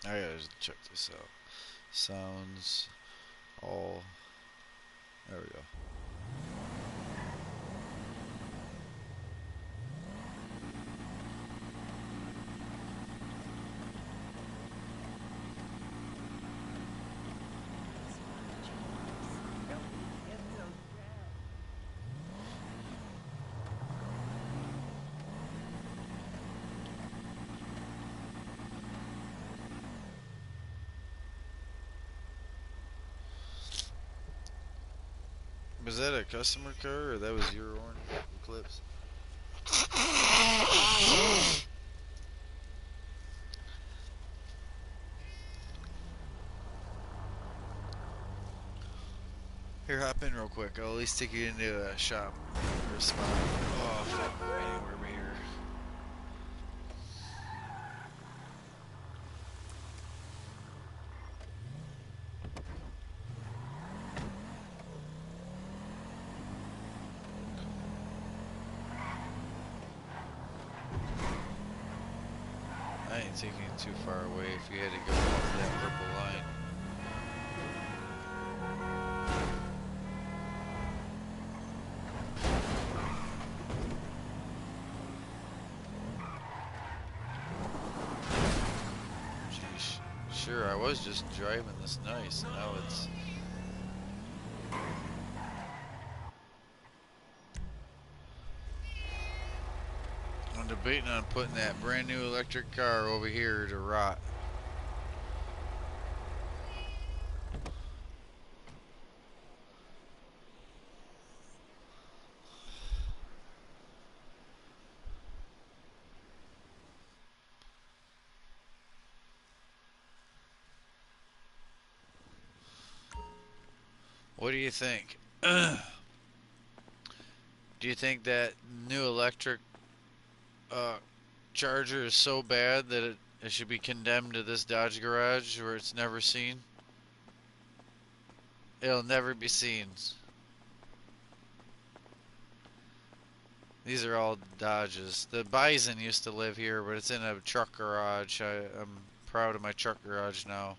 I gotta check this out. Sounds all. There we go. Was that a customer car or that was your orange Eclipse? Here, hop in real quick. I'll at least take you into a shop or a spot. Oh, anywhere but here. I ain't taking it too far away if you had to go off that purple line. Jeez. Sure, I was just driving this nice. Now it's... I'm debating on putting that brand new electric car over here to rot. What do you think? Do you think that new electric Charger is so bad that it should be condemned to this Dodge garage where it's never seen? It'll never be seen. These are all Dodges. The Bison used to live here, but it's in a truck garage. I'm proud of my truck garage now.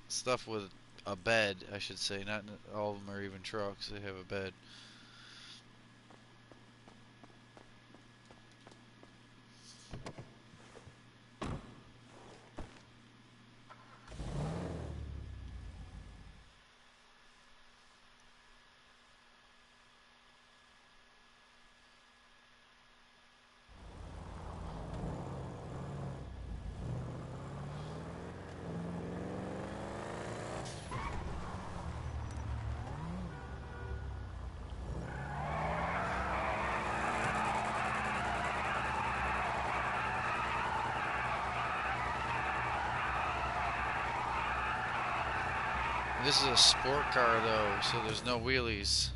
Stuff with a bed, I should say. Not all of them are even trucks. They have a bed. This is a sport car though, so there's no wheelies.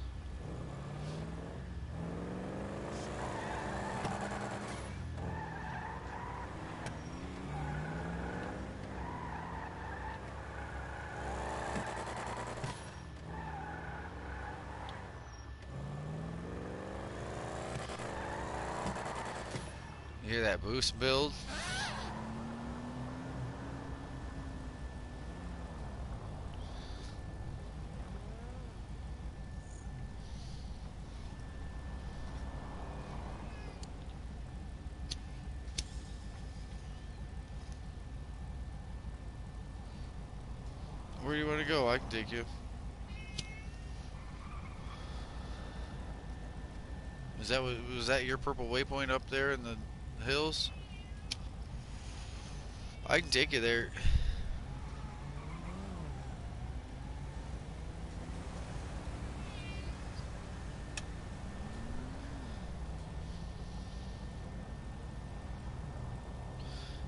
You hear that boost build? Where do you want nowhere to go. I can take you. Was that your purple waypoint up there in the hills? I can take you there.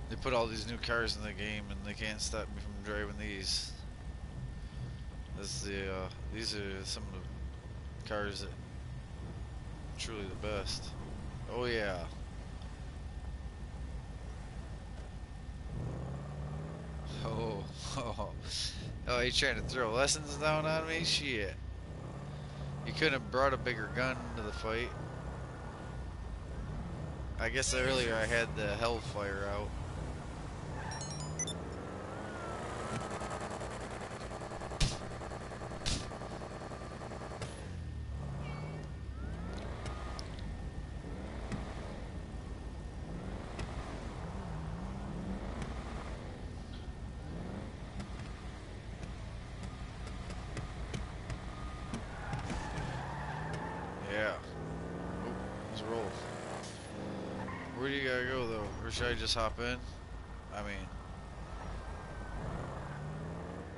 They put all these new cars in the game, and they can't stop me from driving these. These are some of the cars that are truly the best. Oh yeah. Oh, oh, you trying to throw lessons down on me? Shit. You couldn't have brought a bigger gun to the fight. I guess earlier I had the Hellfire out. Yeah. Oh, let's roll. Where do you gotta go though? Or should I just hop in? I mean,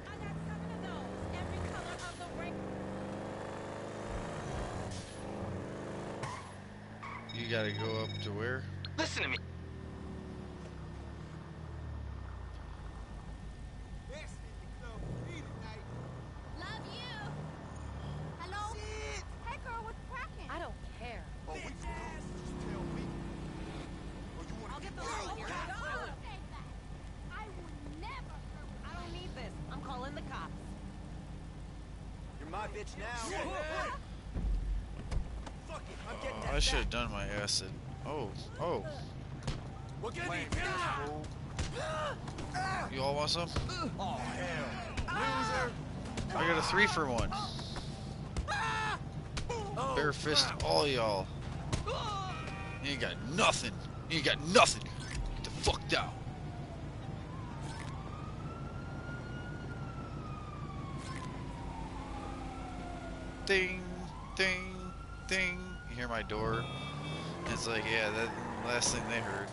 I got 7 of those. Every color of the rainbow. you gotta go up to where? Listen to me. This is the club for me tonight. Love you. Hello? Shit! Hey, girl, what's cracking? I don't care. Oh, we just tell me. Or you want I'll to get the roll here. Say that. I would never hurt I don't need this. I'm calling the cops. You're my bitch now. fuck it? I'm getting I should have done my acid. Oh, oh. We're gonna need You all want some? Oh, hell. Loser. I got a 3-for-1. Bare fist all y'all. You ain't got nothing. You ain't got nothing. Get the fuck down. Ding, ding, ding. You hear my door? It's like, yeah, that last thing they heard.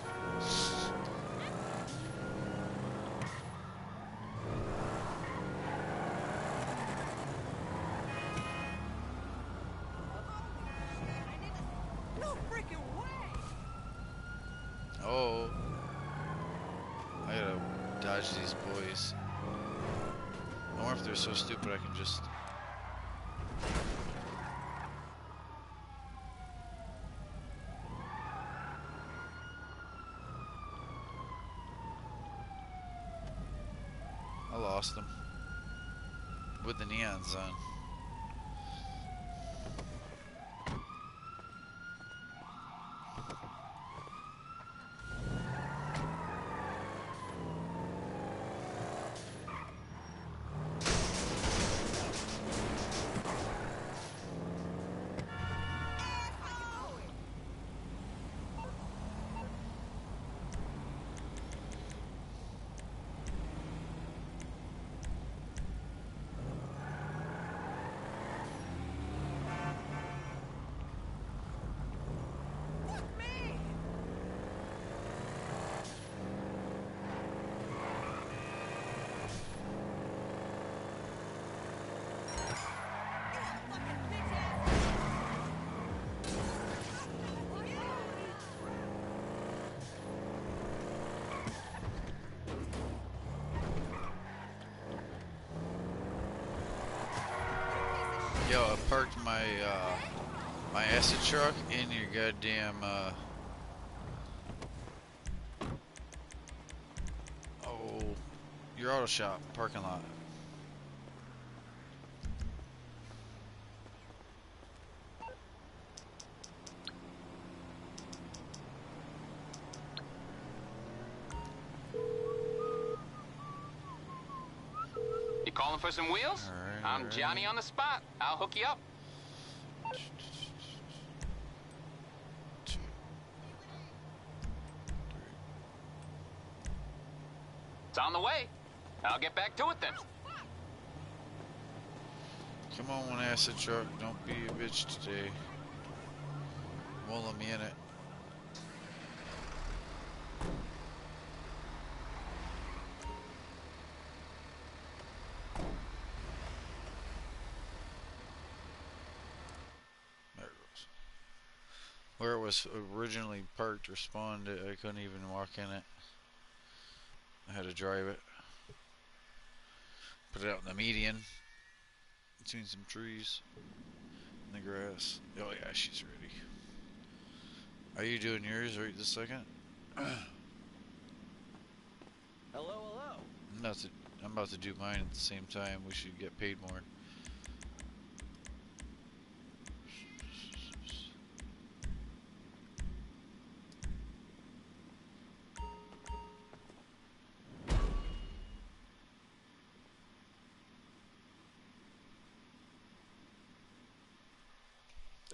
No freaking way! Oh. I gotta dodge these boys. I wonder if they're so stupid I can just... I lost them. With the neons on. Yo, I parked my my acid truck in your goddamn your auto shop parking lot. You calling for some wheels? All right, I'm all right. Johnny on the spot. I'll hook you up. It's on the way. I'll get back to it then. Come on, acid truck. Don't be a bitch today. Won't let me in it. There it goes. Where it was originally parked or spawned, I couldn't even walk in it. I had to drive it. Put it out in the median. Between some trees. In the grass. Oh yeah, she's ready. Are you doing yours right this second? Hello, hello. I'm about to do mine at the same time. We should get paid more.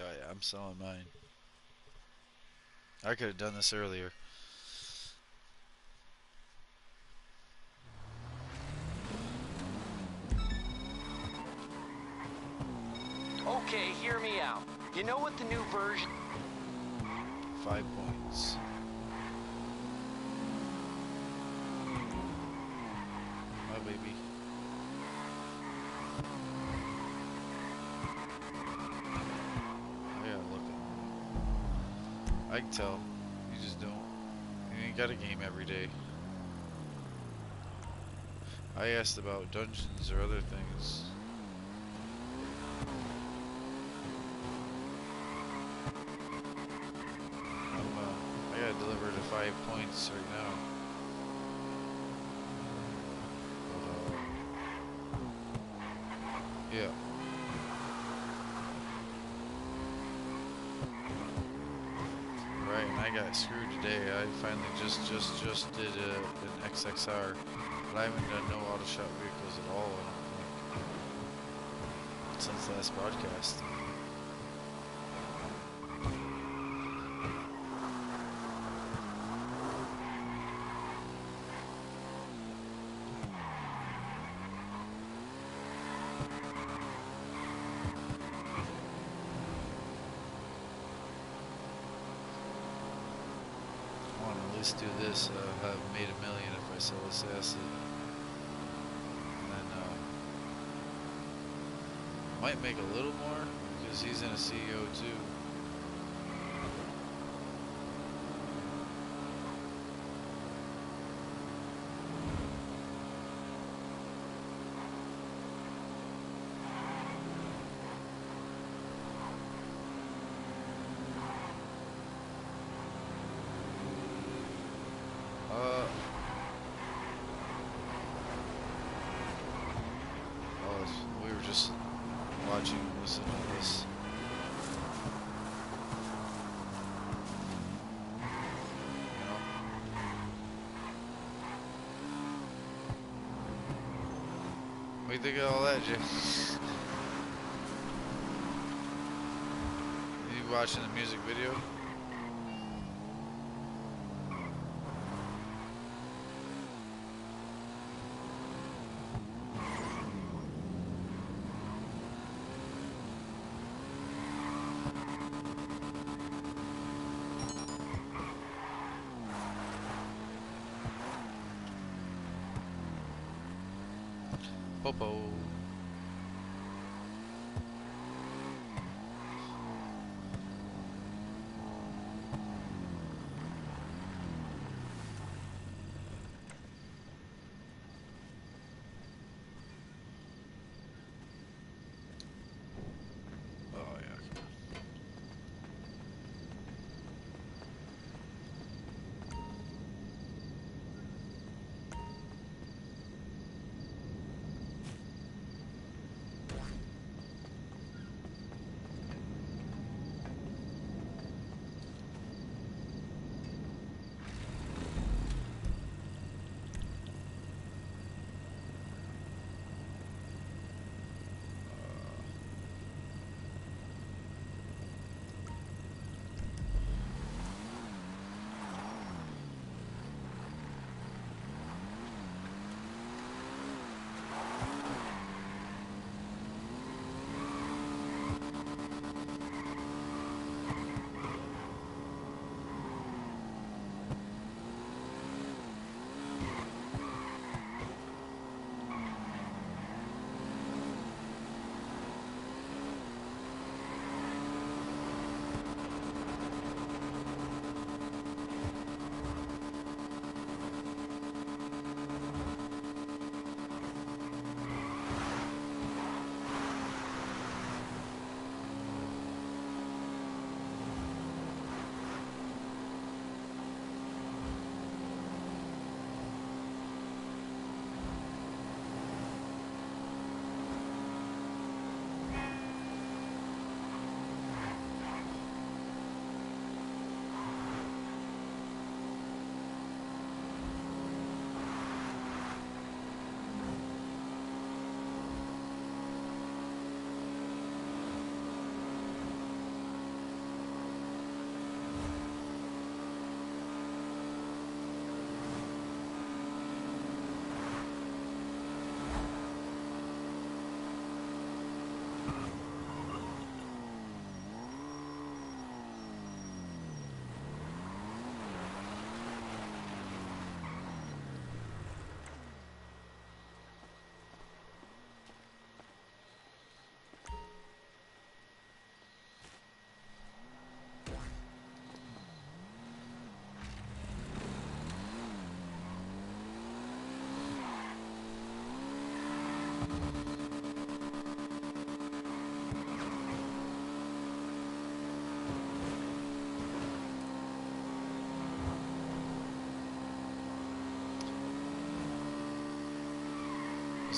Oh yeah, I'm selling mine. I could have done this earlier. Okay, hear me out. You know what the new version... 5 points. My baby. I gotta look at. I can tell. You just don't. You ain't got a game every day. I asked about dungeons or other things. I gotta deliver to 5 points right now. But, yeah. Right, and I got screwed today. I finally just did an XXR, but I haven't done no auto shot vehicles at all. I don't think since last broadcast. Do this, have made $1 million if I sell this asset, and then might make a little more because he's in a CEO too. We were just watching, listening to this. You know? What do you think of all that, Jay? You watching the music video? Popo. Oh yeah.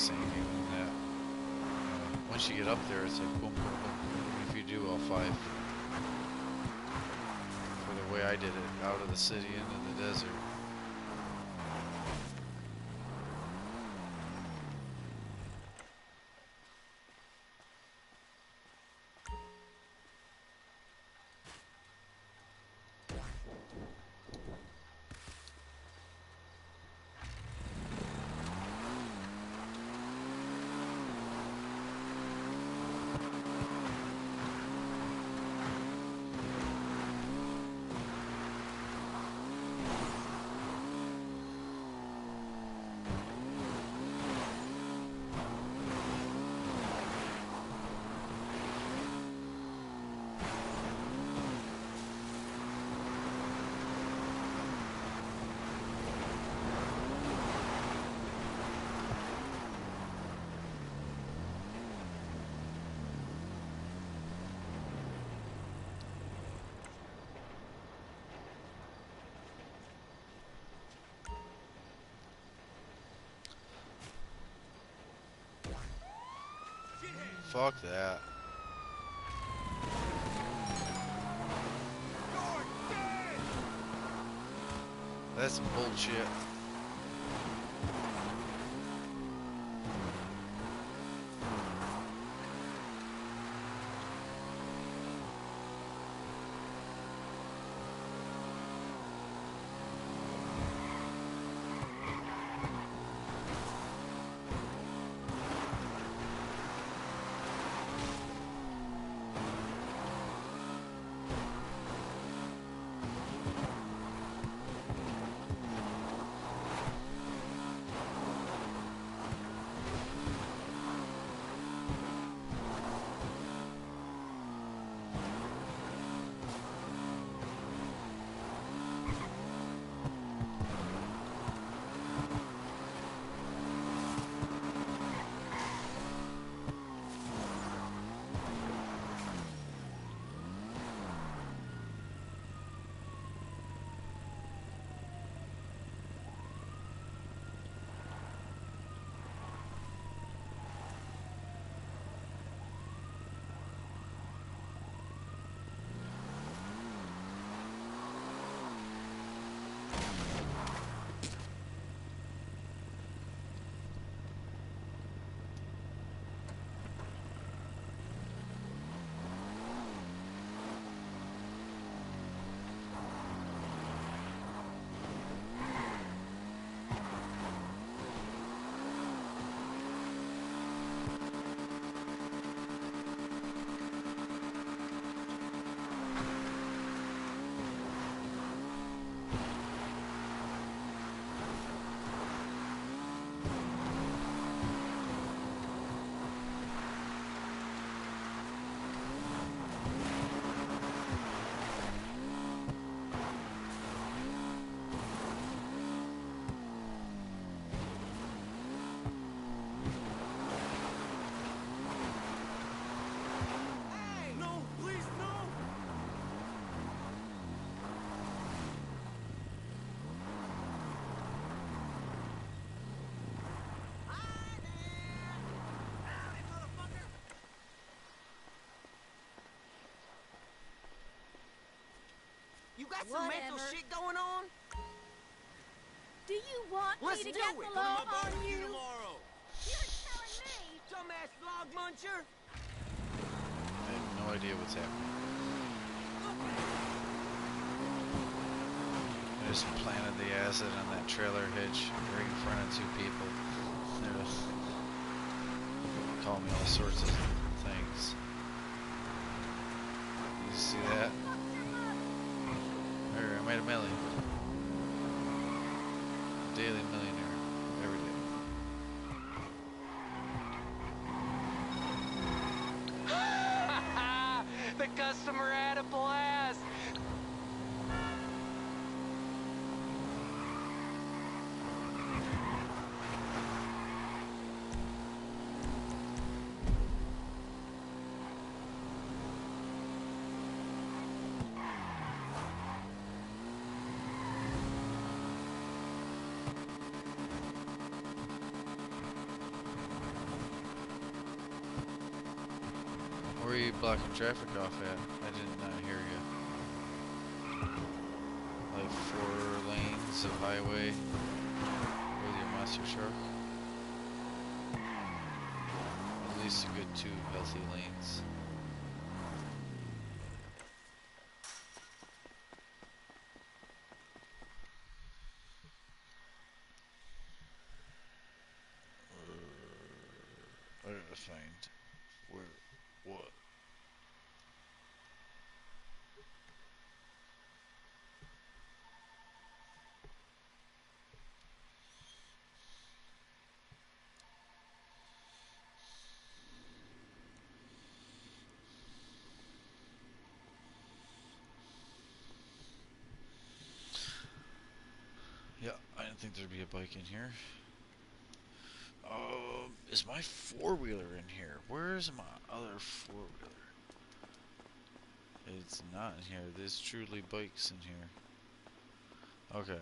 same even that. Once you get up there, it's like boom, boom, boom. If you do all 5. For the way I did it, out of the city into the desert. Fuck that. That's some bullshit. You got some mental shit going on? Do you want Let's me to do get it. the law on you? Tomorrow. You're telling me? Dumbass log muncher. I have no idea what's happening. I just planted the acid on that trailer hitch right in front of 2 people. They're just calling me all sorts of things. You see that? There, I made $1 million. Daily millionaire every day. The customer had a blast. blocking traffic off at? I did not hear you. Like 4 lanes of highway with your monster truck? At least a good 2 healthy lanes. I gotta find where, what? Yeah, I didn't think there'd be a bike in here. Is my 4-wheeler in here? Where's my other 4-wheeler? It's not in here. There's truly bikes in here. Okay.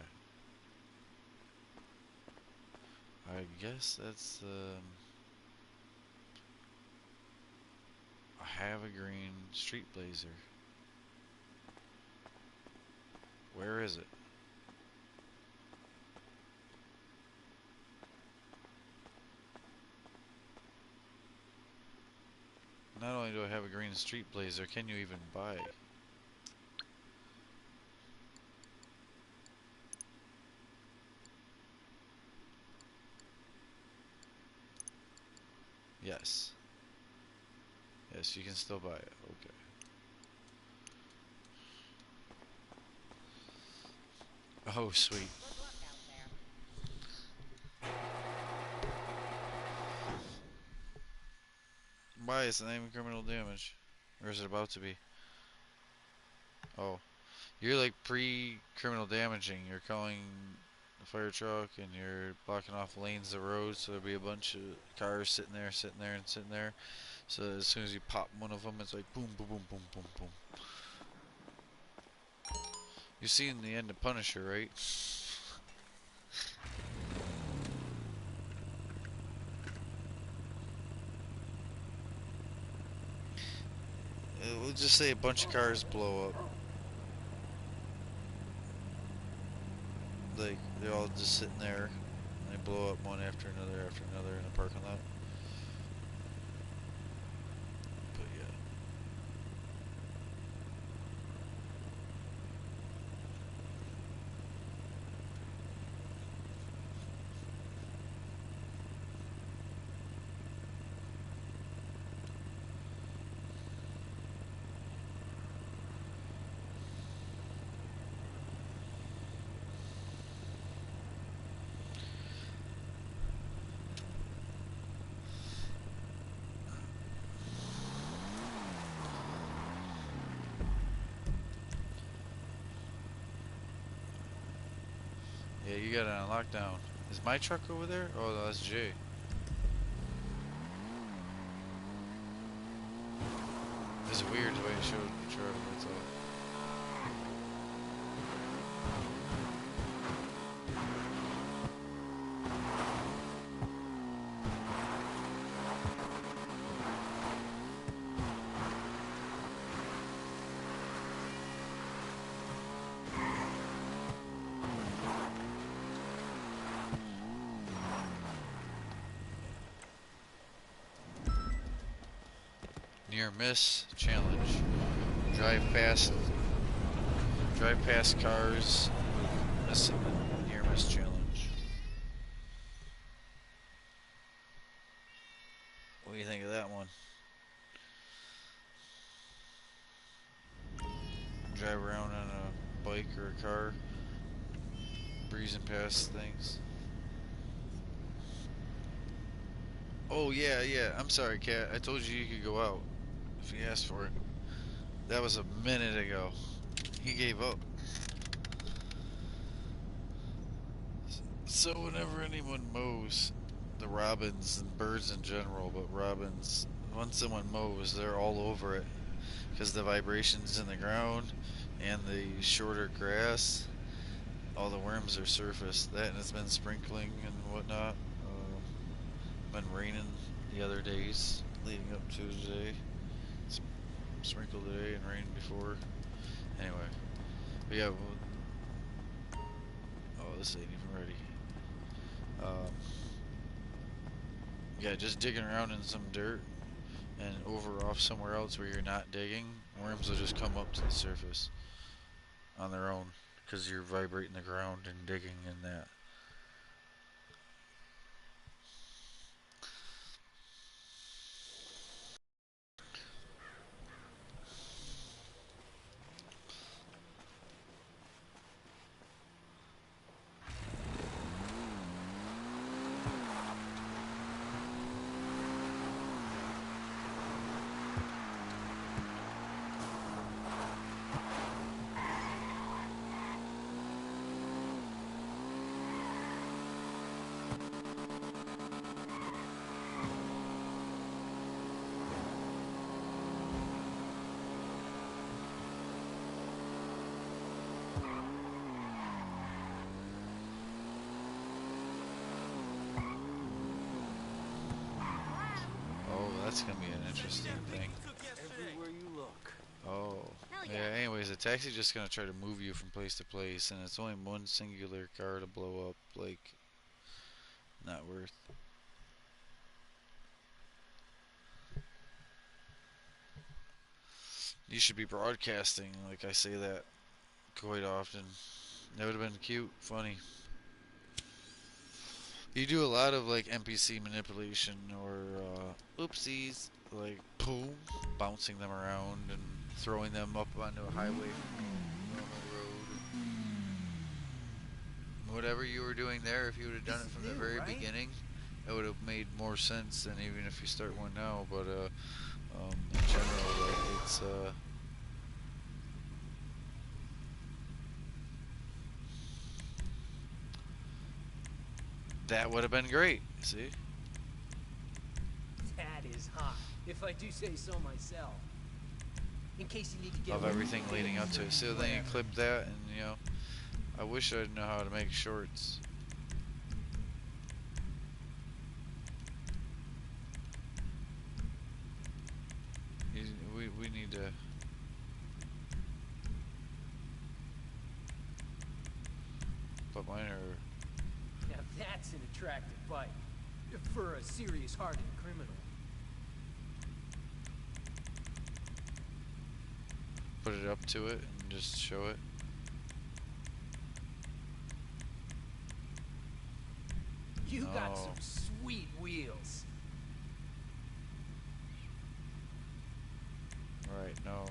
I guess that's I have a green street blazer. Where is it? Not only do I have a green street blazer, can you even buy? Yes. Yes, you can still buy it. Okay. Oh, sweet. Why is the name criminal damage? Or is it about to be? Oh. You're like pre-criminal damaging. You're calling the fire truck and you're blocking off lanes of road, so there'll be a bunch of cars sitting there, and sitting there. So as soon as you pop one of them, it's like boom, boom, boom, boom, boom, boom. You've seen the end of Punisher, right? We'll just say a bunch of cars blow up. Like, they're all just sitting there, and they blow up one after another in a parking lot. But yeah. Yeah, you got it on lockdown. Is my truck over there? Oh, no, that's Jay. It's weird the way it showed the truck. That's all. Near miss challenge. Drive past cars with missing near miss challenge. What do you think of that one? Drive around on a bike or a car, breezing past things. Oh yeah, yeah. I'm sorry, Kat. I told you could go out if you asked for it. That was a minute ago. He gave up. So whenever anyone mows, the robins and birds in general, but robins, once someone mows, they're all over it because the vibrations in the ground and the shorter grass, all the worms are surfaced. That and it's been sprinkling and whatnot. Been raining the other days leading up to today. It's sprinkle today and rain before. Anyway, but yeah, oh, this ain't even ready. Yeah, just digging around in some dirt and over off somewhere else where you're not digging, worms will just come up to the surface on their own because you're vibrating the ground and digging in that. That's gonna be an interesting thing. Everywhere you look. Oh. Yeah, anyways, the taxi just gonna try to move you from place to place, and it's only one singular car to blow up, like, not worth. You should be broadcasting, like I say that quite often. That would have been cute, funny. You do a lot of, like, NPC manipulation, or, oopsies, like, boom, bouncing them around and throwing them up onto a highway from a normal road. Whatever you were doing there, if you would have done it from the very beginning, it would have made more sense than even if you start one now. But in general, like, it's that would have been great. See? That is hot, if I do say so myself. In case you need to get Of everything leading up to it. So then you clip that, and you know, I wish I'd know how to make shorts. We need to. But mine are. Now that's an attractive bike for a serious-hearted criminal. Put it up to it and just show it. You got some sweet wheels. Right, no.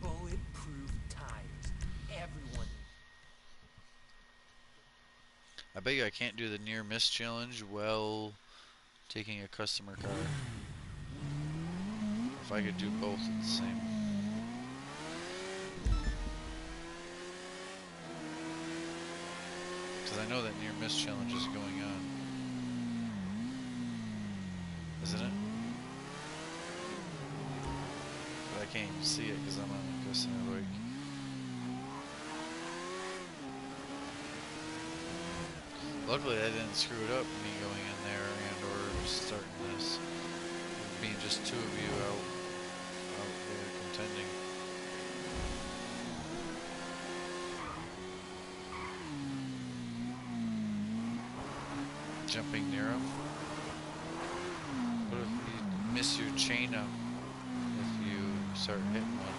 Bulletproof tires. Everyone. I bet you I can't do the near miss challenge while taking a customer car. If I could do both at the same. Because I know that near miss challenge is going on. Isn't it? But I can't even see it because I'm on a customer bike. Luckily, I didn't screw it up, me going in there and or starting this. Being just two of you out there contending. Jumping near them. What if you miss your chain up if you start hitting one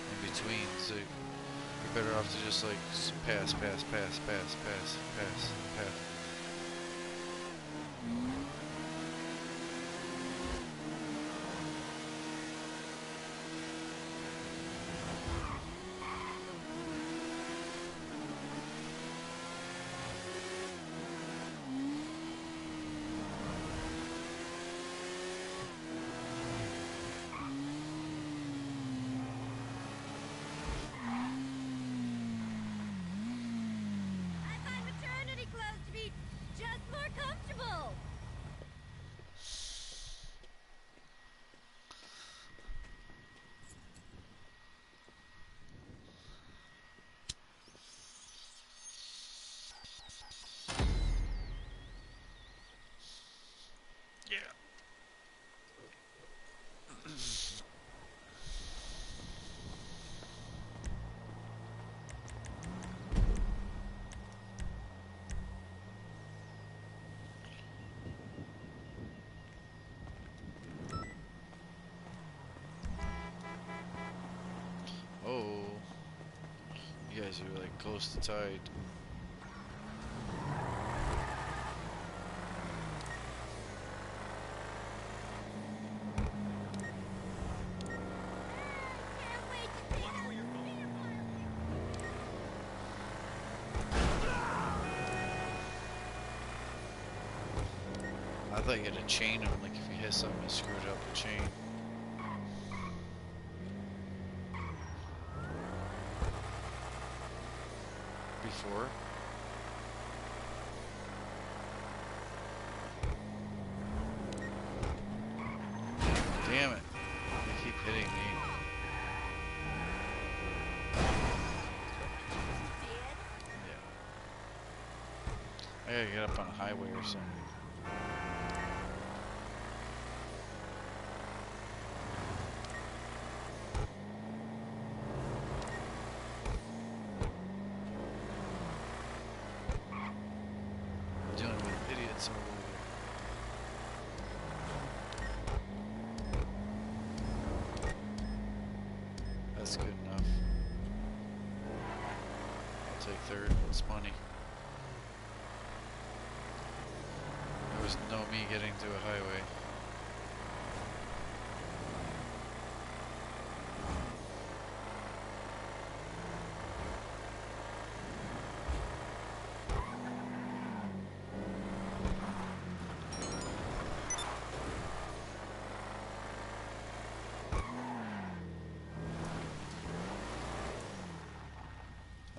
in between? So you're better off to just like pass. guys are like close to tied. I thought you had to chain them, like if you hit something and screwed up the chain. Before. Damn it. They keep hitting me. Yeah. I gotta get up on a highway or something. Dealing with idiots over here. That's good enough. I'll take third. It's money. There was no me getting to a highway.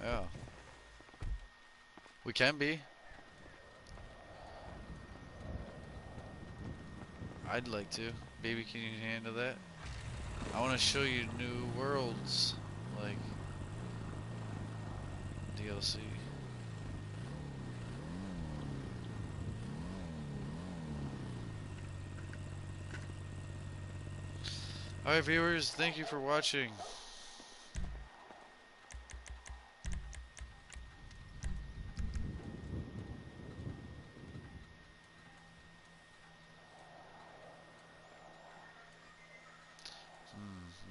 Yeah. We can be. I'd like to. Baby, can you handle that? I want to show you new worlds. Like DLC. Alright viewers, thank you for watching.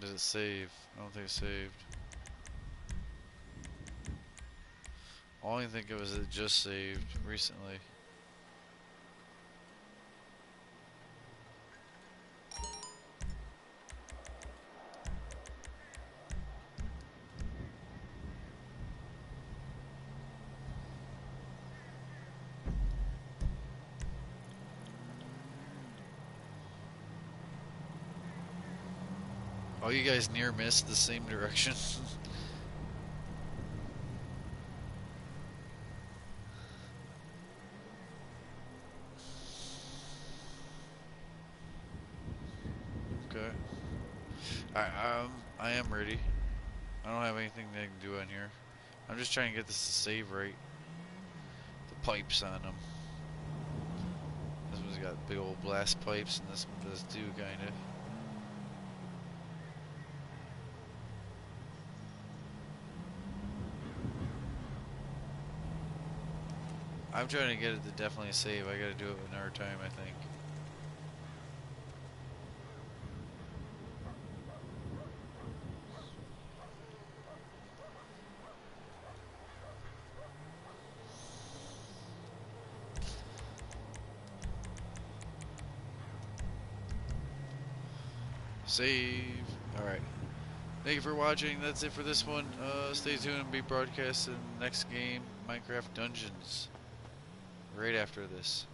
Did it save? I don't think it saved. All I think of is it just saved recently. Oh, you guys near missed the same direction. Okay. I am ready. I don't have anything they can do on here. I'm just trying to get this to save right. The pipes on them. This one's got big old blast pipes, and this one does too, kind of. I'm trying to get it to definitely save. I gotta do it another time, I think. Save. Alright. Thank you for watching. That's it for this one. Stay tuned and be broadcasting the next game, Minecraft Dungeons. Right after this.